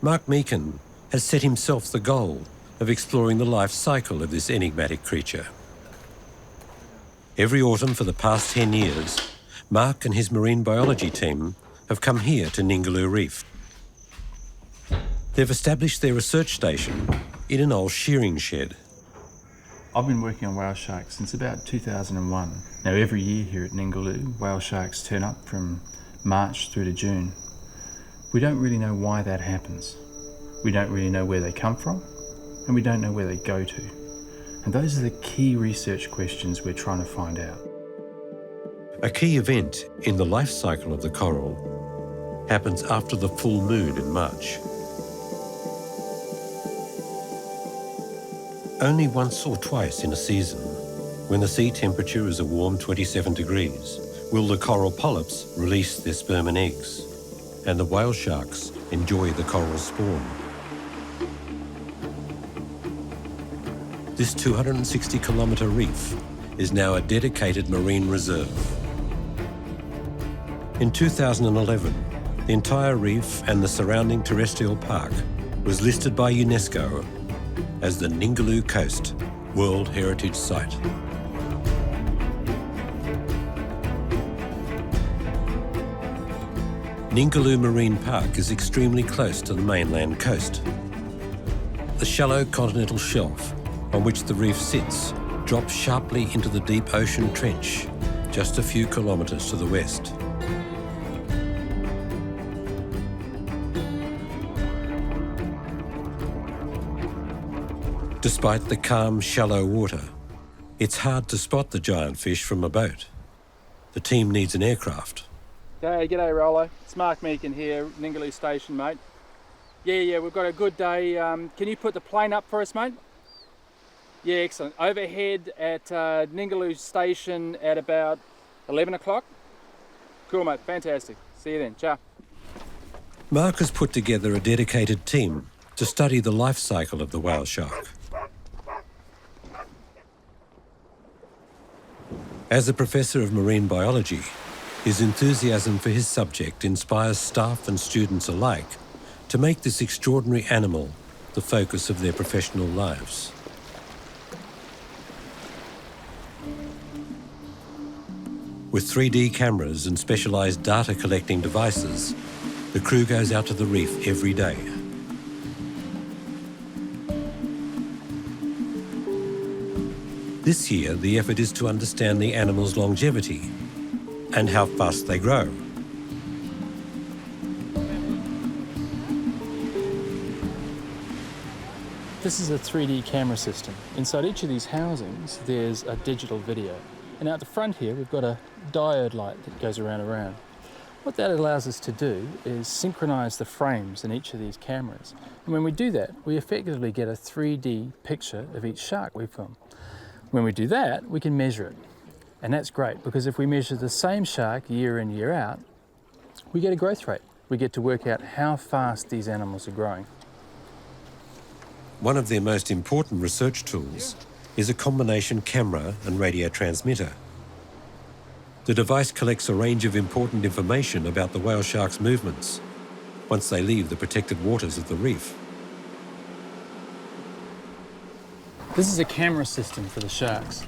A: Mark Meakin has set himself the goal of exploring the life cycle of this enigmatic creature. Every autumn for the past 10 years, Mark and his marine biology team have come here to Ningaloo Reef. They've established their research station in an old shearing shed.
F: I've been working on whale sharks since about 2001. Now every year here at Ningaloo, whale sharks turn up from March through to June. We don't really know why that happens. We don't really know where they come from, and we don't know where they go to. And those are the key research questions we're trying to find out.
A: A key event in the life cycle of the coral happens after the full moon in March. Only once or twice in a season, when the sea temperature is a warm 27 degrees, will the coral polyps release their sperm and eggs, and the whale sharks enjoy the coral spawn. This 260-kilometre reef is now a dedicated marine reserve. In 2011, the entire reef and the surrounding terrestrial park was listed by UNESCO as the Ningaloo Coast World Heritage Site. Ningaloo Marine Park is extremely close to the mainland coast. The shallow continental shelf on which the reef sits drops sharply into the deep ocean trench just a few kilometres to the west. Despite the calm, shallow water, it's hard to spot the giant fish from a boat. The team needs an aircraft.
O: Hey, g'day Rolo. It's Mark Meakin here, Ningaloo Station, mate. Yeah, we've got a good day. Can you put the plane up for us, mate? Yeah, excellent. Overhead at Ningaloo Station at about 11 o'clock. Cool, mate. Fantastic. See you then. Ciao.
A: Mark has put together a dedicated team to study the life cycle of the whale shark. As a professor of marine biology, his enthusiasm for his subject inspires staff and students alike to make this extraordinary animal the focus of their professional lives. With 3D cameras and specialised data collecting devices, the crew goes out to the reef every day. This year, the effort is to understand the animal's longevity and how fast they grow.
O: This is a 3D camera system. Inside each of these housings, there's a digital video. And out the front here, we've got a diode light that goes around. What that allows us to do is synchronise the frames in each of these cameras. And when we do that, we effectively get a 3D picture of each shark we film. When we do that, we can measure it. And that's great, because if we measure the same shark year in, year out, we get a growth rate. We get to work out how fast these animals are growing.
A: One of their most important research tools is a combination camera and radio transmitter. The device collects a range of important information about the whale shark's movements once they leave the protected waters of the reef.
O: This is a camera system for the sharks.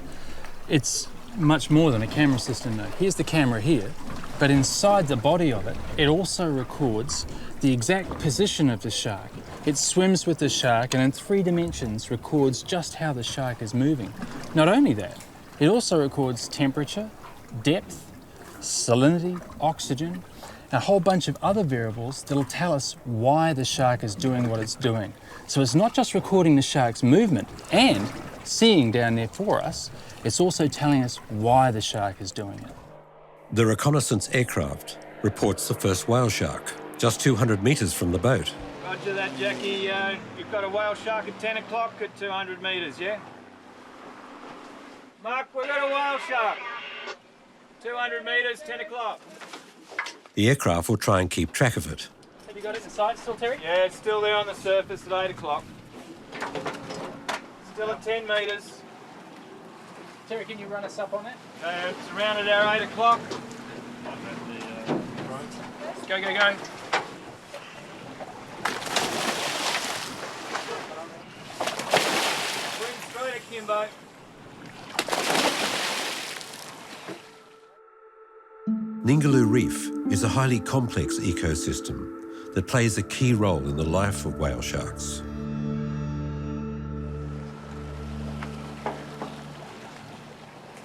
O: It's much more than a camera system though. Here's the camera here, but inside the body of it, it also records the exact position of the shark. It swims with the shark and in 3 dimensions records just how the shark is moving. Not only that, it also records temperature, depth, salinity, oxygen, and a whole bunch of other variables that'll tell us why the shark is doing what it's doing. So it's not just recording the shark's movement and seeing down there for us, it's also telling us why the shark is doing it.
A: The reconnaissance aircraft reports the first whale shark, just 200 metres from the boat.
O: Roger that, Jackie. You've got a whale shark at 10 o'clock at 200 metres, yeah? Mark, we've got a whale shark. 200 metres, 10 o'clock.
A: The aircraft will try and keep track of it.
O: Have you got it in sight still, Terry? Yeah, it's still there on the surface at 8 o'clock. Still at 10 metres. Terry, can you run us up on that? It's around at our 8 o'clock. Go, go, go. Bring straight at Kimbo.
A: Ningaloo Reef is a highly complex ecosystem that plays a key role in the life of whale sharks.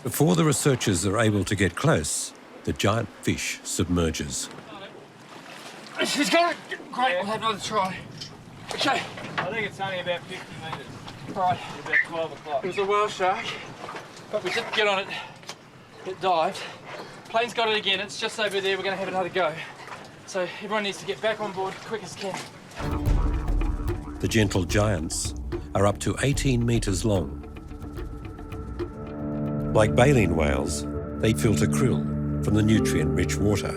A: Before the researchers are able to get close, the giant fish submerges.
C: She's got it! Great, we'll have another try. Okay. I think it's only about 50 metres. All right. About 12 o'clock. It was a whale shark, but we didn't get on it. It dived. Plane's got it again. It's just over there. We're going to have another go. So everyone needs to get back on board quick as can.
A: The gentle giants are up to 18 metres long. Like baleen whales, they filter krill from the nutrient-rich water.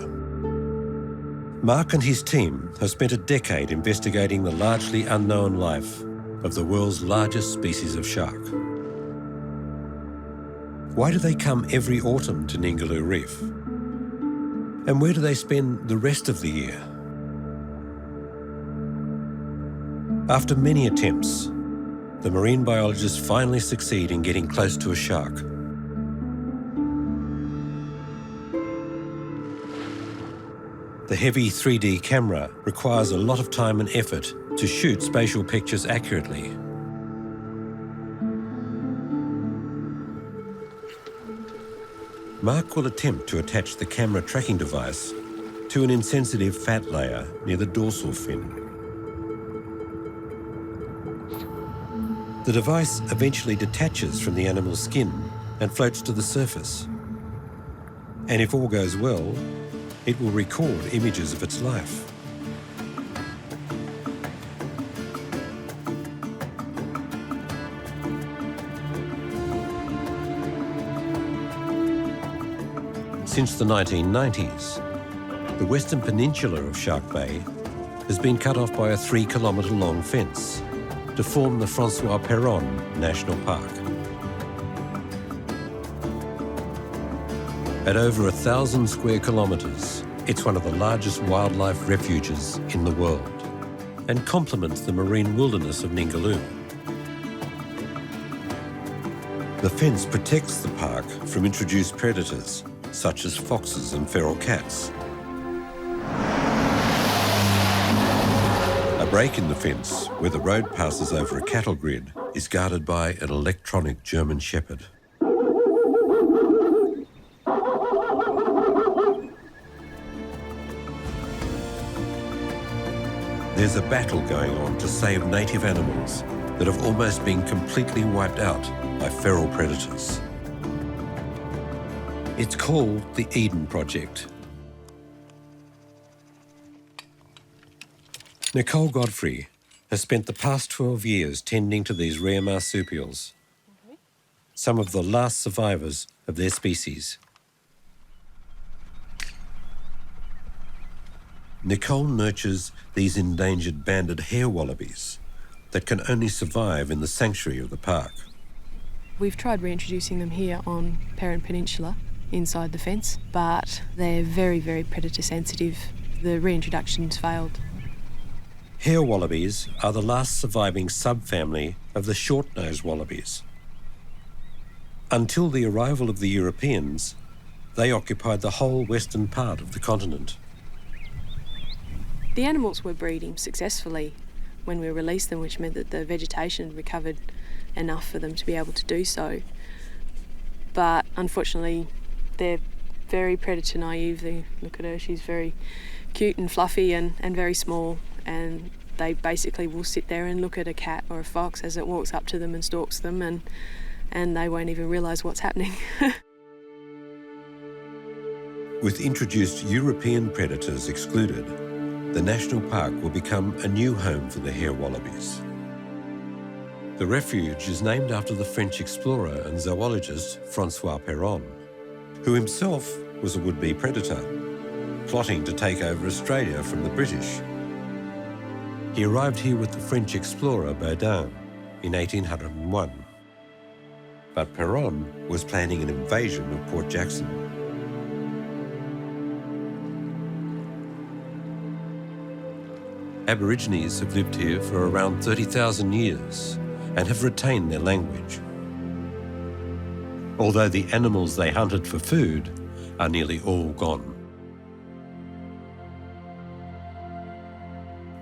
A: Mark and his team have spent a decade investigating the largely unknown life of the world's largest species of shark. Why do they come every autumn to Ningaloo Reef? And where do they spend the rest of the year? After many attempts, the marine biologists finally succeed in getting close to a shark. The heavy 3D camera requires a lot of time and effort to shoot spatial pictures accurately. Mark will attempt to attach the camera tracking device to an insensitive fat layer near the dorsal fin. The device eventually detaches from the animal's skin and floats to the surface. And if all goes well, it will record images of its life. Since the 1990s, the western peninsula of Shark Bay has been cut off by a 3-kilometre-long fence to form the Francois Perron National Park. At over 1,000 square kilometres, it's one of the largest wildlife refuges in the world and complements the marine wilderness of Ningaloo. The fence protects the park from introduced predators such as foxes and feral cats. A break in the fence, where the road passes over a cattle grid, is guarded by an electronic German shepherd. There's a battle going on to save native animals that have almost been completely wiped out by feral predators. It's called the Eden Project. Nicole Godfrey has spent the past 12 years tending to these rare marsupials, some of the last survivors of their species. Nicole nurtures these endangered banded hair wallabies that can only survive in the sanctuary of the park.
G: We've tried reintroducing them here on Perron Peninsula, inside the fence, but they're very, very predator sensitive. The reintroductions failed.
A: Hair wallabies are the last surviving subfamily of the short-nosed wallabies. Until the arrival of the Europeans, they occupied the whole western part of the continent.
G: The animals were breeding successfully when we released them, which meant that the vegetation had recovered enough for them to be able to do so. But unfortunately, they're very predator naive. Look at her, she's very cute and fluffy and very small, and they basically will sit there and look at a cat or a fox as it walks up to them and stalks them, and they won't even realise what's happening.
A: With introduced European predators excluded, the national park will become a new home for the hair wallabies. The refuge is named after the French explorer and zoologist Francois Perron, who himself was a would-be predator, plotting to take over Australia from the British. He arrived here with the French explorer Baudin in 1801. But Perron was planning an invasion of Port Jackson. Aborigines have lived here for around 30,000 years and have retained their language. Although the animals they hunted for food are nearly all gone.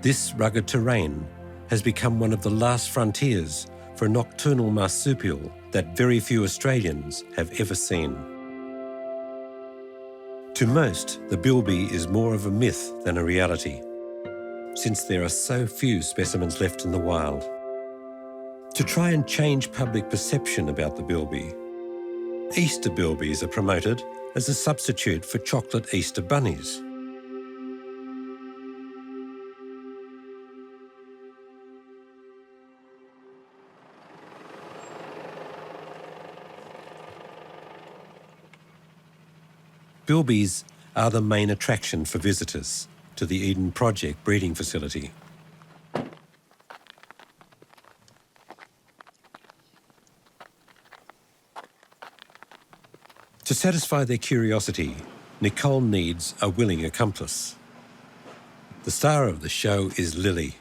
A: This rugged terrain has become one of the last frontiers for a nocturnal marsupial that very few Australians have ever seen. To most, the bilby is more of a myth than a reality, since there are so few specimens left in the wild. To try and change public perception about the bilby, Easter bilbies are promoted as a substitute for chocolate Easter bunnies. Bilbies are the main attraction for visitors to the Eden Project breeding facility. To satisfy their curiosity, Nicole needs a willing accomplice. The star of the show is Lily.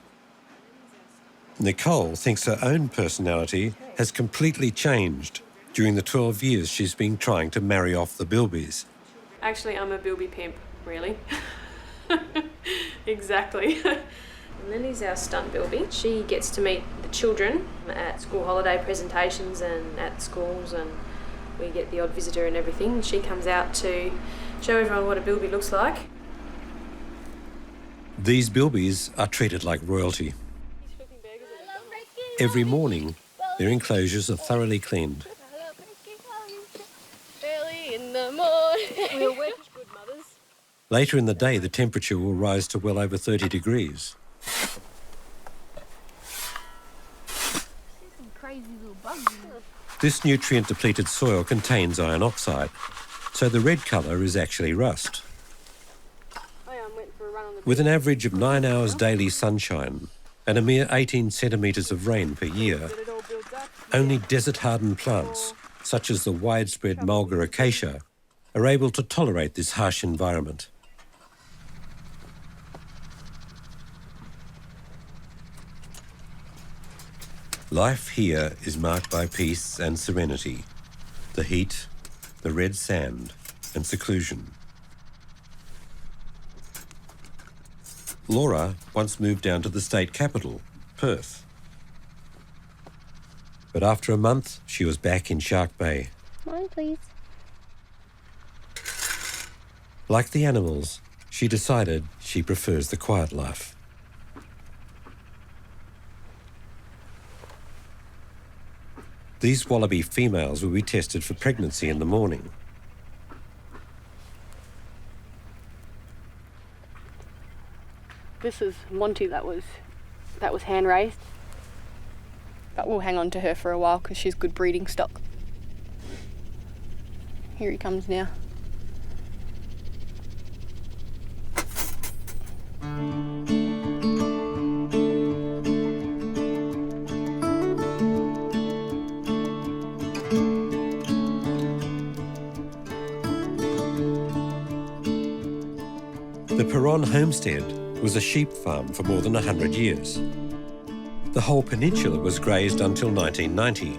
A: Nicole thinks her own personality has completely changed during the 12 years she's been trying to marry off the bilbies.
G: Actually, I'm a bilby pimp, really. Exactly. Lily's our stunt bilby. She gets to meet the children at school holiday presentations and at schools, and we get the odd visitor and everything. She comes out to show everyone what a bilby looks like.
A: These bilbies are treated like royalty. Every morning, their enclosures are thoroughly cleaned.
G: Early in the morning. We'll work as good mothers.
A: Later in the day, the temperature will rise to well over 30 degrees.
H: Crazy little bugs.
A: This nutrient-depleted soil contains iron oxide, so the red colour is actually rust. With an average of 9 hours daily sunshine and a mere 18 centimetres of rain per year, only desert-hardened plants, such as the widespread mulga acacia, are able to tolerate this harsh environment. Life here is marked by peace and serenity, the heat, the red sand, and seclusion. Laura once moved down to the state capital, Perth. But after a month, she was back in Shark Bay.
H: Mine, please.
A: Like the animals, she decided she prefers the quiet life. These wallaby females will be tested for pregnancy in the morning.
G: This is Monty that was hand raised. But we'll hang on to her for a while because she's good breeding stock. Here he comes now.
A: The Perron homestead was a sheep farm for more than 100 years. The whole peninsula was grazed until 1990,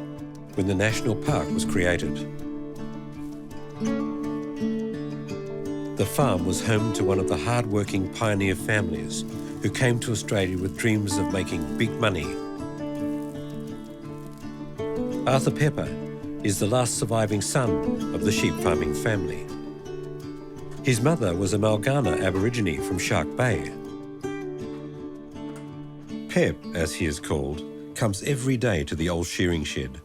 A: when the national park was created. The farm was home to one of the hard-working pioneer families who came to Australia with dreams of making big money. Arthur Pepper is the last surviving son of the sheep farming family. His mother was a Malgana Aborigine from Shark Bay. Pep, as he is called, comes every day to the old shearing shed.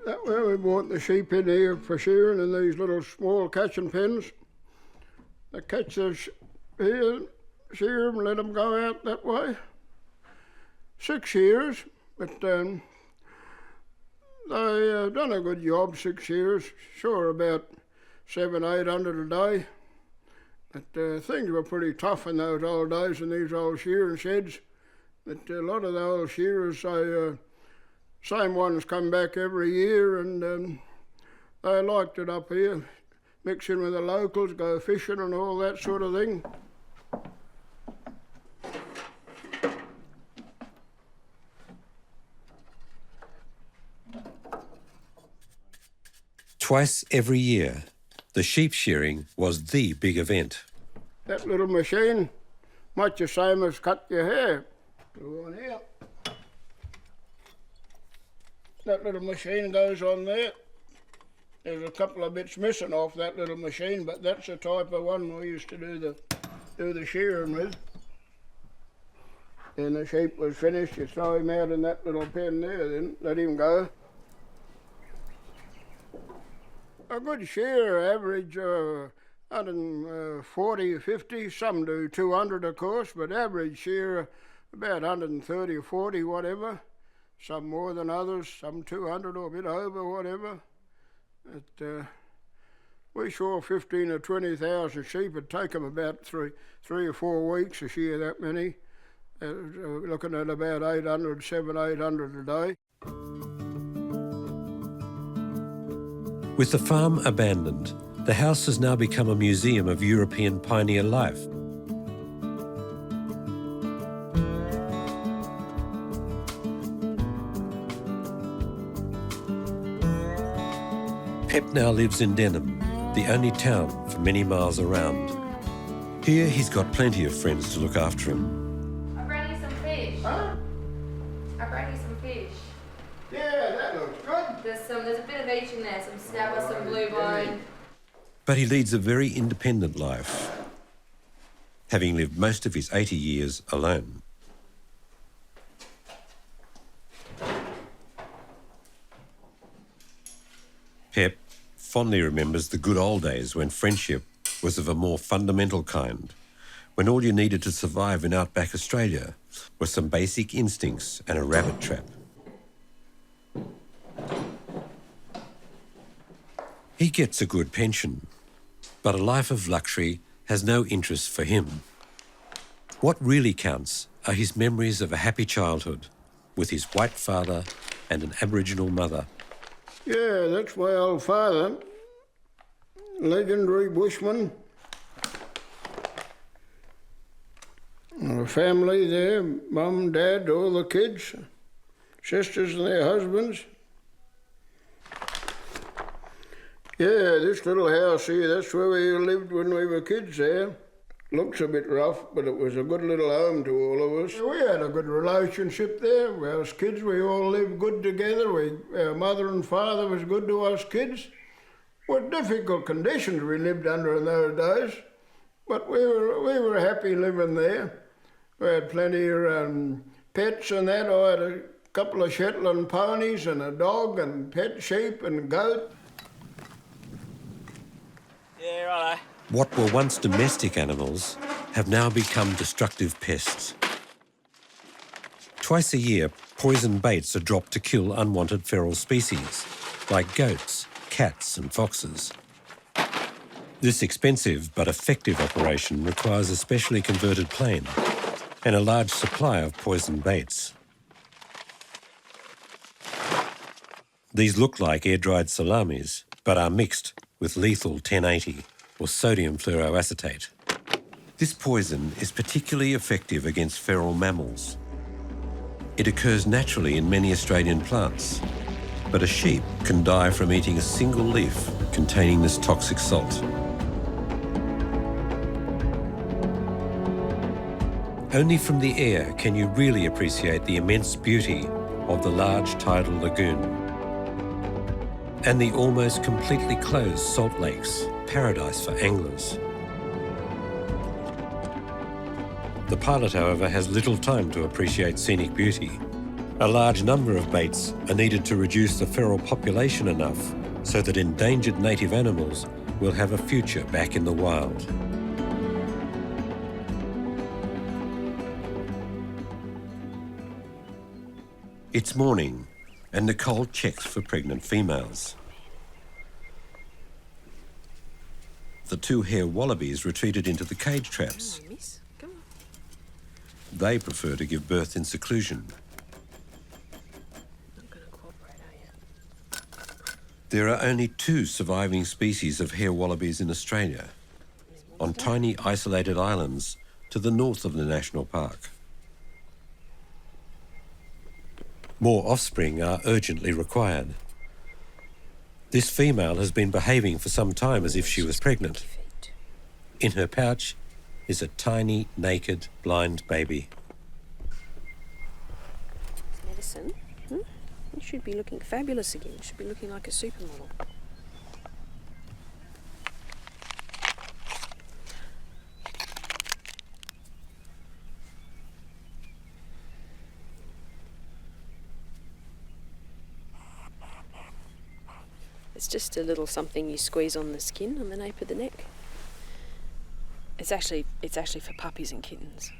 K: That way we brought the sheep in here for shearing in these little small catching pens. They catch the here, shear them, let them go out that way. 6 years, but they done a good job, 6 years. Sure, about 700-800 a day. But things were pretty tough in those old days in these old shearing sheds. But a lot of the old shearers, same ones come back every year, and they liked it up here. Mix in with the locals, go fishing and all that sort of thing.
A: Twice every year, the sheep shearing was the big event.
K: That little machine, much the same as cut your hair. Go on here. That little machine goes on there. There's a couple of bits missing off that little machine, but that's the type of one we used to do the shearing with. Then the sheep was finished, you throw him out in that little pen there, then let him go. A good shear average 140, 50, some do 200 of course, but average shear about 130 or 40, whatever. Some more than others, some 200 or a bit over, whatever. But, we saw 15 or 20,000 sheep. It'd take them about three or 4 weeks to shear that many. Looking at about 800, 800 a day.
A: With the farm abandoned, the house has now become a museum of European pioneer life. Pep now lives in Denham, the only town for many miles around. Here he's got plenty of friends to look after him.
E: I brought you some fish.
K: Huh?
E: I brought you some fish.
K: Yeah, that looks good.
E: There's a bit of each in there, some snapper, some blue bone.
A: But he leads a very independent life, having lived most of his 80 years alone. Pep fondly remembers the good old days when friendship was of a more fundamental kind, when all you needed to survive in Outback Australia were some basic instincts and a rabbit trap. He gets a good pension, but a life of luxury has no interest for him. What really counts are his memories of a happy childhood with his white father and an Aboriginal mother.
K: Yeah, that's my old father, legendary bushman. A family there, mum, dad, all the kids, sisters and their husbands. Yeah, this little house here, that's where we lived when we were kids there. Looks a bit rough, but it was a good little home to all of us. We had a good relationship there. As kids, we all lived good together. Our mother and father was good to us kids. What difficult conditions we lived under in those days, but we were happy living there. We had plenty of pets and that. I had a couple of Shetland ponies and a dog and pet sheep and goat.
C: Yeah, righto.
A: What were once domestic animals have now become destructive pests. Twice a year, poison baits are dropped to kill unwanted feral species, like goats, cats and foxes. This expensive but effective operation requires a specially converted plane and a large supply of poison baits. These look like air-dried salamis, but are mixed with lethal 1080 or sodium fluoroacetate. This poison is particularly effective against feral mammals. It occurs naturally in many Australian plants, but a sheep can die from eating a single leaf containing this toxic salt. Only from the air can you really appreciate the immense beauty of the large tidal lagoon and the almost completely closed salt lakes, paradise for anglers. The pilot, however, has little time to appreciate scenic beauty. A large number of baits are needed to reduce the feral population enough so that endangered native animals will have a future back in the wild. It's morning, and Nicole checks for pregnant females. The two hare wallabies retreated into the cage traps.
G: Come on, miss. Come on.
A: They prefer to give birth in seclusion.
G: Not going to cooperate, are you?
A: There are only 2 surviving species of hare wallabies in Australia, on tiny isolated islands to the north of the national park. More offspring are urgently required. This female has been behaving for some time as if she was pregnant. In her pouch is a tiny, naked, blind baby.
G: Medicine? Hmm? You should be looking fabulous again. Should be looking like a supermodel. It's just a little something you squeeze on the skin on the nape of the neck. It's actually for puppies and kittens.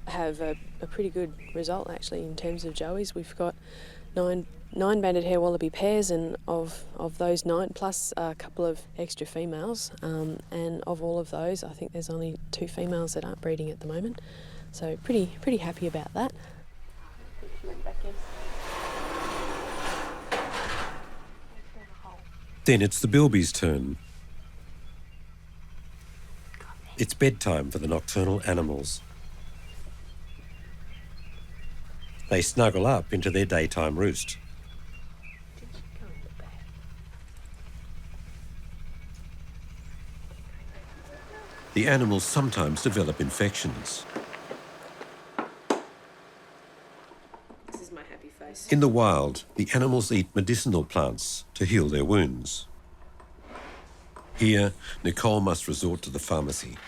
G: I have a pretty good result actually in terms of joeys. We've got nine banded hair wallaby pairs, and of those 9 plus a couple of extra females, and of all of those I think there's only 2 females that aren't breeding at the moment, so pretty happy about that.
A: Then it's the bilby's turn. It's bedtime for the nocturnal animals. They snuggle up into their daytime roost. The animals sometimes develop infections.
G: This is my happy face.
A: In the wild, the animals eat medicinal plants to heal their wounds. Here, Nicole must resort to the pharmacy.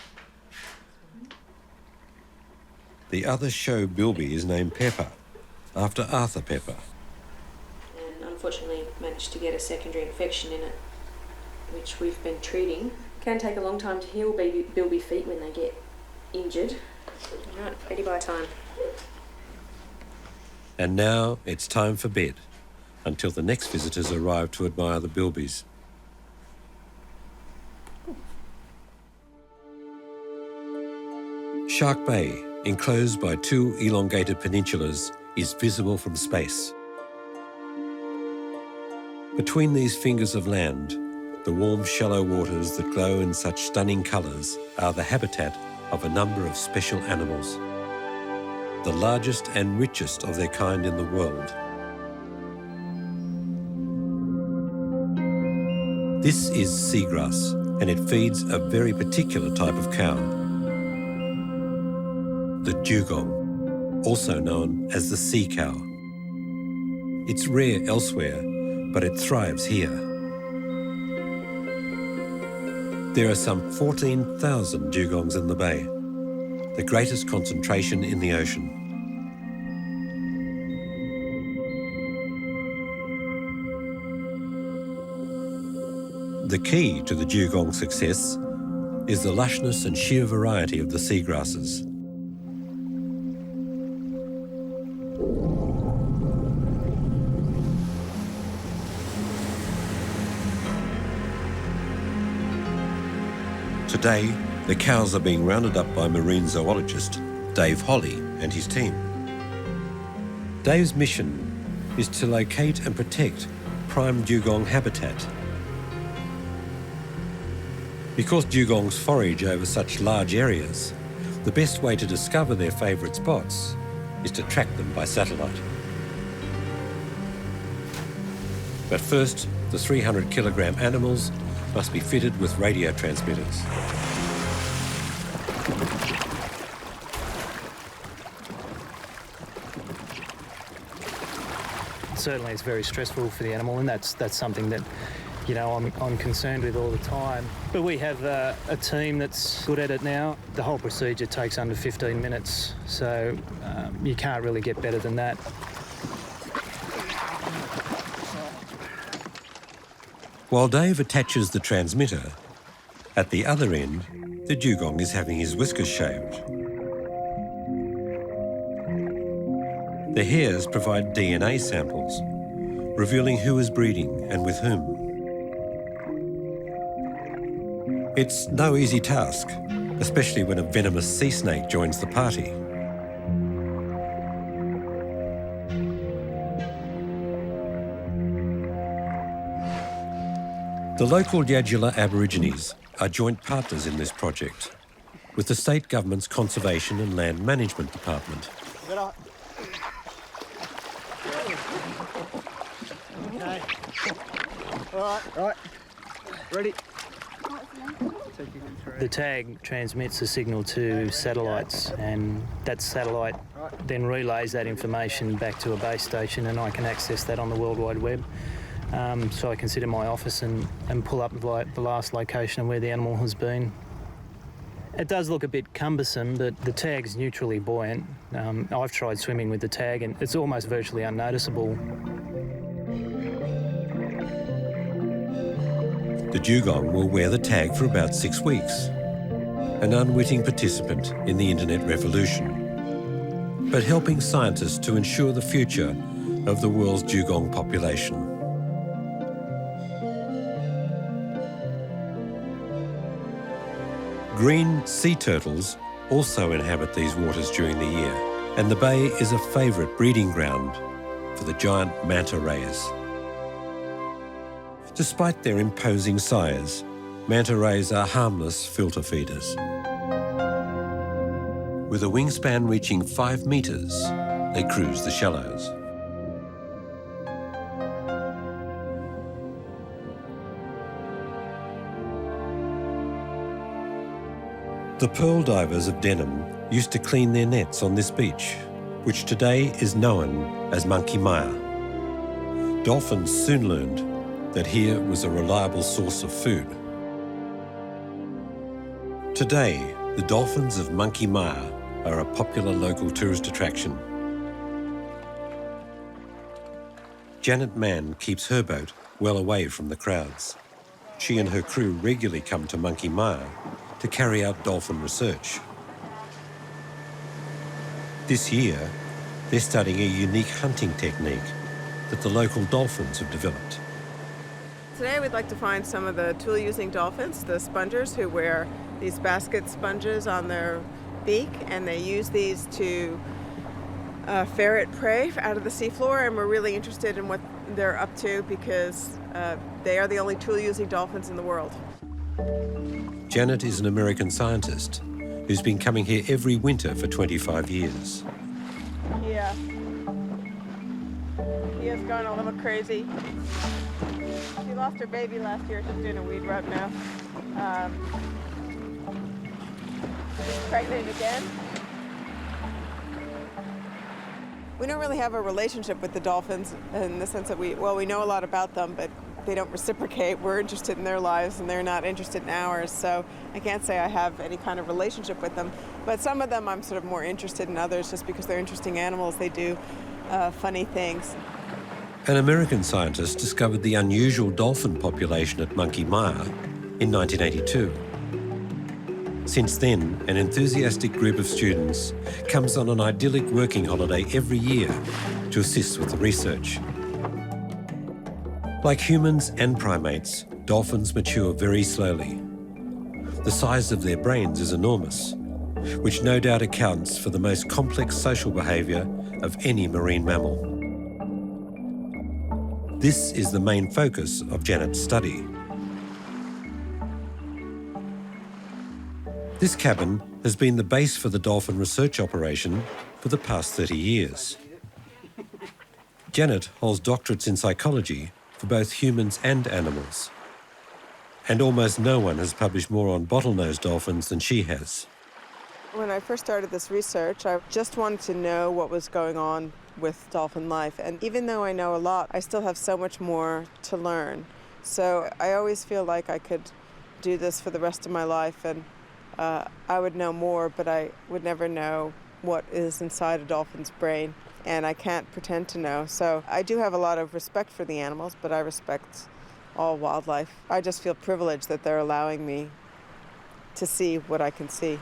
A: The other show bilby is named Pepper, after Arthur Pepper.
G: And unfortunately managed to get a secondary infection in it, which we've been treating. It can take a long time to heal bilby feet when they get injured. Right, ready by time.
A: And now it's time for bed, until the next visitors arrive to admire the bilbies. Shark Bay, enclosed by 2 elongated peninsulas, is visible from space. Between these fingers of land, the warm, shallow waters that glow in such stunning colours are the habitat of a number of special animals, the largest and richest of their kind in the world. This is seagrass, and it feeds a very particular type of cow, the dugong, also known as the sea cow. It's rare elsewhere, but it thrives here. There are some 14,000 dugongs in the bay, the greatest concentration in the ocean. The key to the dugong success is the lushness and sheer variety of the seagrasses. Today, the cows are being rounded up by marine zoologist Dave Holly and his team. Dave's mission is to locate and protect prime dugong habitat. Because dugongs forage over such large areas, the best way to discover their favourite spots is to track them by satellite. But first, the 300-kilogram animals must be fitted with radio transmitters.
L: Certainly it's very stressful for the animal, and that's something that, you know, I'm concerned with all the time. But we have a team that's good at it now. The whole procedure takes under 15 minutes, so you can't really get better than that.
A: While Dave attaches the transmitter, at the other end, the dugong is having his whiskers shaved. The hairs provide DNA samples, revealing who is breeding and with whom. It's no easy task, especially when a venomous sea snake joins the party. The local Yadgila Aborigines are joint partners in this project with the state government's Conservation and Land Management Department.
J: Okay. All right. Ready.
L: The tag transmits a signal to satellites, and that satellite then relays that information back to a base station, and I can access that on the World Wide Web. So I can sit in my office and pull up the last location of where the animal has been. It does look a bit cumbersome, but the tag's neutrally buoyant. I've tried swimming with the tag and it's almost virtually unnoticeable.
A: The dugong will wear the tag for about 6 weeks, an unwitting participant in the internet revolution, but helping scientists to ensure the future of the world's dugong population. Green sea turtles also inhabit these waters during the year, and the bay is a favourite breeding ground for the giant manta rays. Despite their imposing size, manta rays are harmless filter feeders. With a wingspan reaching 5 metres, they cruise the shallows. The pearl divers of Denham used to clean their nets on this beach, which today is known as Monkey Mire. Dolphins soon learned that here was a reliable source of food. Today, the dolphins of Monkey Mire are a popular local tourist attraction. Janet Mann keeps her boat well away from the crowds. She and her crew regularly come to Monkey Mire to carry out dolphin research. This year, they're studying a unique hunting technique that the local dolphins have developed.
M: Today we'd like to find some of the tool-using dolphins, the spongers, who wear these basket sponges on their beak, and they use these to ferret prey out of the seafloor, and we're really interested in what they're up to because they are the only tool-using dolphins in the world.
A: Janet is an American scientist who's been coming here every winter for 25 years.
M: Yeah. He is going a little crazy. She lost her baby last year. She's doing a weed rub now. She's pregnant again. We don't really have a relationship with the dolphins in the sense that we know a lot about them, but they don't reciprocate. We're interested in their lives and they're not interested in ours, so I can't say I have any kind of relationship with them. But some of them I'm sort of more interested in others just because they're interesting animals. They do funny things.
A: An American scientist discovered the unusual dolphin population at Monkey Mire in 1982. Since then, an enthusiastic group of students comes on an idyllic working holiday every year to assist with the research. Like humans and primates, dolphins mature very slowly. The size of their brains is enormous, which no doubt accounts for the most complex social behaviour of any marine mammal. This is the main focus of Janet's study. This cabin has been the base for the dolphin research operation for the past 30 years. Janet holds doctorates in psychology for both humans and animals. And almost no one has published more on bottlenose dolphins than she has.
M: When I first started this research, I just wanted to know what was going on with dolphin life. And even though I know a lot, I still have so much more to learn. So I always feel like I could do this for the rest of my life and I would know more, but I would never know what is inside a dolphin's brain. And I can't pretend to know. So I do have a lot of respect for the animals, but I respect all wildlife. I just feel privileged that they're allowing me to see what I can see.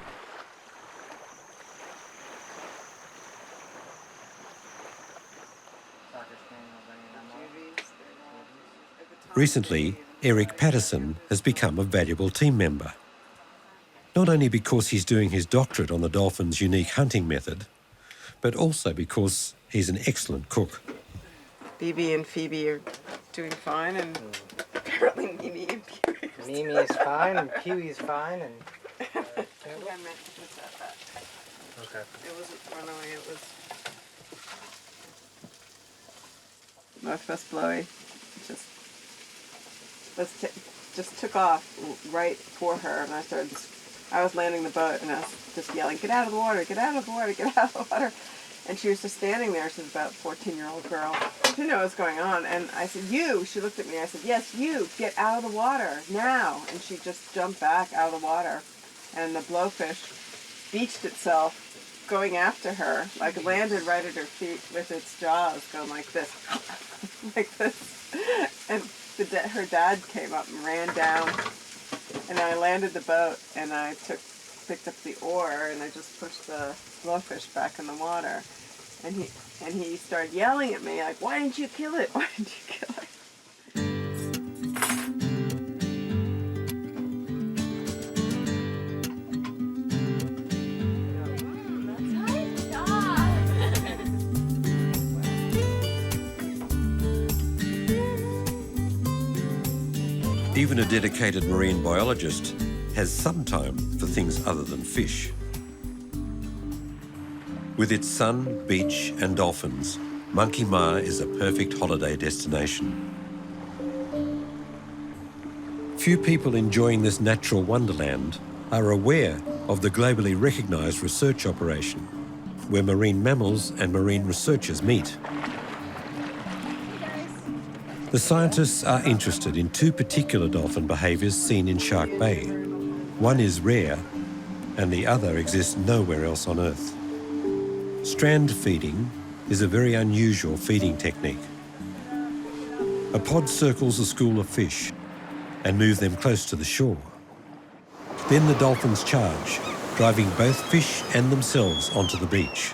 A: Recently, Eric Patterson has become a valuable team member. Not only because he's doing his doctorate on the dolphin's unique hunting method, but also because he's an excellent cook.
M: Bibi and Phoebe are doing fine, and apparently Mimi and Pee-wee.
N: Mimi is fine, and Pee-wee's fine, and...
M: I meant to put that back.
N: Okay.
M: It wasn't runaway, it was... Northwest Blowy. Just... just took off right for her, and I was landing the boat, and I was just yelling, "Get out of the water, get out of the water, get out of the water." And she was just standing there. She's about a 14-year-old girl. She didn't know what was going on. And I said, "You," she looked at me. I said, "Yes, you, get out of the water now." And she just jumped back out of the water. And the blowfish beached itself, going after her, like landed right at her feet with its jaws going like this, like this. And her dad came up and ran down. And I landed the boat, and I picked up the oar, and I just pushed the blowfish back in the water. And he started yelling at me like, "Why didn't you kill it? Why didn't you kill it?"
A: Even a dedicated marine biologist has some time for things other than fish. With its sun, beach and dolphins, Monkey Mia is a perfect holiday destination. Few people enjoying this natural wonderland are aware of the globally recognised research operation, where marine mammals and marine researchers meet. The scientists are interested in two particular dolphin behaviours seen in Shark Bay. One is rare, and the other exists nowhere else on Earth. Strand feeding is a very unusual feeding technique. A pod circles a school of fish and moves them close to the shore. Then the dolphins charge, driving both fish and themselves onto the beach,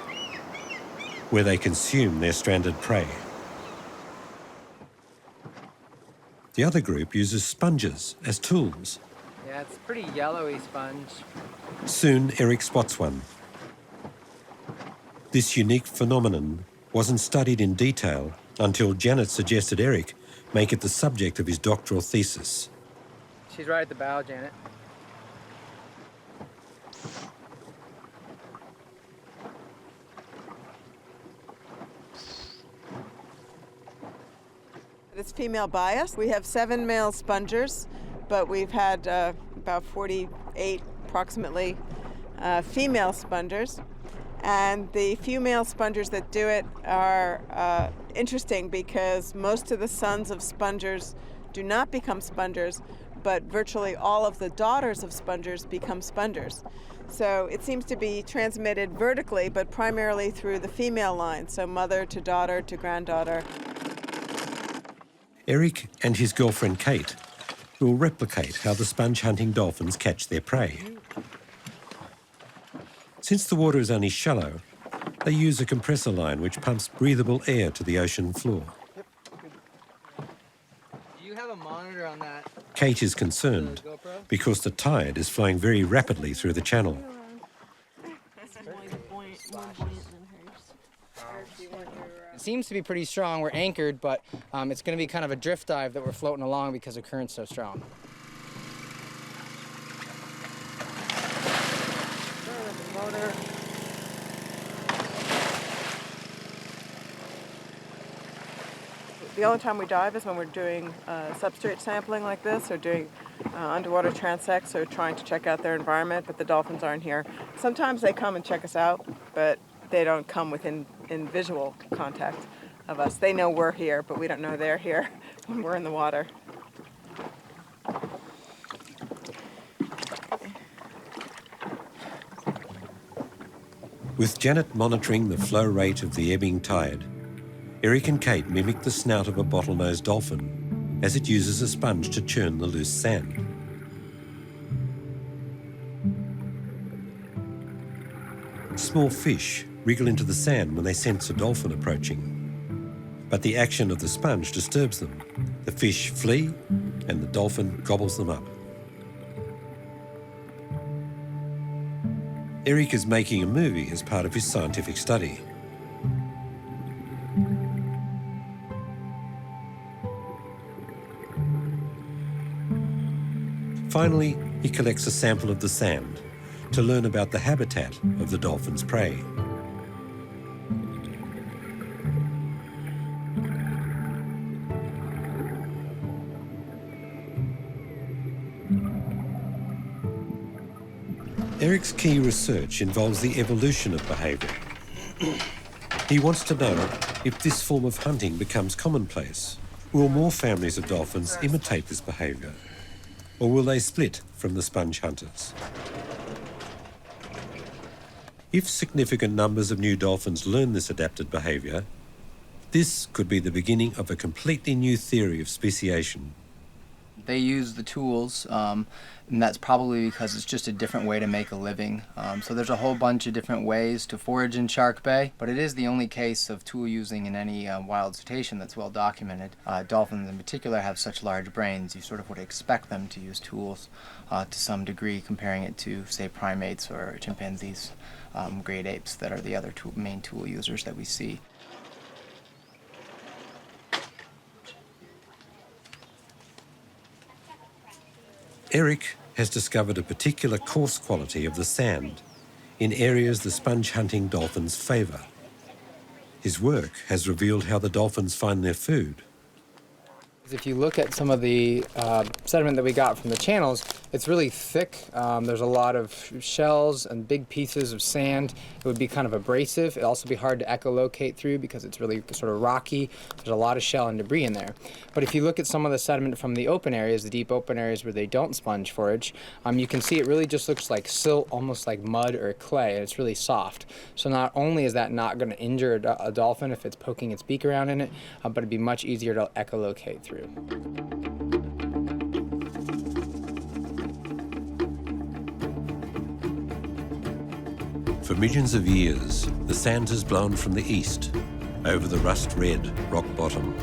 A: where they consume their stranded prey. The other group uses sponges as tools.
N: Yeah, it's a pretty yellowy sponge.
A: Soon, Eric spots one. This unique phenomenon wasn't studied in detail until Janet suggested Eric make it the subject of his doctoral thesis.
N: She's right at the bow, Janet.
M: It's female bias. We have 7 male spongers, but we've had about 48 approximately female spongers. And the female spongers that do it are interesting because most of the sons of spongers do not become spongers, but virtually all of the daughters of spongers become spongers. So it seems to be transmitted vertically, but primarily through the female line, so mother to daughter to granddaughter.
A: Eric and his girlfriend Kate will replicate how the sponge-hunting dolphins catch their prey. Since the water is only shallow, they use a compressor line which pumps breathable air to the ocean floor.
N: Do you have a monitor on that?
A: Kate is concerned because the tide is flowing very rapidly through the channel.
N: It seems to be pretty strong. We're anchored, but it's going to be kind of a drift dive that we're floating along because the current's so strong.
M: The only time we dive is when we're doing substrate sampling like this, or doing underwater transects, or trying to check out their environment, but the dolphins aren't here. Sometimes they come and check us out, but they don't come within visual contact of us. They know we're here, but we don't know they're here when we're in the water.
A: With Janet monitoring the flow rate of the ebbing tide, Eric and Kate mimic the snout of a bottlenose dolphin as it uses a sponge to churn the loose sand. Small fish wriggle into the sand when they sense a dolphin approaching. But the action of the sponge disturbs them. The fish flee and the dolphin gobbles them up. Eric is making a movie as part of his scientific study. Finally, he collects a sample of the sand to learn about the habitat of the dolphin's prey. Eric's key research involves the evolution of behaviour. He wants to know if this form of hunting becomes commonplace, will more families of dolphins imitate this behaviour, or will they split from the sponge hunters? If significant numbers of new dolphins learn this adapted behaviour, this could be the beginning of a completely new theory of speciation.
N: They use the tools, and that's probably because it's just a different way to make a living. So there's a whole bunch of different ways to forage in Shark Bay, but it is the only case of tool using in any wild cetacean that's well documented. Dolphins in particular have such large brains, you sort of would expect them to use tools to some degree, comparing it to, say, primates or chimpanzees, great apes that are the other main tool users that we see.
A: Eric has discovered a particular coarse quality of the sand in areas the sponge hunting dolphins favour. His work has revealed how the dolphins find their food.
N: If you look at some of the sediment that we got from the channels, it's really thick. There's a lot of shells and big pieces of sand. It would be kind of abrasive. It'd also be hard to echolocate through because it's really sort of rocky. There's a lot of shell and debris in there. But if you look at some of the sediment from the open areas, the deep open areas where they don't sponge forage, you can see it really just looks like silt, almost like mud or clay, and it's really soft. So not only is that not going to injure a dolphin if it's poking its beak around in it, but it'd be much easier to echolocate through.
A: For millions of years, the sand has blown from the east over the rust-red rock bottom.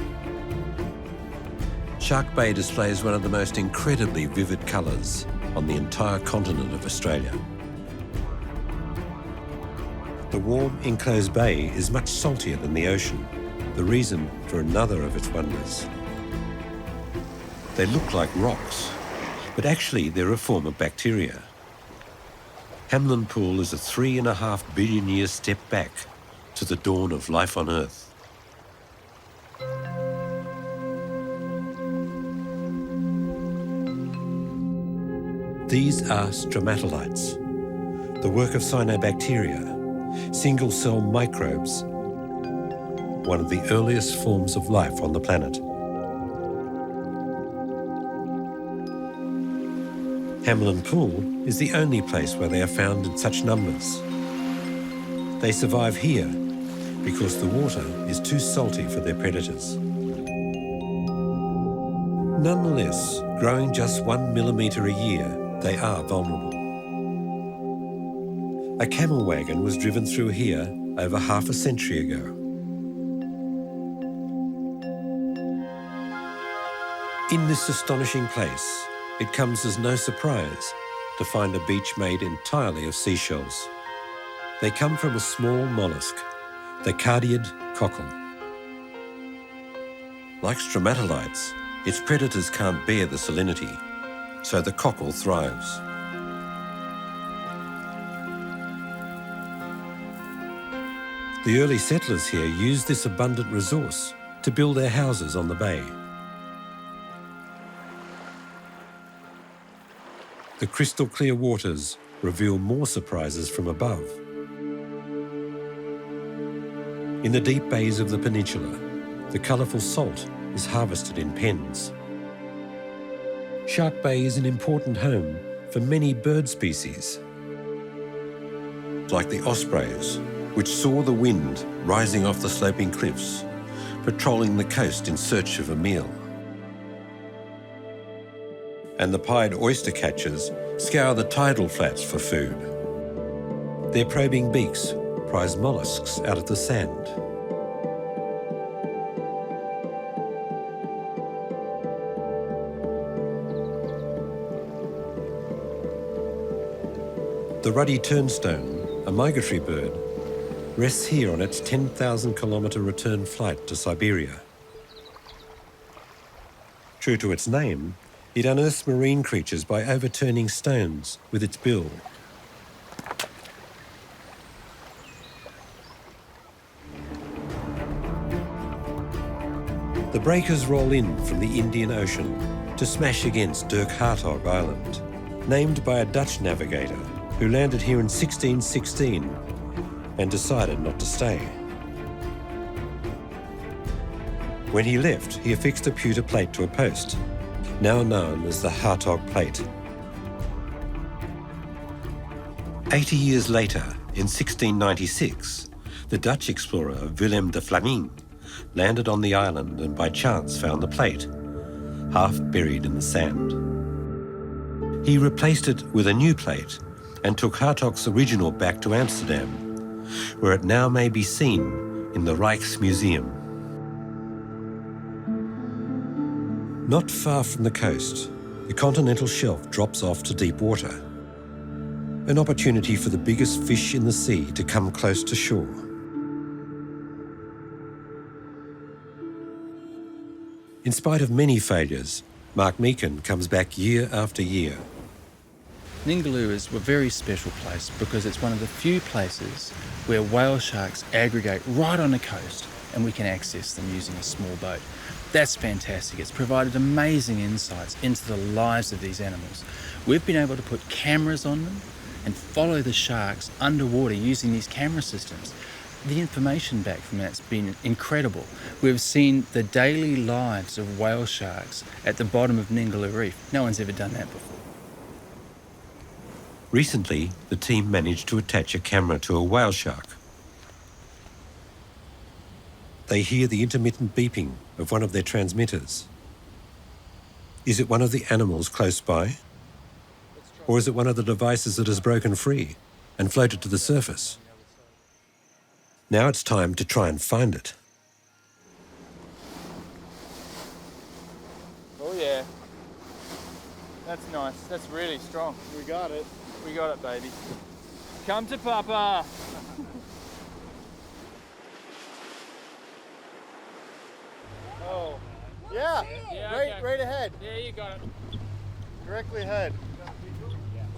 A: Shark Bay displays one of the most incredibly vivid colours on the entire continent of Australia. The warm, enclosed bay is much saltier than the ocean, the reason for another of its wonders. They look like rocks, but actually they're a form of bacteria. Hamlin Pool is a 3.5 billion year step back to the dawn of life on Earth. These are stromatolites, the work of cyanobacteria, single-cell microbes, one of the earliest forms of life on the planet. Hamlin Pool is the only place where they are found in such numbers. They survive here because the water is too salty for their predators. Nonetheless, growing just 1 millimetre a year, they are vulnerable. A camel wagon was driven through here over half a century ago. In this astonishing place, it comes as no surprise to find a beach made entirely of seashells. They come from a small mollusk, the cardiid cockle. Like stromatolites, its predators can't bear the salinity, so the cockle thrives. The early settlers here used this abundant resource to build their houses on the bay. The crystal clear waters reveal more surprises from above. In the deep bays of the peninsula, the colourful salt is harvested in pens. Shark Bay is an important home for many bird species, like the ospreys, which saw the wind rising off the sloping cliffs, patrolling the coast in search of a meal. And the pied oyster catchers scour the tidal flats for food. Their probing beaks prize mollusks out of the sand. The ruddy turnstone, a migratory bird, rests here on its 10,000 kilometre return flight to Siberia. True to its name, it unearths marine creatures by overturning stones with its bill. The breakers roll in from the Indian Ocean to smash against Dirk Hartog Island, named by a Dutch navigator who landed here in 1616 and decided not to stay. When he left, he affixed a pewter plate to a post, now known as the Hartog Plate. 80 years later, in 1696, the Dutch explorer Willem de Vlaming landed on the island and by chance found the plate, half buried in the sand. He replaced it with a new plate and took Hartog's original back to Amsterdam, where it now may be seen in the Rijksmuseum. Not far from the coast, the continental shelf drops off to deep water, an opportunity for the biggest fish in the sea to come close to shore. In spite of many failures, Mark Meakin comes back year after year.
F: Ningaloo is a very special place because it's one of the few places where whale sharks aggregate right on the coast and we can access them using a small boat. That's fantastic. It's provided amazing insights into the lives of these animals. We've been able to put cameras on them and follow the sharks underwater using these camera systems. The information back from that's been incredible. We've seen the daily lives of whale sharks at the bottom of Ningaloo Reef. No one's ever done that before.
A: Recently, the team managed to attach a camera to a whale shark. They hear the intermittent beeping of one of their transmitters. Is it one of the animals close by? Or is it one of the devices that has broken free and floated to the surface? Now it's time to try and find it.
C: Oh yeah. That's nice. That's really strong. We got it. We got it, baby. Come to Papa.
I: Oh. Yeah.
C: Yeah,
I: right ahead.
C: Yeah, you got it.
I: Directly ahead.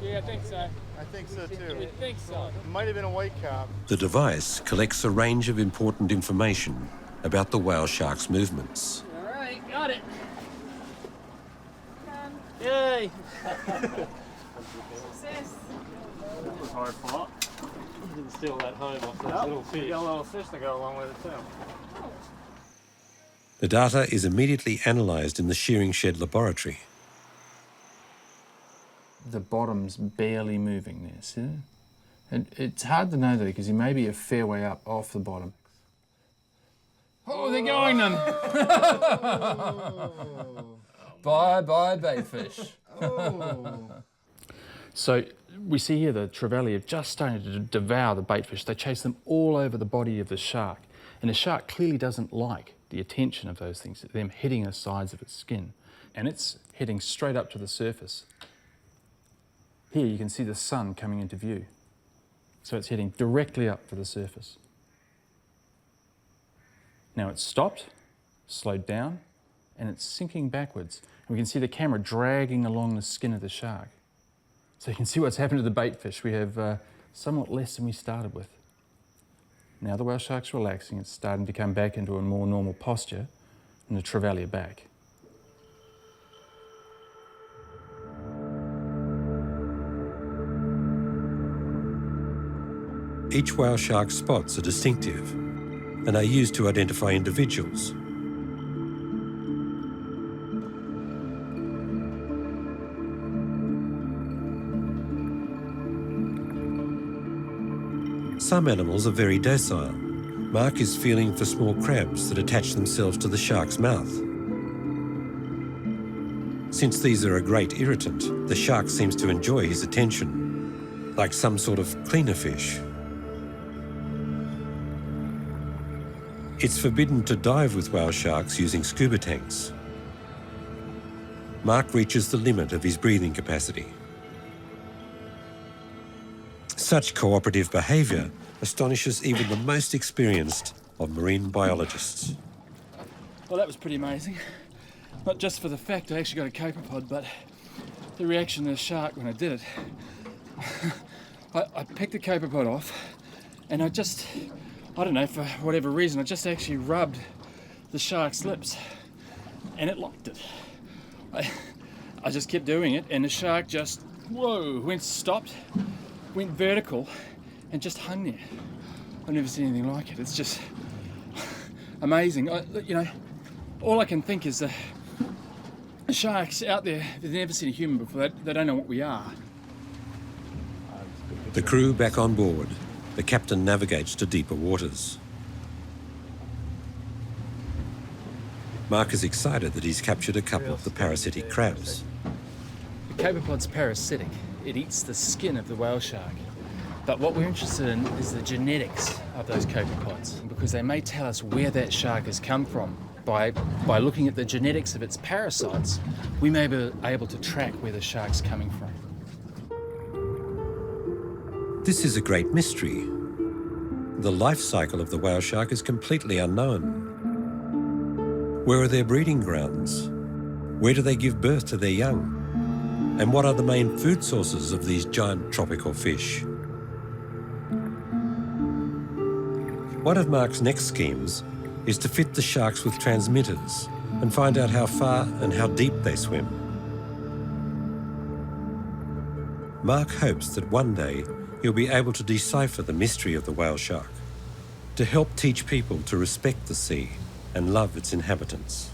C: Yeah, I think so.
I: I think so too.
C: We think so.
I: It might have been a white cap.
A: The device collects a range of important information about the whale shark's movements.
C: All right, got it. Yay!
E: Success.
C: That was hard fought. You didn't steal that home off that little fish. You got a little fish to go along with it too.
A: The data is immediately analysed in the shearing shed laboratory.
F: The bottom's barely moving there, see? And it's hard to know though because he may be a fair way up off the bottom. Oh, they're going then! Bye-bye, baitfish. So we see here the trevally have just started to devour the baitfish. They chase them all over the body of the shark. And the shark clearly doesn't like the attention of those things, them hitting the sides of its skin. And it's heading straight up to the surface. Here you can see the sun coming into view. So it's heading directly up for the surface. Now it's stopped, slowed down, and it's sinking backwards. And we can see the camera dragging along the skin of the shark. So you can see what's happened to the baitfish. We have somewhat less than we started with. Now the whale shark's relaxing, it's starting to come back into a more normal posture, and the trevally are back.
A: Each whale shark's spots are distinctive and are used to identify individuals. Some animals are very docile. Mark is feeling for small crabs that attach themselves to the shark's mouth. Since these are a great irritant, the shark seems to enjoy his attention, like some sort of cleaner fish. It's forbidden to dive with whale sharks using scuba tanks. Mark reaches the limit of his breathing capacity. Such cooperative behaviour astonishes even the most experienced of marine biologists.
C: Well, that was pretty amazing. Not just for the fact I actually got a copepod, but the reaction of the shark when I did it. I picked the copepod off and I don't know, for whatever reason, I just actually rubbed the shark's lips and it liked it. I just kept doing it and the shark just, whoa, stopped went vertical and just hung there. I've never seen anything like it. It's just amazing. All I can think is the sharks out there, they've never seen a human before. They don't know what we are.
A: The crew back on board. The captain navigates to deeper waters. Mark is excited that he's captured a couple of the parasitic crabs.
C: The copepod's parasitic. It eats the skin of the whale shark. But what we're interested in is the genetics of those copepods, because they may tell us where that shark has come from. By looking at the genetics of its parasites, we may be able to track where the shark's coming from.
A: This is a great mystery. The life cycle of the whale shark is completely unknown. Where are their breeding grounds? Where do they give birth to their young? And what are the main food sources of these giant tropical fish? One of Mark's next schemes is to fit the sharks with transmitters and find out how far and how deep they swim. Mark hopes that one day he'll be able to decipher the mystery of the whale shark, to help teach people to respect the sea and love its inhabitants.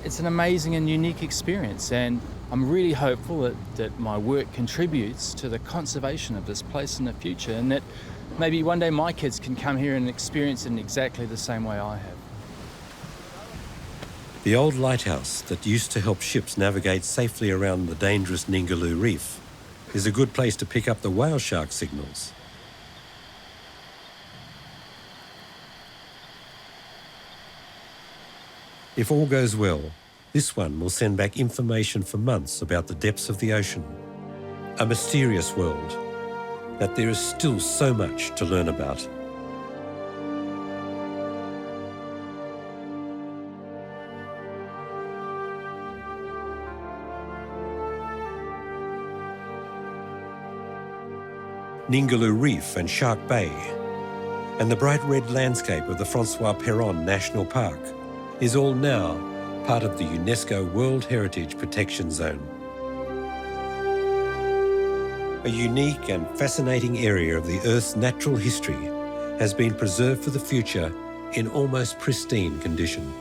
C: It's an amazing and unique experience, and I'm really hopeful that my work contributes to the conservation of this place in the future, and that maybe one day my kids can come here and experience it in exactly the same way I have.
A: The old lighthouse that used to help ships navigate safely around the dangerous Ningaloo Reef is a good place to pick up the whale shark signals. If all goes well, this one will send back information for months about the depths of the ocean, a mysterious world that there is still so much to learn about. Ningaloo Reef and Shark Bay, and the bright red landscape of the Francois Perron National Park is all now part of the UNESCO World Heritage Protection Zone. A unique and fascinating area of the Earth's natural history has been preserved for the future in almost pristine condition.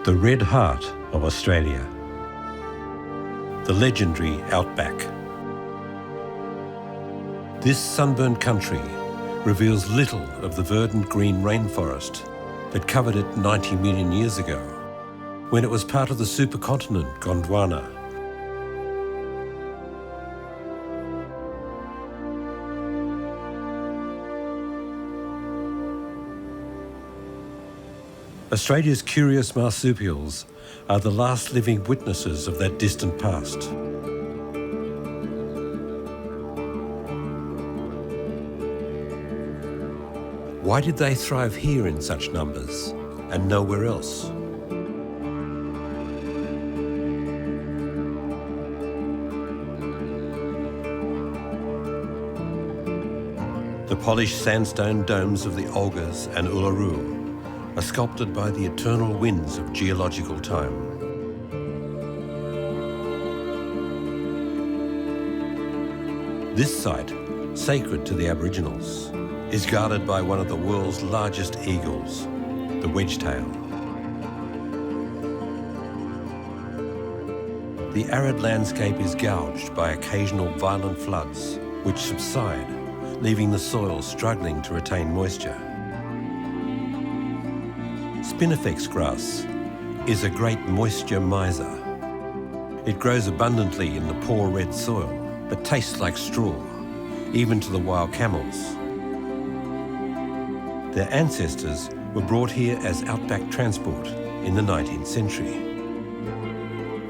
A: The red heart of Australia, the legendary Outback. This sunburnt country reveals little of the verdant green rainforest that covered it 90 million years ago, when it was part of the supercontinent Gondwana. Australia's curious marsupials are the last living witnesses of that distant past. Why did they thrive here in such numbers and nowhere else? The polished sandstone domes of the Olgas and Uluru are sculpted by the eternal winds of geological time. This site, sacred to the Aboriginals, is guarded by one of the world's largest eagles, the wedgetail. The arid landscape is gouged by occasional violent floods, which subside, leaving the soil struggling to retain moisture. Spinifex grass is a great moisture miser. It grows abundantly in the poor red soil, but tastes like straw, even to the wild camels. Their ancestors were brought here as outback transport in the 19th century.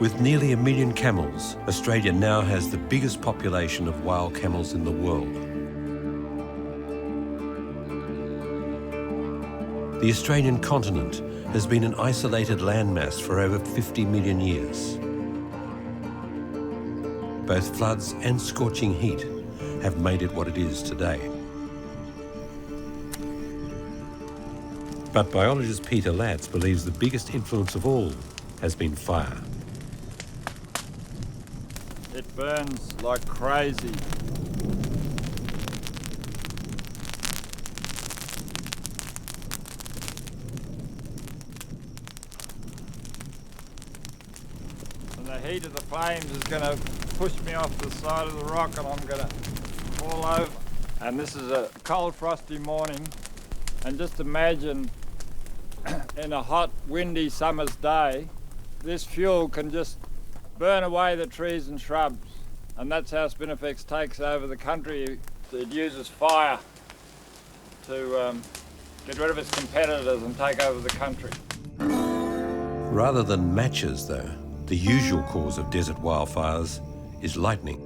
A: With nearly 1 million camels, Australia now has the biggest population of wild camels in the world. The Australian continent has been an isolated landmass for over 50 million years. Both floods and scorching heat have made it what it is today. But biologist Peter Latz believes the biggest influence of all has been fire.
P: It burns like crazy. And the heat of the flames is going to push me off the side of the rock and I'm going to fall over. And this is a cold, frosty morning. And just imagine in a hot, windy summer's day, this fuel can just burn away the trees and shrubs. And that's how Spinifex takes over the country. It uses fire to get rid of its competitors and take over the country.
A: Rather than matches, though, the usual cause of desert wildfires is lightning.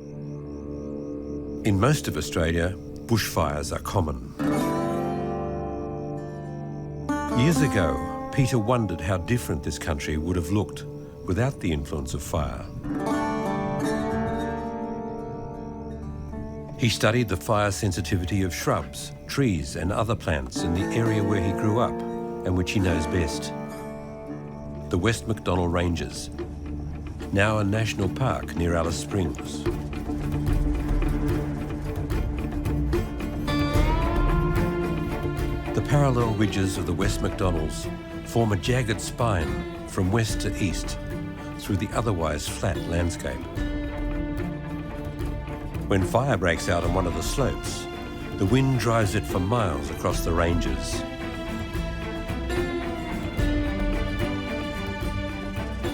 A: In most of Australia, bushfires are common. Years ago, Peter wondered how different this country would have looked without the influence of fire. He studied the fire sensitivity of shrubs, trees and other plants in the area where he grew up and which he knows best. The West MacDonnell Ranges, now a national park near Alice Springs. The parallel ridges of the West MacDonnells form a jagged spine from west to east through the otherwise flat landscape. When fire breaks out on one of the slopes, the wind drives it for miles across the ranges.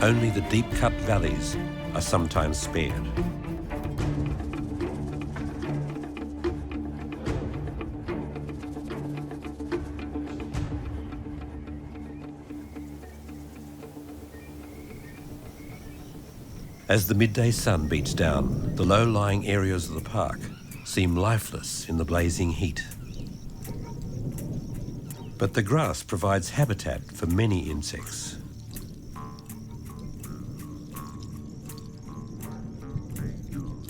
A: Only the deep-cut valleys are sometimes spared. As the midday sun beats down, the low-lying areas of the park seem lifeless in the blazing heat. But the grass provides habitat for many insects.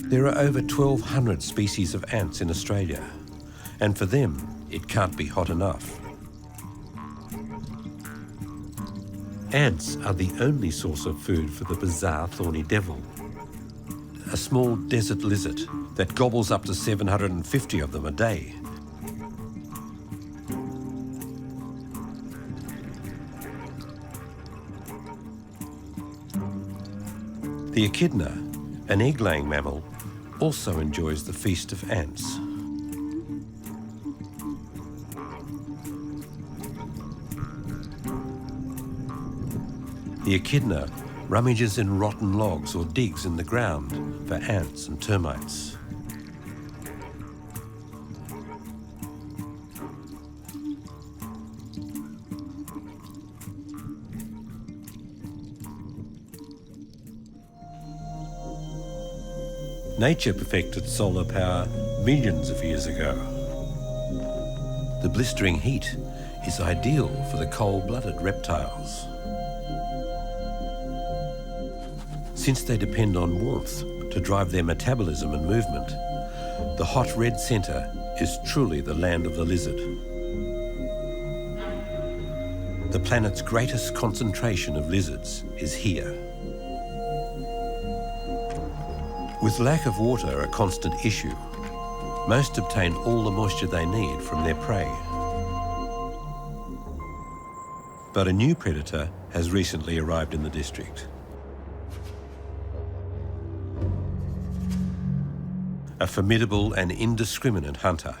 A: There are over 1,200 species of ants in Australia, and for them, it can't be hot enough. Ants are the only source of food for the bizarre thorny devil, a small desert lizard that gobbles up to 750 of them a day. The echidna, an egg-laying mammal, also enjoys the feast of ants. The echidna rummages in rotten logs or digs in the ground for ants and termites. Nature perfected solar power millions of years ago. The blistering heat is ideal for the cold-blooded reptiles. Since they depend on warmth to drive their metabolism and movement, the hot red centre is truly the land of the lizard. The planet's greatest concentration of lizards is here. With lack of water a constant issue, most obtain all the moisture they need from their prey. But a new predator has recently arrived in the district. A formidable and indiscriminate hunter,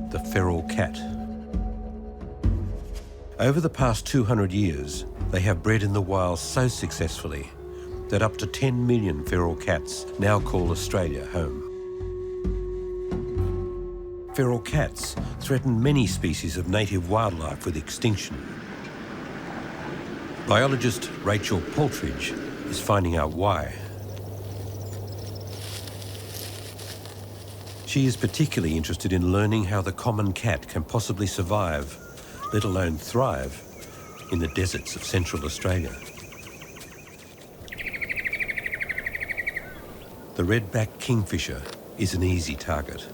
A: the feral cat. Over the past 200 years, they have bred in the wild so successfully that up to 10 million feral cats now call Australia home. Feral cats threaten many species of native wildlife with extinction. Biologist Rachel Paltridge is finding out why. She is particularly interested in learning how the common cat can possibly survive, let alone thrive, in the deserts of Central Australia. The red-backed kingfisher is an easy target.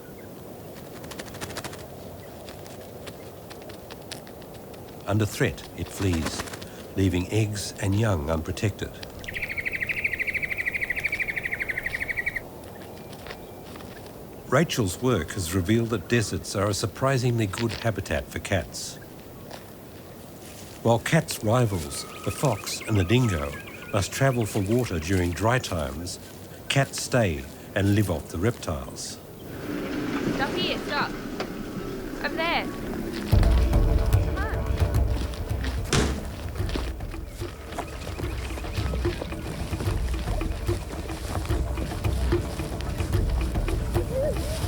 A: Under threat, it flees, leaving eggs and young unprotected. Rachel's work has revealed that deserts are a surprisingly good habitat for cats. While cats' rivals, the fox and the dingo, must travel for water during dry times, cats stay and live off the reptiles.
E: Stop here, stop. Over there.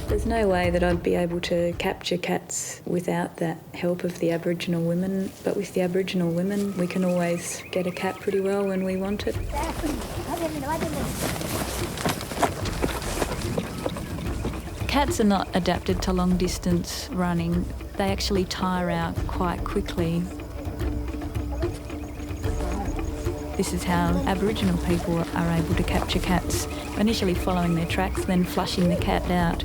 S: There's no way that I'd be able to capture cats without the help of the Aboriginal women, but with the Aboriginal women we can always get a cat pretty well when we want it. Cats are not adapted to long distance running. They actually tire out quite quickly. This is how Aboriginal people are able to capture cats, initially following their tracks, then flushing the cat out.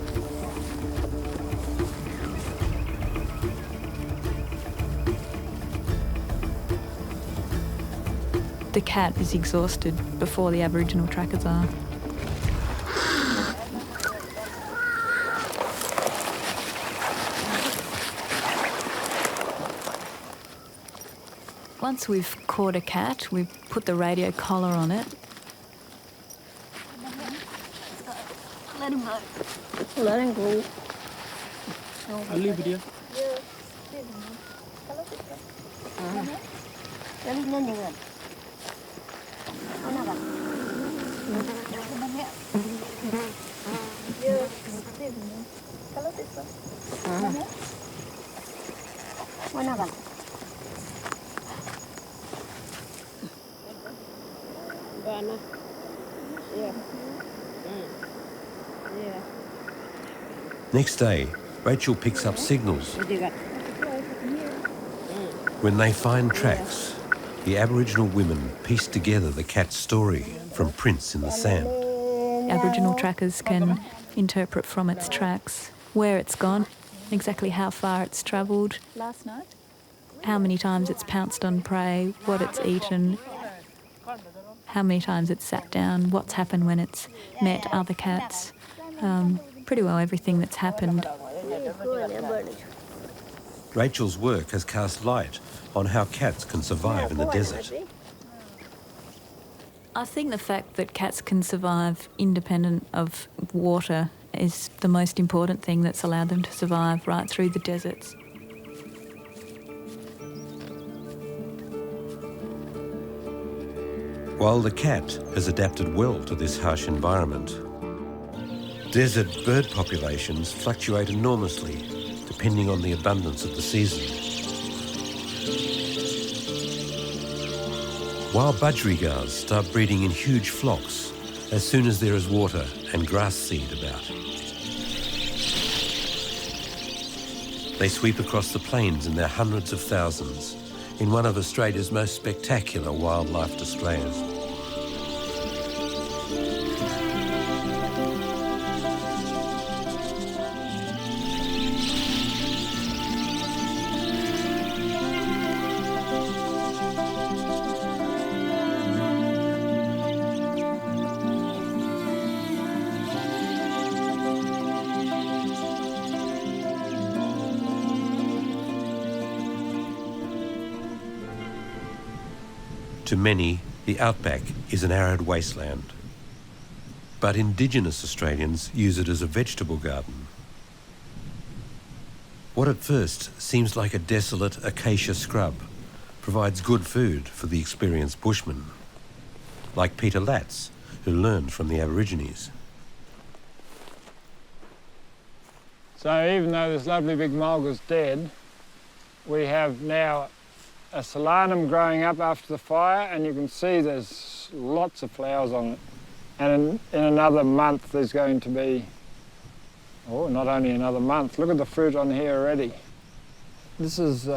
S: The cat is exhausted before the Aboriginal trackers are. Once we've caught a cat, we put the radio collar on it.
H: Let him go.
S: Let him go.
H: I'll leave it here.
A: Next day, Rachel picks up signals. When they find tracks, the Aboriginal women piece together the cat's story from prints in the sand.
S: Aboriginal trackers can interpret from its tracks where it's gone, exactly how far it's travelled,
H: Last night?
S: how many times it's pounced on prey, what it's eaten, how many times it's sat down, what's happened when it's met other cats. Pretty well everything that's happened.
A: Rachel's work has cast light on how cats can survive in the desert.
S: I think the fact that cats can survive independent of water is the most important thing that's allowed them to survive right through the deserts.
A: While the cat has adapted well to this harsh environment, desert bird populations fluctuate enormously depending on the abundance of the season. Wild budgerigars start breeding in huge flocks as soon as there is water and grass seed about. They sweep across the plains in their hundreds of thousands in one of Australia's most spectacular wildlife displays. To many, the Outback is an arid wasteland. But Indigenous Australians use it as a vegetable garden. What at first seems like a desolate acacia scrub provides good food for the experienced bushmen, like Peter Latz, who learned from the Aborigines.
P: So even though this lovely big mulga's dead, we have now a solanum growing up after the fire, and you can see there's lots of flowers on it. And in another month there's going to be, oh, not only another month, look at the fruit on here already. This is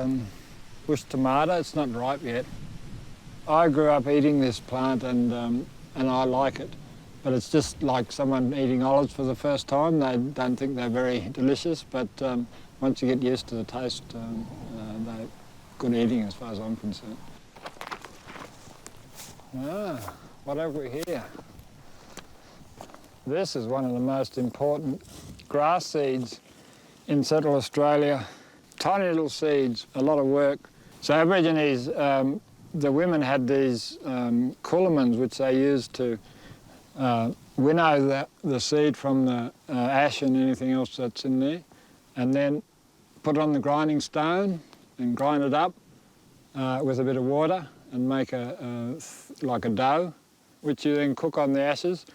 P: bush tomato, it's not ripe yet. I grew up eating this plant and I like it, but it's just like someone eating olives for the first time. They don't think they're very delicious, but once you get used to the taste, they're good eating as far as I'm concerned. What have we here? This is one of the most important grass seeds in Central Australia. Tiny little seeds, a lot of work. So Aborigines, the women had these coolamans which they used to winnow the seed from the ash and anything else that's in there, and then put it on the grinding stone and grind it up with a bit of water and make like a dough, which you then cook on the ashes,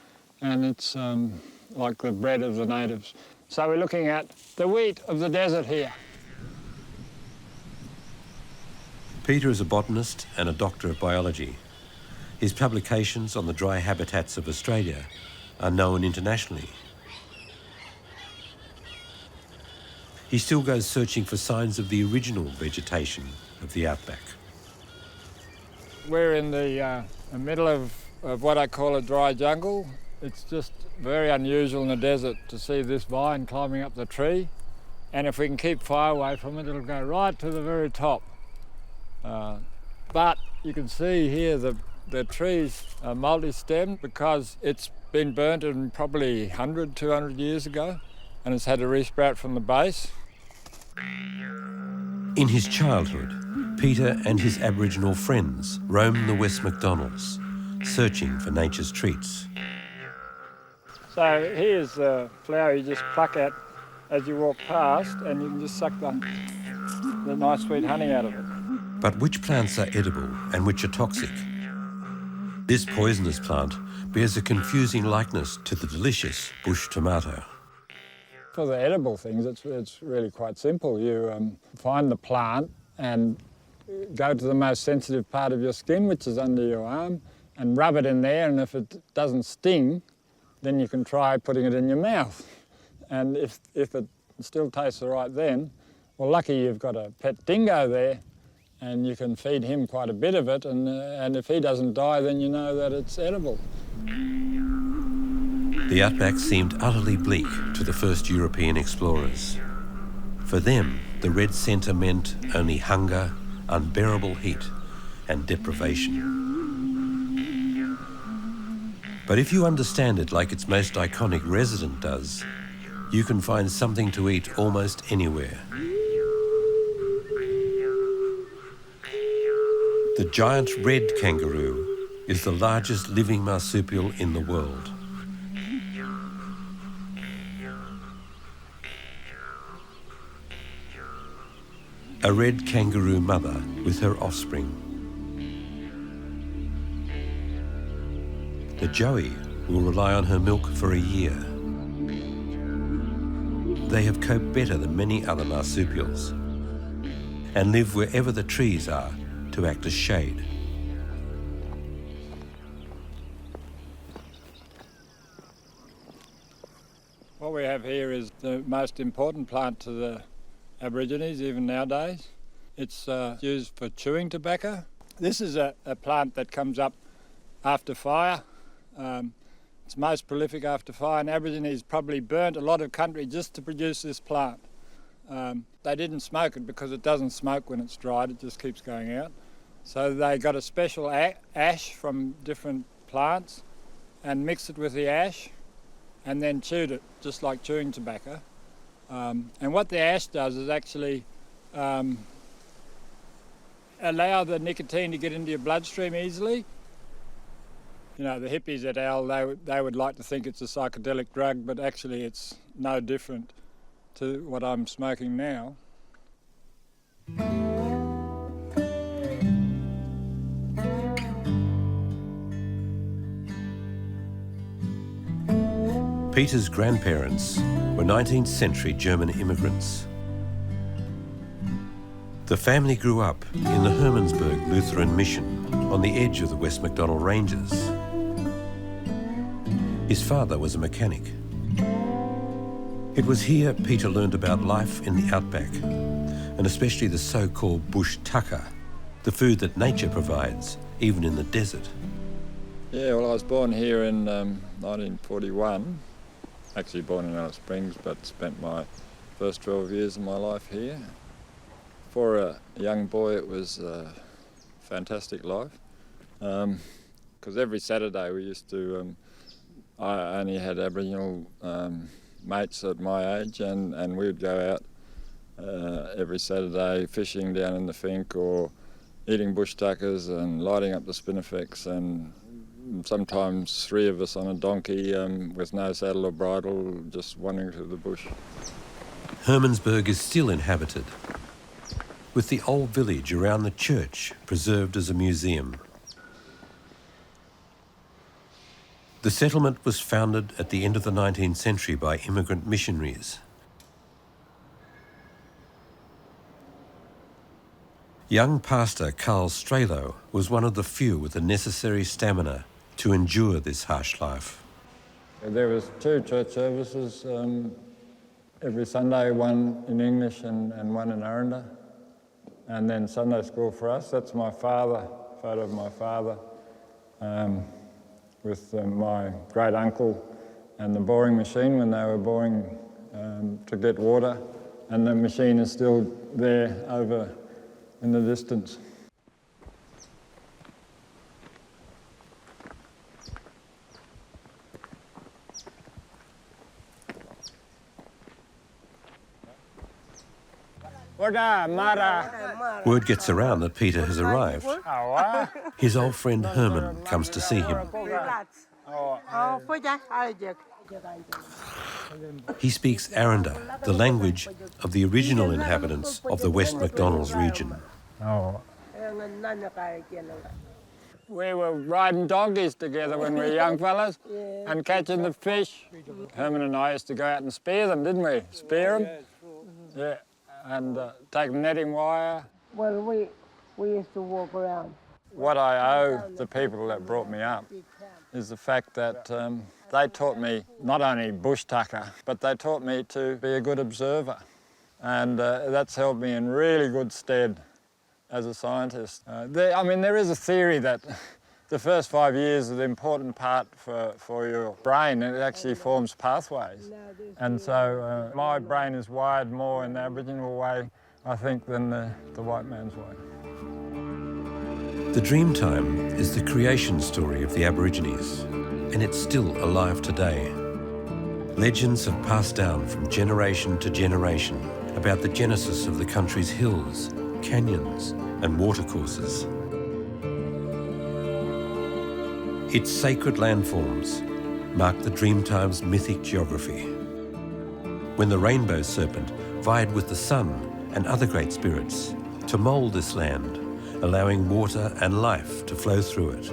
P: and it's like the bread of the natives. So we're looking at the wheat of the desert here.
A: Peter is a botanist and a doctor of biology. His publications on the dry habitats of Australia are known internationally. He still goes searching for signs of the original vegetation of the outback.
P: We're in the middle of what I call a dry jungle. It's just very unusual in the desert to see this vine climbing up the tree, and if we can keep fire away from it, it'll go right to the very top. But you can see here the trees are multi-stemmed because it's been burnt in probably 100, 200 years ago, and it's had to resprout from the base.
A: In his childhood, Peter and his Aboriginal friends roamed the West MacDonalds, searching for nature's treats.
P: So here's the flower you just pluck at as you walk past, and you can just suck the nice sweet honey out of it.
A: But which plants are edible and which are toxic? This poisonous plant bears a confusing likeness to the delicious bush tomato.
P: For the edible things, it's really quite simple. You find the plant and go to the most sensitive part of your skin, which is under your arm, and rub it in there, and if it doesn't sting, then you can try putting it in your mouth. And if it still tastes all right then, well, lucky you've got a pet dingo there, and you can feed him quite a bit of it, and if he doesn't die, then you know that it's edible.
A: The outback seemed utterly bleak to the first European explorers. For them, the red centre meant only hunger, unbearable heat, and deprivation. But if you understand it like its most iconic resident does, you can find something to eat almost anywhere. The giant red kangaroo is the largest living marsupial in the world. A red kangaroo mother with her offspring. The joey will rely on her milk for a year. They have coped better than many other marsupials and live wherever the trees are to act as shade.
P: What we have here is the most important plant to the Aborigines, even nowadays. It's used for chewing tobacco. This is a plant that comes up after fire. It's most prolific after fire, and Aborigines probably burnt a lot of country just to produce this plant. They didn't smoke it because it doesn't smoke when it's dried, it just keeps going out. So they got a special ash from different plants and mixed it with the ash and then chewed it, just like chewing tobacco. And what the ash does is actually allow the nicotine to get into your bloodstream easily. You know, the hippies et al., they would like to think it's a psychedelic drug, but actually it's no different to what I'm smoking now.
A: Peter's grandparents were 19th century German immigrants. The family grew up in the Hermannsburg Lutheran Mission, on the edge of the West MacDonnell Ranges. His father was a mechanic. It was here Peter learned about life in the outback, and especially the so-called bush tucker, the food that nature provides, even in the desert.
P: Yeah, well, I was born here in 1941. Actually born in Alice Springs, but spent my first 12 years of my life here. For a young boy, it was a fantastic life, because every Saturday we used to, I only had Aboriginal mates at my age, and we would go out every Saturday fishing down in the Fink or eating bush tuckers and lighting up the spinifex, and sometimes 3 of us on a donkey with no saddle or bridle, just wandering through the bush.
A: Hermannsburg is still inhabited, with the old village around the church preserved as a museum. The settlement was founded at the end of the 19th century by immigrant missionaries. Young pastor Carl Strelo was one of the few with the necessary stamina to endure this harsh life.
P: There was 2 church services every Sunday, one in English and one in Aranda. And then Sunday school for us. That's my father, photo of my father, with my great uncle and the boring machine when they were boring to get water. And the machine is still there over in the distance.
A: Word gets around that Peter has arrived. His old friend Herman comes to see him. He speaks Aranda, the language of the original inhabitants of the West MacDonnell's region.
P: We were riding donkeys together when we were young fellas and catching the fish. Herman and I used to go out and spear them, didn't we? Spear them? Yeah. And take netting wire.
D: Well, we used to walk around.
P: What I owe the people that brought me up is the fact that they taught me not only bush tucker, but they taught me to be a good observer. And that's held me in really good stead as a scientist. There is a theory that the first 5 years is the important part for your brain. It actually forms pathways. And so my brain is wired more in the Aboriginal way, I think, than the white man's way.
A: The Dreamtime is the creation story of the Aborigines, and it's still alive today. Legends have passed down from generation to generation about the genesis of the country's hills, canyons, and watercourses. Its sacred landforms mark the Dreamtime's mythic geography. When the rainbow serpent vied with the sun and other great spirits to mould this land, allowing water and life to flow through it.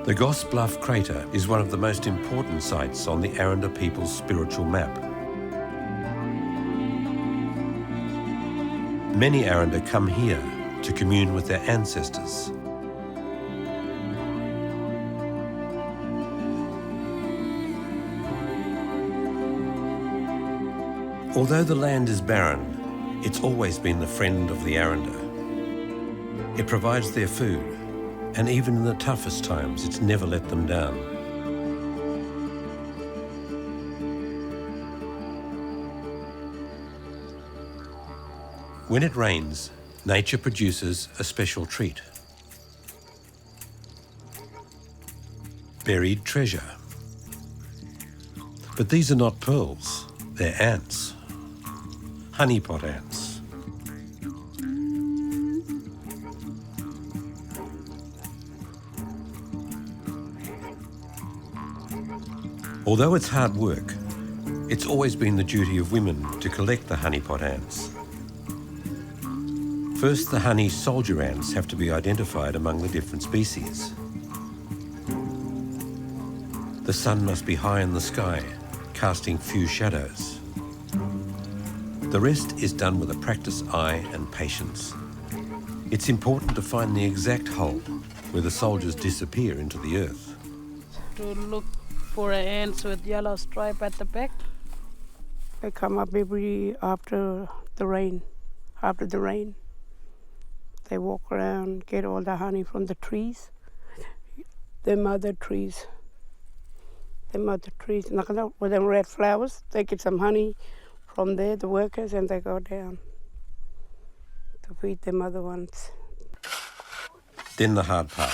A: The Goss Bluff crater is one of the most important sites on the Aranda people's spiritual map. Many Aranda come here to commune with their ancestors. Although the land is barren, it's always been the friend of the Aranda. It provides their food, and even in the toughest times, it's never let them down. When it rains, nature produces a special treat. Buried treasure. But these are not pearls, they're ants. Honeypot ants. Although it's hard work, it's always been the duty of women to collect the honeypot ants. First, the honey soldier ants have to be identified among the different species. The sun must be high in the sky, casting few shadows. The rest is done with a practiced eye and patience. It's important to find the exact hole where the soldiers disappear into the earth.
D: To look for ants with yellow stripe at the back. They come up every after the rain. They walk around, get all the honey from the trees. The mother trees. With them red flowers, they get some honey from there, the workers, and they go down to feed them other ones.
A: Then the hard part,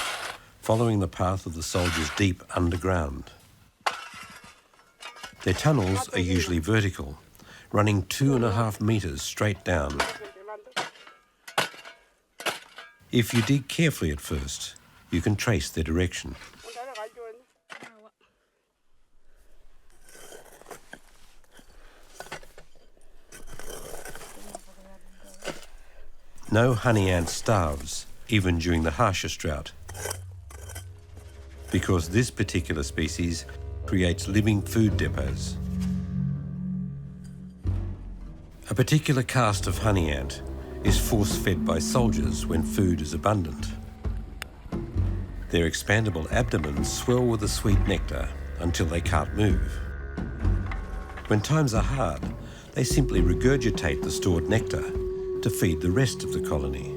A: following the path of the soldiers deep underground. Their tunnels are usually vertical, running 2.5 metres straight down. If you dig carefully at first, you can trace their direction. No honey ant starves, even during the harshest drought, because this particular species creates living food depots. A particular caste of honey ant is force-fed by soldiers when food is abundant. Their expandable abdomens swell with the sweet nectar until they can't move. When times are hard, they simply regurgitate the stored nectar to feed the rest of the colony.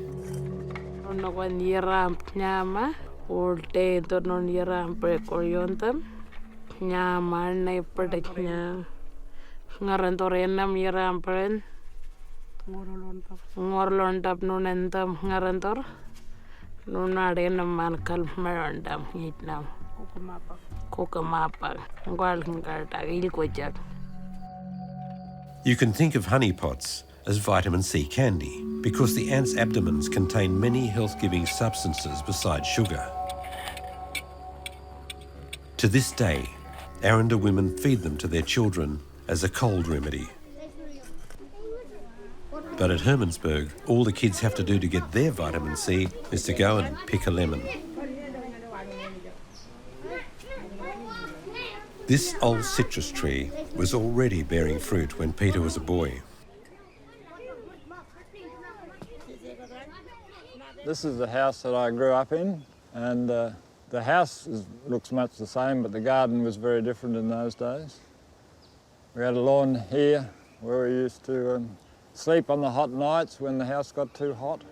A: You can think of honeypots as vitamin C candy because the ants' abdomens contain many health-giving substances besides sugar. To this day, Aranda women feed them to their children as a cold remedy. But at Hermannsburg, all the kids have to do to get their vitamin C is to go and pick a lemon. This old citrus tree was already bearing fruit when Peter was a boy.
P: This is the house that I grew up in, and the house looks much the same, but the garden was very different in those days. We had a lawn here where we used to sleep on the hot nights when the house got too hot.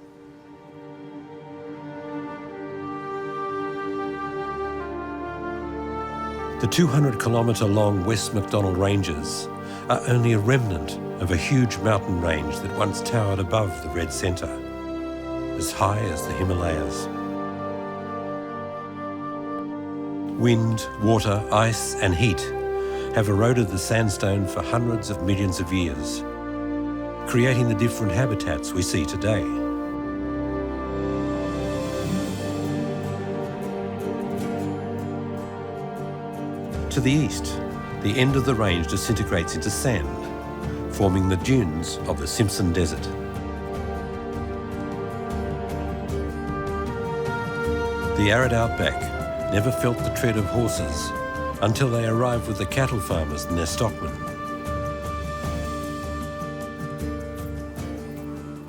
A: The 200-kilometre long West MacDonnell Ranges are only a remnant of a huge mountain range that once towered above the Red Centre, as high as the Himalayas. Wind, water, ice and heat have eroded the sandstone for hundreds of millions of years, creating the different habitats we see today. To the east, the end of the range disintegrates into sand, forming the dunes of the Simpson Desert. The arid outback never felt the tread of horses until they arrived with the cattle farmers and their stockmen.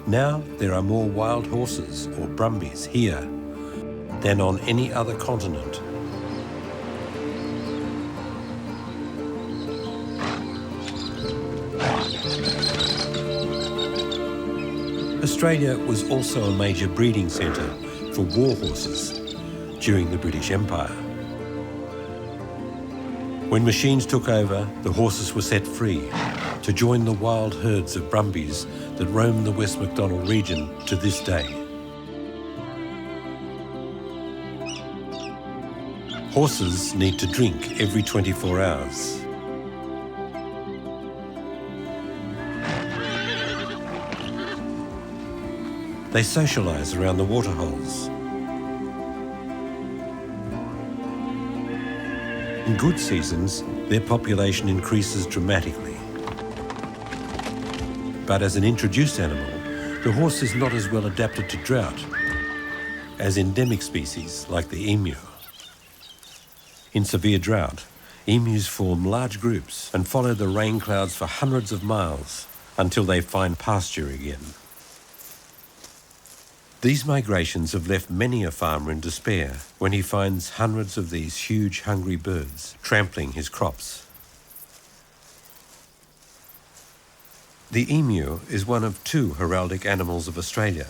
A: Now there are more wild horses or brumbies here than on any other continent. Australia was also a major breeding centre for war horses during the British Empire. When machines took over, the horses were set free to join the wild herds of brumbies that roam the West MacDonnell region to this day. Horses need to drink every 24 hours. They socialise around the waterholes. In good seasons, their population increases dramatically. But as an introduced animal, the horse is not as well adapted to drought as endemic species like the emu. In severe drought, emus form large groups and follow the rain clouds for hundreds of miles until they find pasture again. These migrations have left many a farmer in despair when he finds hundreds of these huge hungry birds trampling his crops. The emu is one of two heraldic animals of Australia,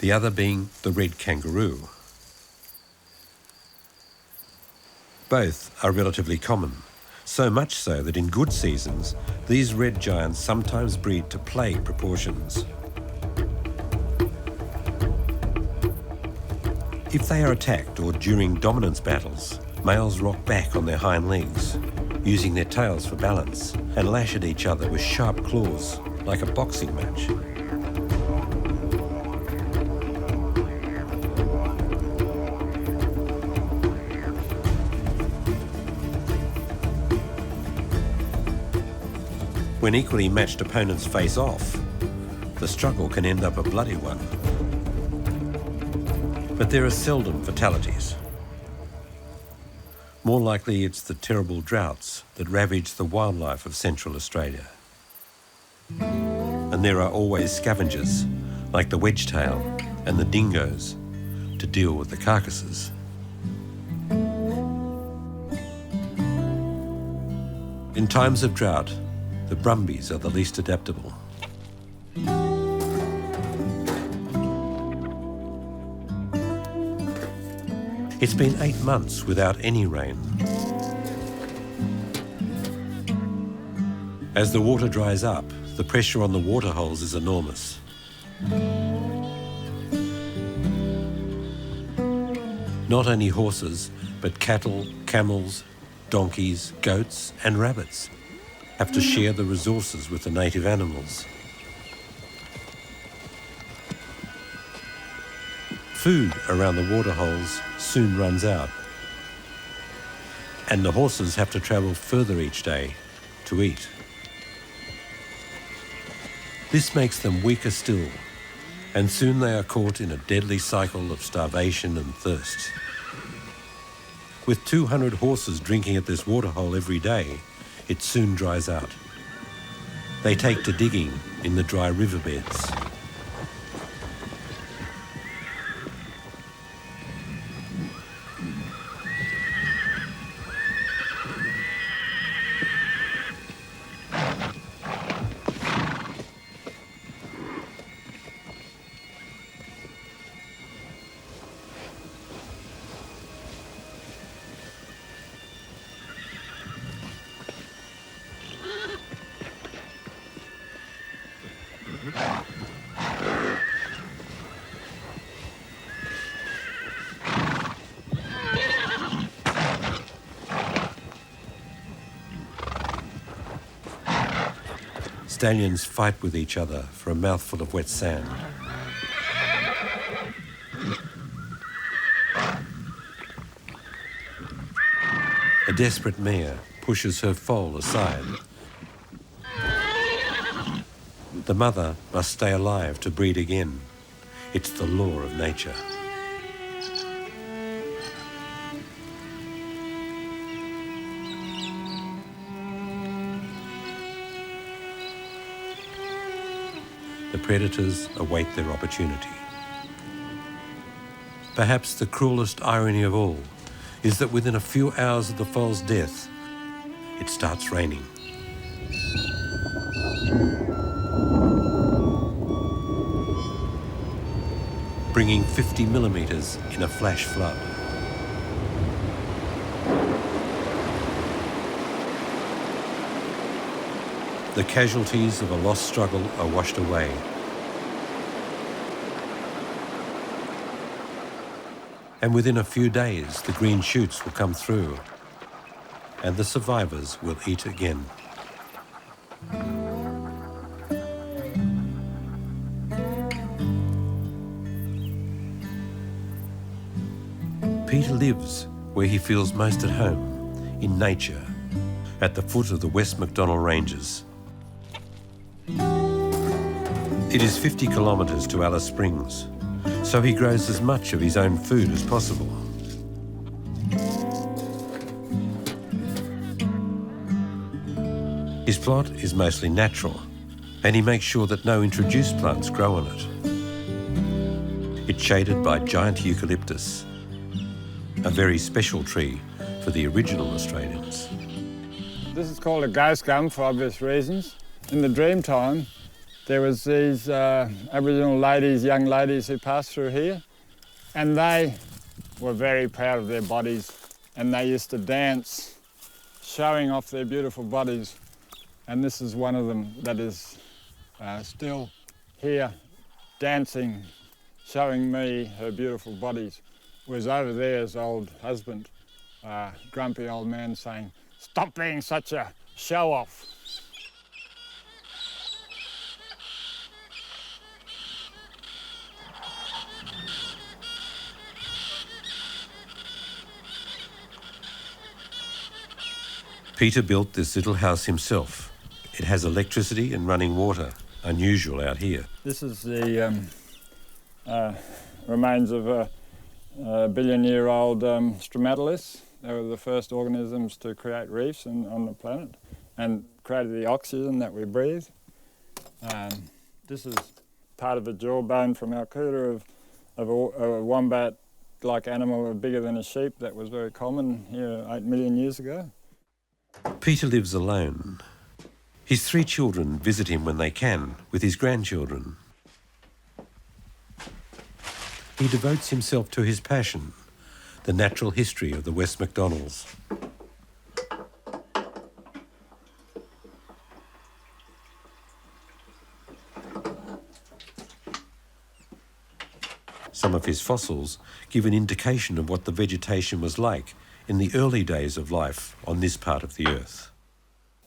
A: the other being the red kangaroo. Both are relatively common, so much so that in good seasons, these red giants sometimes breed to plague proportions. If they are attacked or during dominance battles, males rock back on their hind legs, using their tails for balance, and lash at each other with sharp claws, like a boxing match. When equally matched opponents face off, the struggle can end up a bloody one. But there are seldom fatalities. More likely it's the terrible droughts that ravage the wildlife of Central Australia. And there are always scavengers, like the wedgetail and the dingoes, to deal with the carcasses. In times of drought, the brumbies are the least adaptable. It's been 8 months without any rain. As the water dries up, the pressure on the waterholes is enormous. Not only horses, but cattle, camels, donkeys, goats and rabbits have to share the resources with the native animals. Food around the waterholes soon runs out, and the horses have to travel further each day to eat. This makes them weaker still, and soon they are caught in a deadly cycle of starvation and thirst. With 200 horses drinking at this waterhole every day, it soon dries out. They take to digging in the dry riverbeds. Stallions fight with each other for a mouthful of wet sand. A desperate mare pushes her foal aside. The mother must stay alive to breed again. It's the law of nature. The predators await their opportunity. Perhaps the cruelest irony of all is that within a few hours of the foal's death, it starts raining. Bringing 50 millimetres in a flash flood. The casualties of a lost struggle are washed away. And within a few days, the green shoots will come through, and the survivors will eat again. Peter lives where he feels most at home, in nature, at the foot of the West MacDonnell Ranges. It is 50 kilometres to Alice Springs, so he grows as much of his own food as possible. His plot is mostly natural, and he makes sure that no introduced plants grow on it. It's shaded by giant eucalyptus, a very special tree for the original Australians.
P: This is called a ghost gum for obvious reasons. In the dream time, there was these Aboriginal ladies, young ladies who passed through here, and they were very proud of their bodies, and they used to dance, showing off their beautiful bodies. And this is one of them that is still here, dancing, showing me her beautiful bodies. Was over there's old husband, grumpy old man saying, "Stop being such a show-off."
A: Peter built this little house himself. It has electricity and running water, unusual out here.
P: This is the remains of a billion-year-old stromatoliths. They were the first organisms to create reefs on the planet and created the oxygen that we breathe. This is part of a jawbone from Alcuda of a wombat-like animal bigger than a sheep that was very common here 8 million years ago.
A: Peter lives alone. His 3 children visit him when they can, with his grandchildren. He devotes himself to his passion, the natural history of the West MacDonnells. Some of his fossils give an indication of what the vegetation was like in the early days of life on this part of the Earth.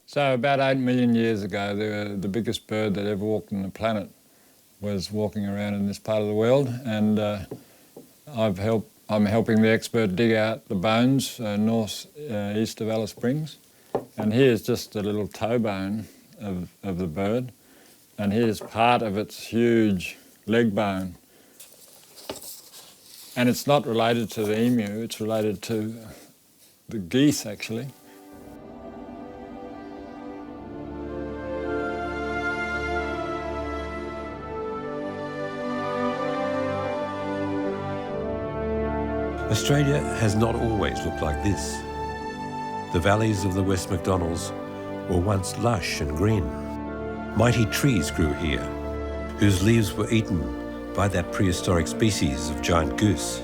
P: So about 8 million years ago, the biggest bird that ever walked on the planet was walking around in this part of the world, and I'm helping the expert dig out the bones east of Alice Springs. And here's just a little toe bone of the bird, and here's part of its huge leg bone. And it's not related to the emu, it's related to the geese, actually.
A: Australia has not always looked like this. The valleys of the West MacDonnells were once lush and green. Mighty trees grew here, whose leaves were eaten by that prehistoric species of giant goose.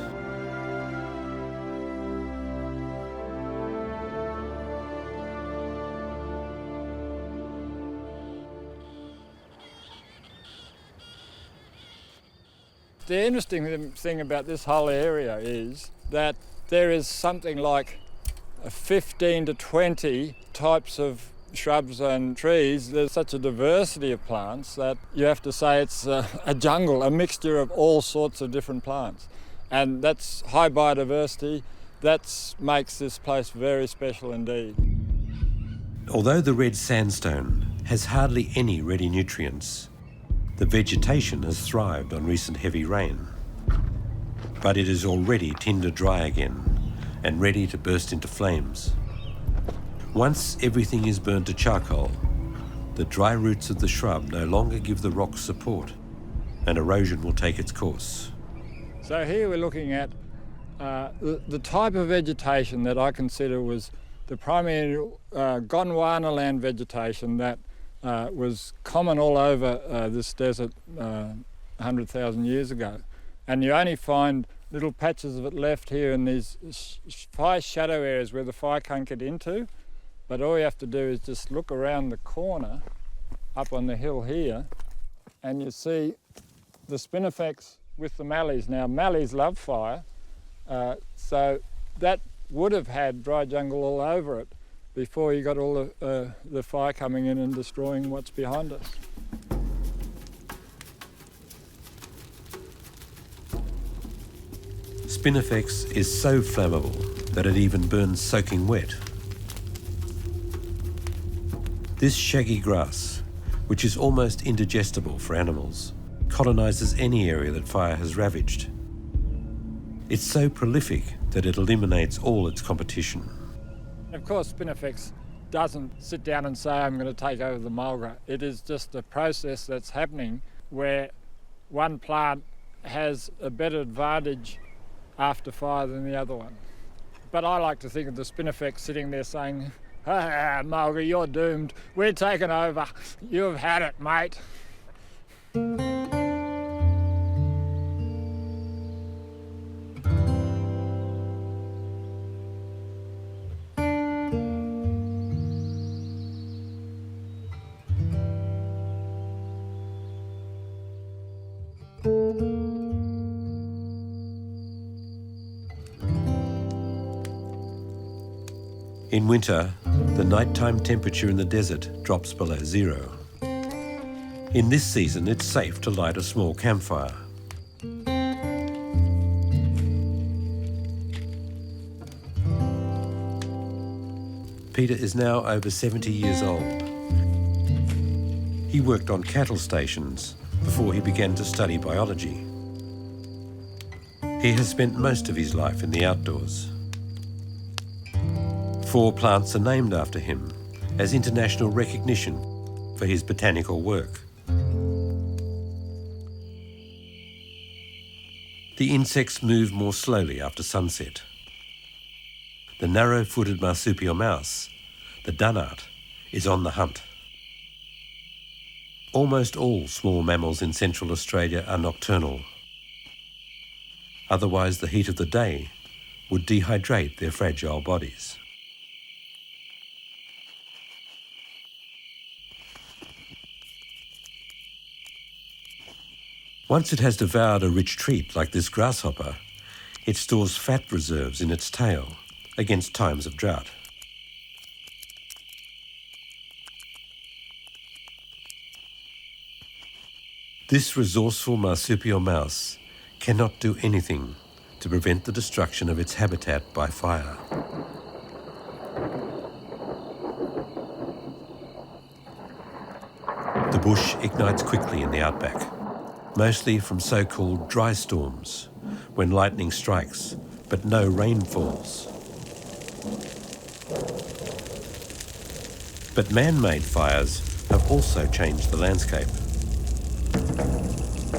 P: The interesting thing about this whole area is that there is something like 15 to 20 types of shrubs and trees. There's such a diversity of plants that you have to say it's a jungle, a mixture of all sorts of different plants. And that's high biodiversity. That makes this place very special indeed.
A: Although the red sandstone has hardly any ready nutrients, the vegetation has thrived on recent heavy rain. But it is already tinder dry again and ready to burst into flames. Once everything is burned to charcoal, the dry roots of the shrub no longer give the rocks support, and erosion will take its course.
P: So here we're looking at the type of vegetation that I consider was the primary Gondwana land vegetation that was common all over this desert 100,000 years ago. And you only find little patches of it left here in these fire shadow areas where the fire can't get into. But all you have to do is just look around the corner up on the hill here, and you see the spinifex with the mallees. Now, mallees love fire, so that would have had dry jungle all over it before you got all the fire coming in and destroying what's behind us.
A: Spinifex is so flammable that it even burns soaking wet. This shaggy grass, which is almost indigestible for animals, colonises any area that fire has ravaged. It's so prolific that it eliminates all its competition.
P: Of course, Spinifex doesn't sit down and say, I'm going to take over the mulga. It is just a process that's happening where one plant has a better advantage after fire than the other one. But I like to think of the spinifex sitting there saying, "Ah, Mulga, you're doomed. We're taking over. You've had it, mate."
A: In winter, the nighttime temperature in the desert drops below zero. In this season, it's safe to light a small campfire. Peter is now over 70 years old. He worked on cattle stations before he began to study biology. He has spent most of his life in the outdoors. 4 plants are named after him as international recognition for his botanical work. The insects move more slowly after sunset. The narrow-footed marsupial mouse, the dunnart, is on the hunt. Almost all small mammals in Central Australia are nocturnal. Otherwise, the heat of the day would dehydrate their fragile bodies. Once it has devoured a rich treat like this grasshopper, it stores fat reserves in its tail against times of drought. This resourceful marsupial mouse cannot do anything to prevent the destruction of its habitat by fire. The bush ignites quickly in the outback, mostly from so-called dry storms, when lightning strikes but no rain falls. But man-made fires have also changed the landscape.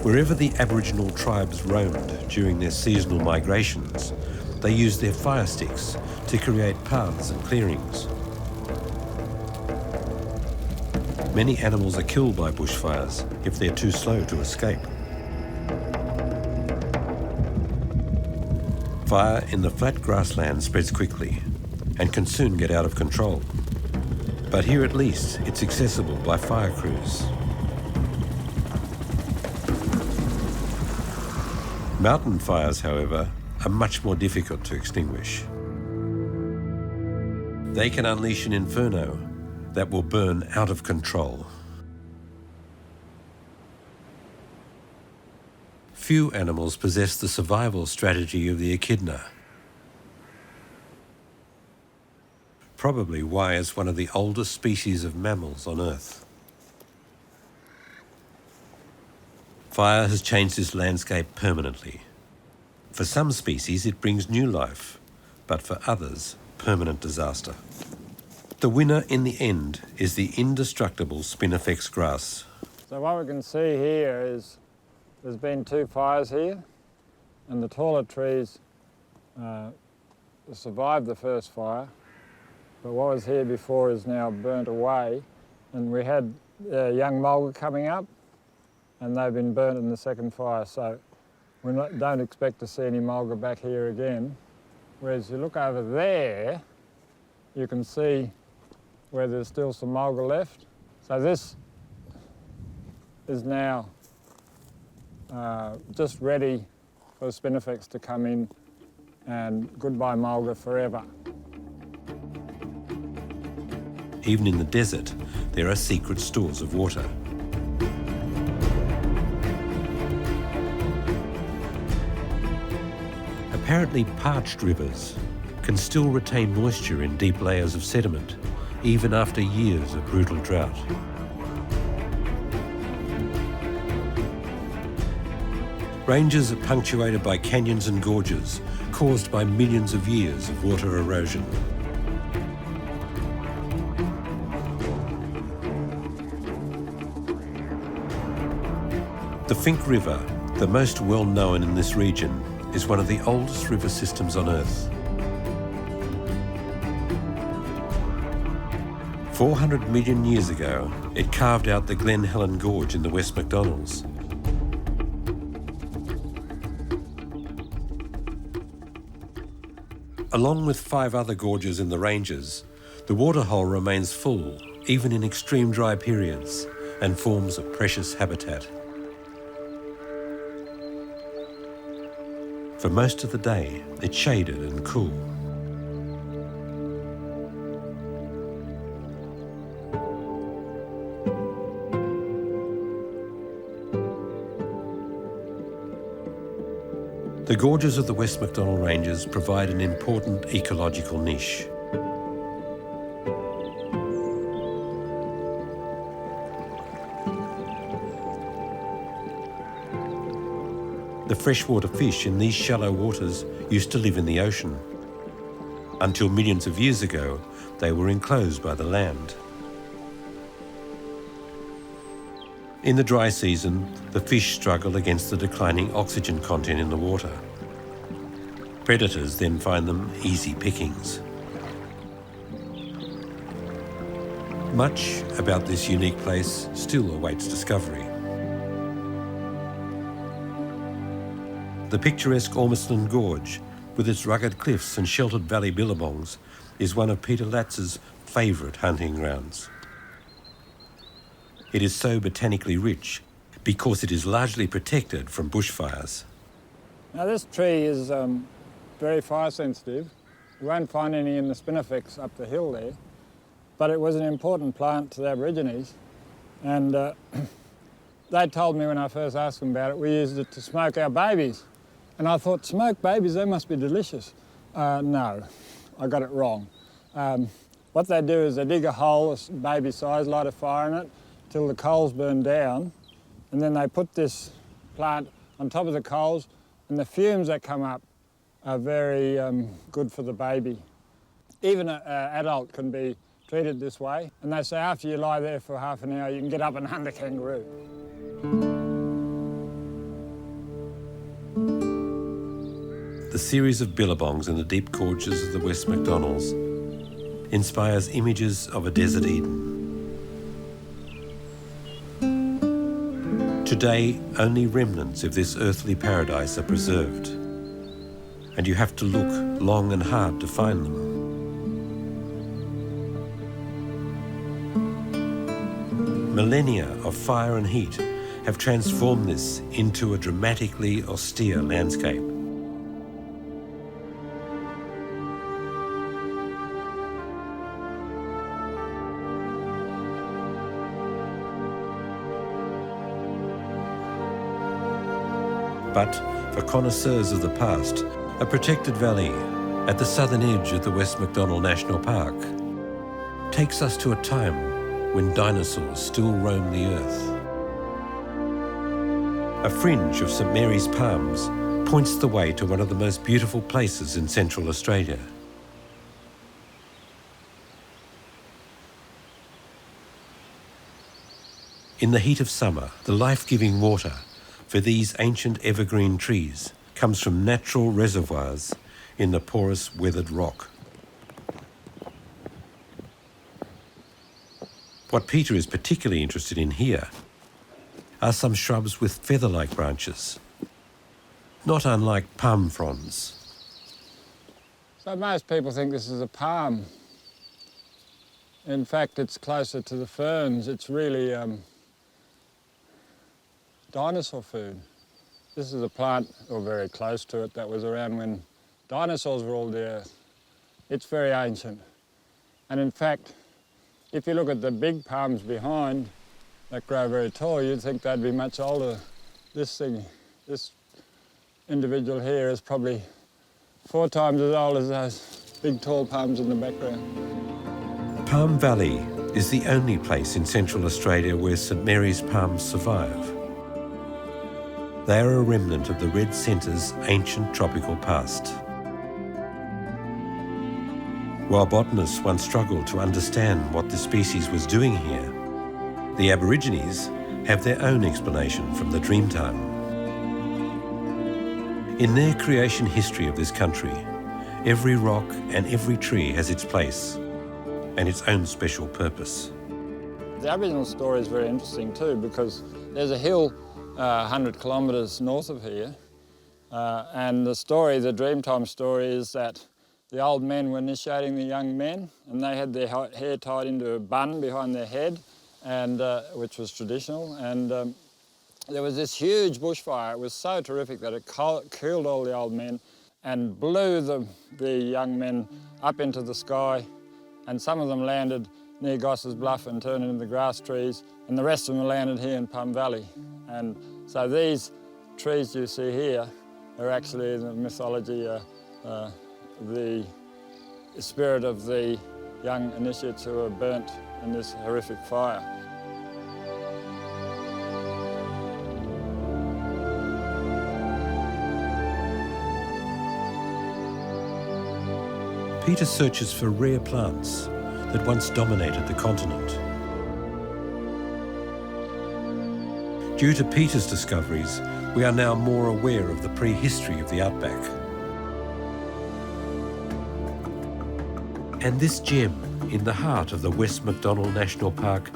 A: Wherever the Aboriginal tribes roamed during their seasonal migrations, they used their fire sticks to create paths and clearings. Many animals are killed by bushfires if they're too slow to escape. Fire in the flat grassland spreads quickly and can soon get out of control. But here at least it's accessible by fire crews. Mountain fires, however, are much more difficult to extinguish. They can unleash an inferno that will burn out of control. Few animals possess the survival strategy of the echidna. Probably why it's one of the oldest species of mammals on Earth. Fire has changed this landscape permanently. For some species, it brings new life, but for others, permanent disaster. The winner in the end is the indestructible spinifex grass.
P: So what we can see here is there's been 2 fires here, and the taller trees survived the first fire, but what was here before is now burnt away, and we had young mulga coming up, and they've been burnt in the second fire, so we don't expect to see any mulga back here again. Whereas you look over there, you can see where there's still some mulga left. So this is now just ready for the spinifex to come in, and goodbye mulga forever.
A: Even in the desert, there are secret stores of water. Apparently parched rivers can still retain moisture in deep layers of sediment, even after years of brutal drought. Ranges are punctuated by canyons and gorges caused by millions of years of water erosion. The Finke River The most well known in this region is one of the oldest river systems on Earth. 400 million years ago, it carved out the Glen Helen Gorge in the West MacDonnells. Along with 5 other gorges in the ranges, the waterhole remains full even in extreme dry periods and forms a precious habitat. For most of the day, it's shaded and cool. The gorges of the West MacDonnell Ranges provide an important ecological niche. The freshwater fish in these shallow waters used to live in the ocean. Until millions of years ago, they were enclosed by the land. In the dry season, the fish struggle against the declining oxygen content in the water. Predators then find them easy pickings. Much about this unique place still awaits discovery. The picturesque Ormiston Gorge, with its rugged cliffs and sheltered valley billabongs, is one of Peter Latz's favourite hunting grounds. It is so botanically rich because it is largely protected from bushfires.
P: Now this tree is very fire sensitive. You won't find any in the spinifex up the hill there, but it was an important plant to the Aborigines, and they told me when I first asked them about it, we used it to smoke our babies. And I thought, smoked babies, they must be delicious. No, I got it wrong. What they do is they dig a hole, baby size, light a fire in it, till the coals burn down, and then they put this plant on top of the coals, and the fumes that come up are very good for the baby. Even an adult can be treated this way, and they say after you lie there for half an hour, you can get up and hunt a kangaroo.
A: The series of billabongs in the deep gorges of the West MacDonnells inspires images of a desert Eden. Today, only remnants of this earthly paradise are preserved, and you have to look long and hard to find them. Millennia of fire and heat have transformed this into a dramatically austere landscape. But for connoisseurs of the past, a protected valley at the southern edge of the West MacDonnell National Park takes us to a time when dinosaurs still roamed the earth. A fringe of St Mary's palms points the way to one of the most beautiful places in Central Australia. In the heat of summer, the life-giving water for these ancient evergreen trees comes from natural reservoirs in the porous, weathered rock. What Peter is particularly interested in here are some shrubs with feather-like branches, not unlike palm fronds.
P: So most people think this is a palm. In fact, it's closer to the ferns. It's really dinosaur food. This is a plant, or very close to it, that was around when dinosaurs ruled the earth. It's very ancient. And in fact, if you look at the big palms behind that grow very tall, you'd think they'd be much older. This individual here is probably 4 times as old as those big tall palms in the background.
A: Palm Valley is the only place in Central Australia where St Mary's palms survive. They are a remnant of the red centre's ancient tropical past. While botanists once struggled to understand what the species was doing here, the Aborigines have their own explanation from the Dreamtime. In their creation history of this country, every rock and every tree has its place and its own special purpose.
P: The Aboriginal story is very interesting too, because there's a hill 100 kilometres north of here, and the story, the Dreamtime story, is that the old men were initiating the young men, and they had their hair tied into a bun behind their head, and which was traditional. And there was this huge bushfire. It was so terrific that it killed all the old men and blew the young men up into the sky, and some of them landed near Goss's Bluff and turned into the grass trees, and the rest of them landed here in Palm Valley. And so these trees you see here are actually, in the mythology, the spirit of the young initiates who were burnt in this horrific fire.
A: Peter searches for rare plants that once dominated the continent. Due to Peter's discoveries, we are now more aware of the prehistory of the Outback. And this gem in the heart of the West Macdonnell National Park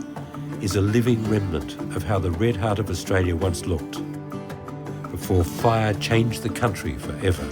A: is a living remnant of how the red heart of Australia once looked, before fire changed the country forever.